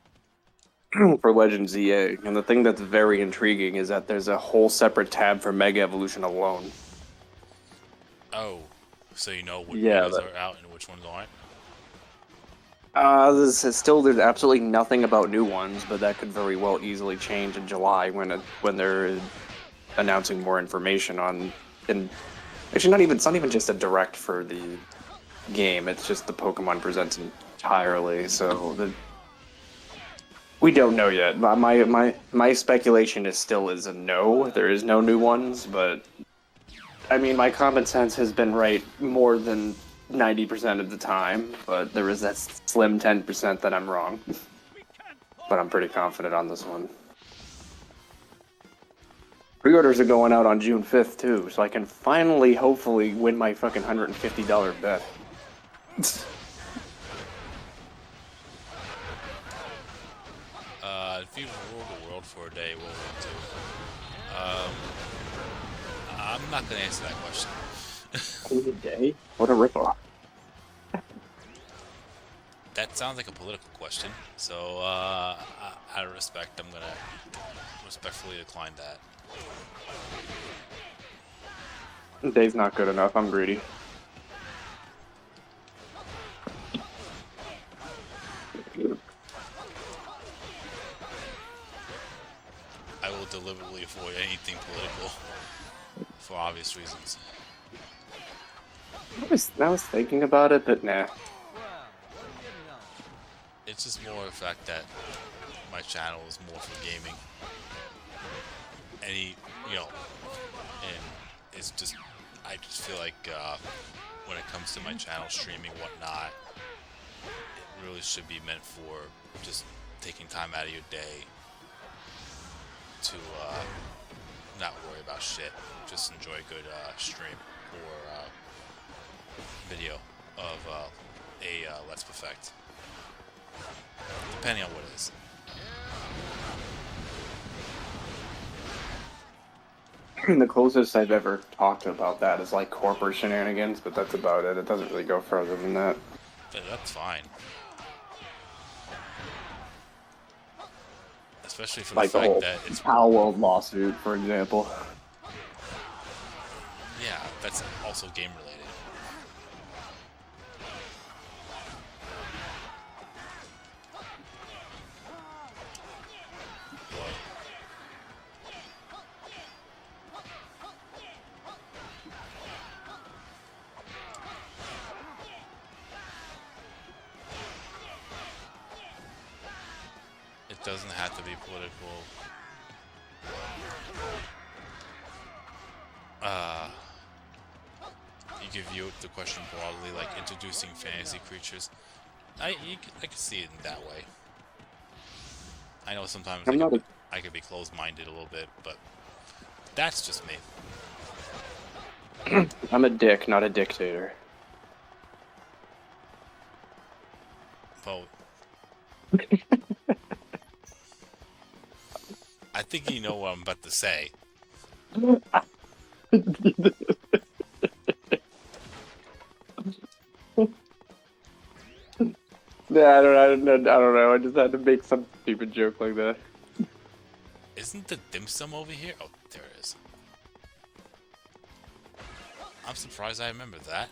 For Legends EA, and the thing that's very intriguing is that there's a whole separate tab for Mega Evolution alone. Oh, so you know what Yeah, megas are out and which ones aren't? This is still, there's absolutely nothing about new ones, but that could very well easily change in July when they're announcing more information on. And actually, it's not even just a direct for the game. It's just the Pokemon Presents entirely. So we don't know yet. My speculation is a no. There is no new ones, but I mean, my common sense has been right more than 90% of the time, but there is that slim 10% that I'm wrong. But I'm pretty confident on this one. Pre-orders are going out on June 5th, too, so I can finally, hopefully, win my fucking $150 bet. If you ruled the world for a day, what would you do? I'm not gonna answer that question. A day? What a ripoff. That sounds like a political question, so out of respect, I'm gonna respectfully decline that. A day's not good enough, I'm greedy. I will deliberately avoid anything political for obvious reasons. I was thinking about it, but nah. Well, what do you know? It's just more the fact that my channel is more for gaming. And it's just, I just feel like when it comes to my channel streaming, whatnot, it really should be meant for just taking time out of your day to not worry about shit. Just enjoy a good stream or video of a Let's Perfect, depending on what it is. The closest I've ever talked about that is like corporate shenanigans, but that's about it. It doesn't really go further than that. That's fine. Especially for Like the the fact whole that it's... Palworld lawsuit, for example. Yeah, that's also game related. It doesn't have to be political. You can view the question broadly, like introducing fantasy creatures. I can see it in that way. I know sometimes I could be closed-minded a little bit, but that's just me. I'm a dick, not a dictator. Well, I think you know what I'm about to say. Yeah, I don't know. I just had to make some stupid joke like that. Isn't the dim sum over here? Oh, there it is. I'm surprised I remember that.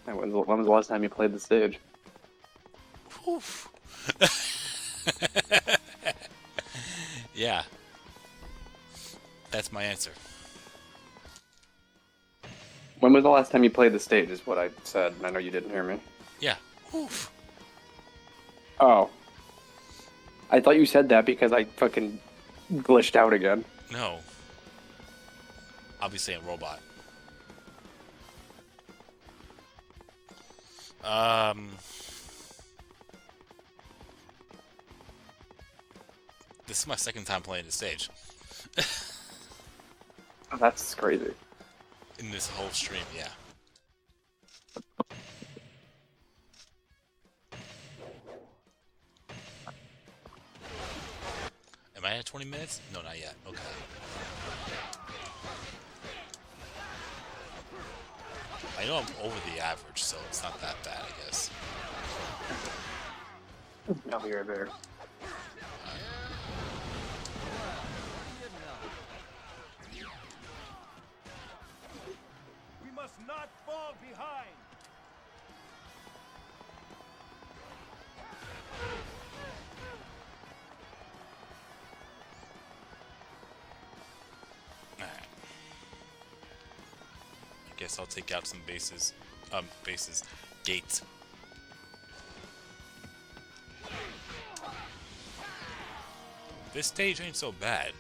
When was the last time you played the stage? Oof. Yeah. That's my answer. When was the last time you played the stage is what I said, and I know you didn't hear me. Yeah. Oof. Oh. I thought you said that because I fucking glitched out again. No. I'll be saying robot. This is my second time playing the stage. Oh, that's crazy. In this whole stream, yeah. Am I at 20 minutes? No, not yet. Okay. I know I'm over the average, so it's not that bad, I guess. I'll be right there. We must not fall behind. Alright. I guess I'll take out some bases. Gates. This stage ain't so bad.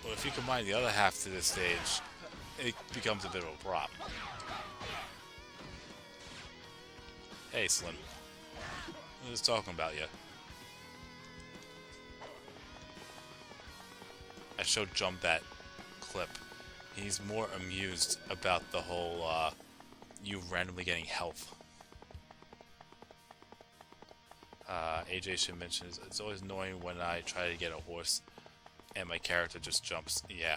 But if you combine the other half to this stage, it becomes a bit of a problem. Hey, Slim. I was talking about you. I showed Jump that clip. He's more amused about the whole, you randomly getting health. AJ should mention it's always annoying when I try to get a horse and my character just jumps. Yeah.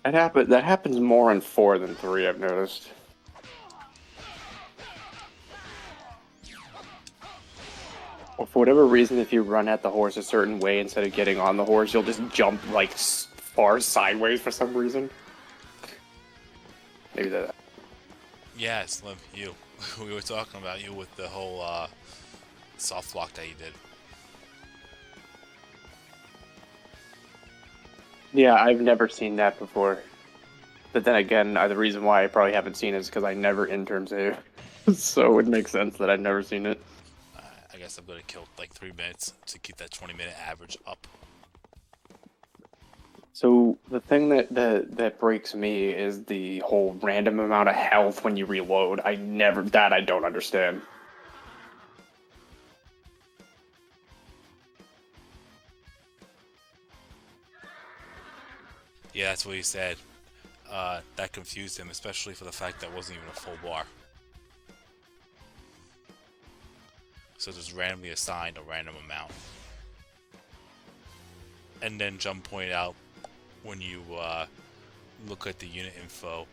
That happens more in 4 than 3, I've noticed. Or for whatever reason, if you run at the horse a certain way instead of getting on the horse, you'll just jump like far sideways for some reason. Maybe that. Yeah, Slim, you. We were talking about you with the whole soft lock that you did. Yeah, I've never seen that before. But then again, the reason why I probably haven't seen it is because I never intern save. So it would make sense that I've never seen it. I guess I'm gonna kill like 3 minutes to keep that 20-minute average up. So the thing that breaks me is the whole random amount of health when you reload. I don't understand. Yeah, that's what he said. That confused him, especially for the fact that it wasn't even a full bar. So just randomly assigned a random amount. And then Jump pointed out, when you look at the unit info,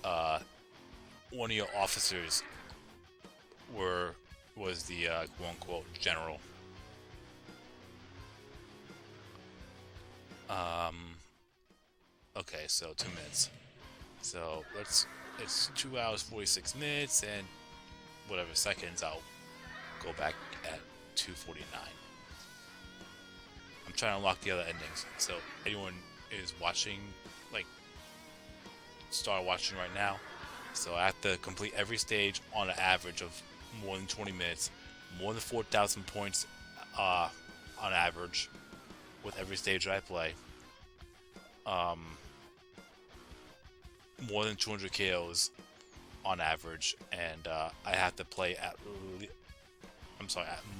one of your officers was the quote-unquote general. Okay, so 2 minutes. So it's 2 hours 46 minutes and whatever seconds. I'll go back at 2:49. I'm trying to unlock the other endings. So anyone is watching, like, start watching right now. So I have to complete every stage on an average of more than 20 minutes, more than 4,000 points on average with every stage that I play. More than 200 KOs on average, and I have to play at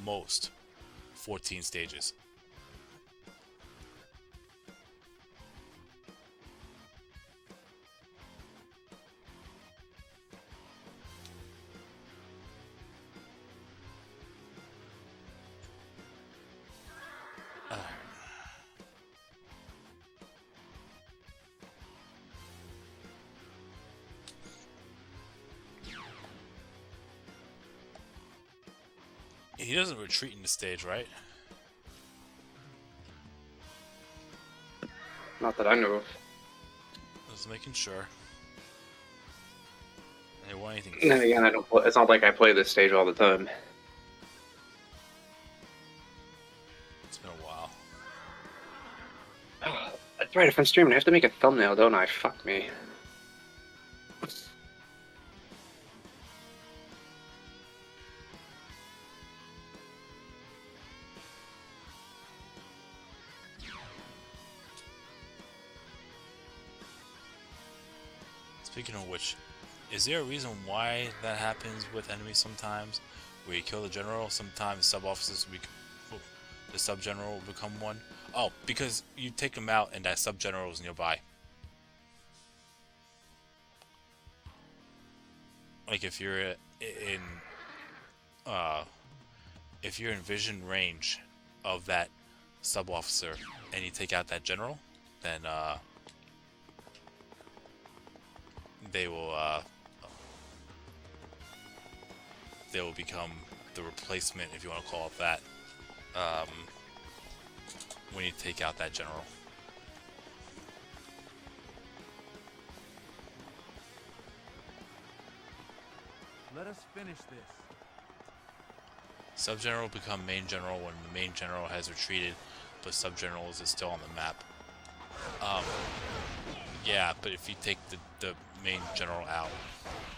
most 14 stages. He doesn't retreat in the stage, right? Not that I know of. Just making sure. I didn't want anything. Then again, I don't. It's not like I play this stage all the time. It's been a while. Oh, that's right. If I'm streaming, I have to make a thumbnail, don't I? Fuck me. Speaking of which, is there a reason why that happens with enemies sometimes? Where you kill the general, sometimes sub-officers, the sub-general will become one? Oh, because you take them out and that sub-general is nearby. Like if you're in vision range of that sub-officer and you take out that general, then they will become the replacement, if you want to call it that, when you take out that general. Let us finish this. Sub-general will become main general when the main general has retreated, but sub-generals is still on the map. Yeah, but if you take the main general out,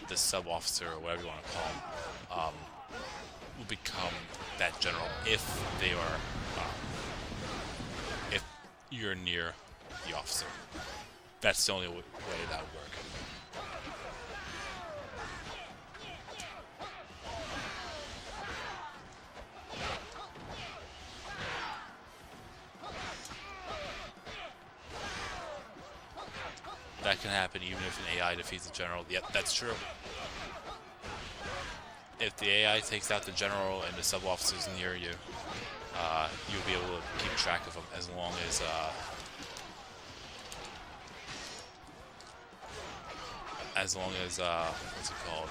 the sub-officer, or whatever you want to call him, will become that general if they are, if you're near the officer. That's the only way that would work. That can happen even if an AI defeats the general. Yep, that's true. If the AI takes out the general and the sub-officers near you, you'll be able to keep track of them as long as what's it called?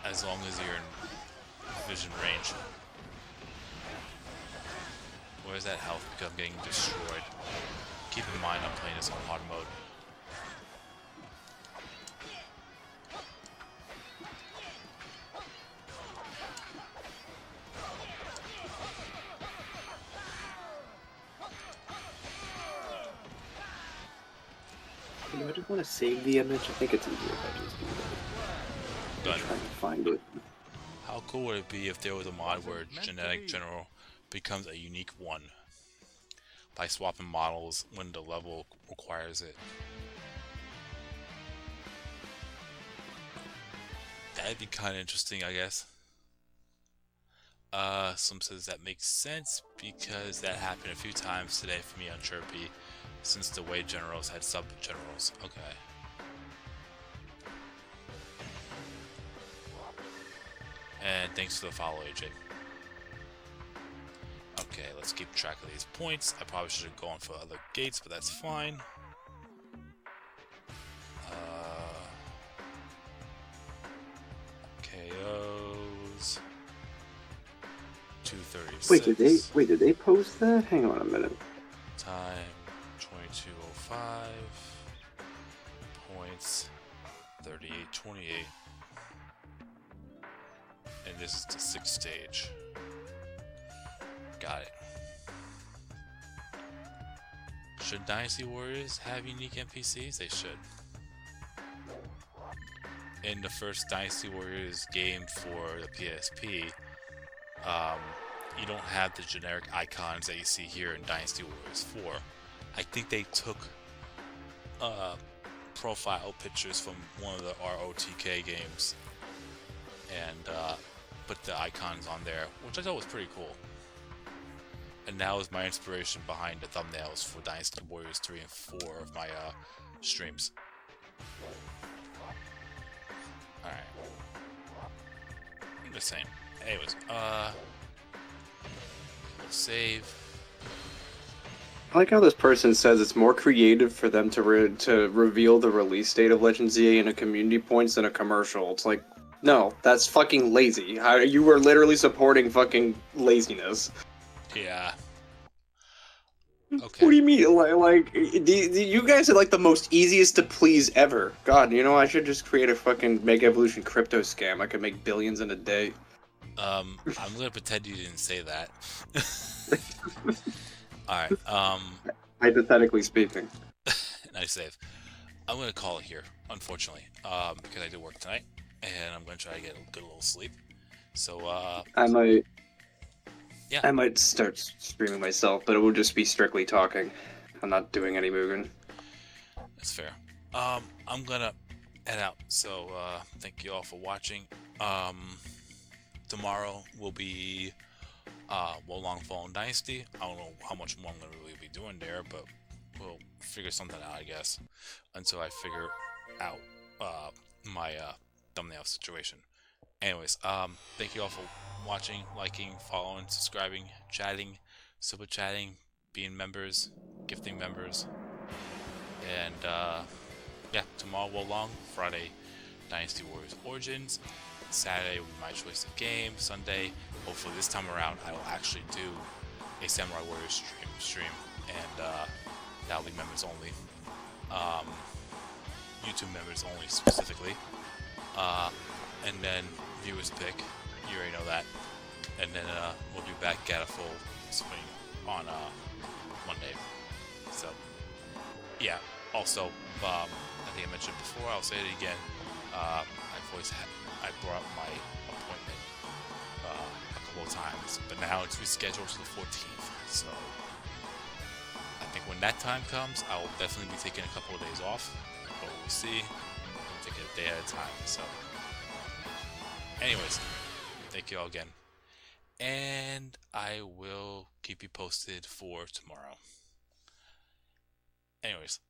As long as you're in vision range. Where's that health? Because I'm getting destroyed. Keep in mind I'm playing this on hard mode. You know, I just want to save the image. I think it's easier if I just do that. Done. Trying to find it. How cool would it be if there was a mod where genetic general becomes a unique one by swapping models when the level requires it? That'd be kind of interesting, I guess. Some says that makes sense because that happened a few times today for me on Chirpy since the way generals had sub-generals. Okay. And thanks for the follow, AJ. Okay, let's keep track of these points. I probably should have gone for other gates, but that's fine. KOs. 236. Wait, did they post that? Hang on a minute. Time 22:05. Points 38:28. And this is the 6th stage. Got it. Should Dynasty Warriors have unique NPCs? They should. In the first Dynasty Warriors game for the PSP, you don't have the generic icons that you see here in Dynasty Warriors 4. I think they took profile pictures from one of the ROTK games and put the icons on there, which I thought was pretty cool. And that was my inspiration behind the thumbnails for Dynasty Warriors 3 and 4 of my streams. Alright. I'm just saying. Anyways, let's save. I like how this person says it's more creative for them to reveal the release date of Legend ZA in a community points than a commercial. It's like, no, that's fucking lazy. You were literally supporting fucking laziness. Yeah. Okay. What do you mean? Like you guys are like the most easiest to please ever. God, you know, I should just create a fucking Mega Evolution crypto scam. I could make billions in a day. I'm gonna pretend you didn't say that. Alright, hypothetically speaking. Nice save. I'm gonna call it here, unfortunately, because I did work tonight, and I'm gonna try to get a good little sleep. So, I might start streaming myself, but it will just be strictly talking. I'm not doing any moving. That's fair. I'm gonna head out, so, thank you all for watching. Tomorrow will be, Wolong Fallen Dynasty. I don't know how much more I'm gonna really be doing there, but we'll figure something out, I guess, until I figure out, my, thumbnail situation. Anyways, thank you all for watching, liking, following, subscribing, chatting, super chatting, being members, gifting members. And yeah, tomorrow will long. Friday, Dynasty Warriors Origins. Saturday will be my choice of game. Sunday, hopefully this time around, I will actually do a Samurai Warriors stream, and that'll be members only. YouTube members only specifically. And then viewers pick. You already know that. And then we'll be back at a full swing on Monday. So yeah. Also, I think I mentioned before. I'll say it again. I brought up my appointment a couple of times, but now it's rescheduled to the 14th. So I think when that time comes, I will definitely be taking a couple of days off. But we'll see. We'll take it a day at a time. So, anyways, thank you all again, and I will keep you posted for tomorrow. Anyways.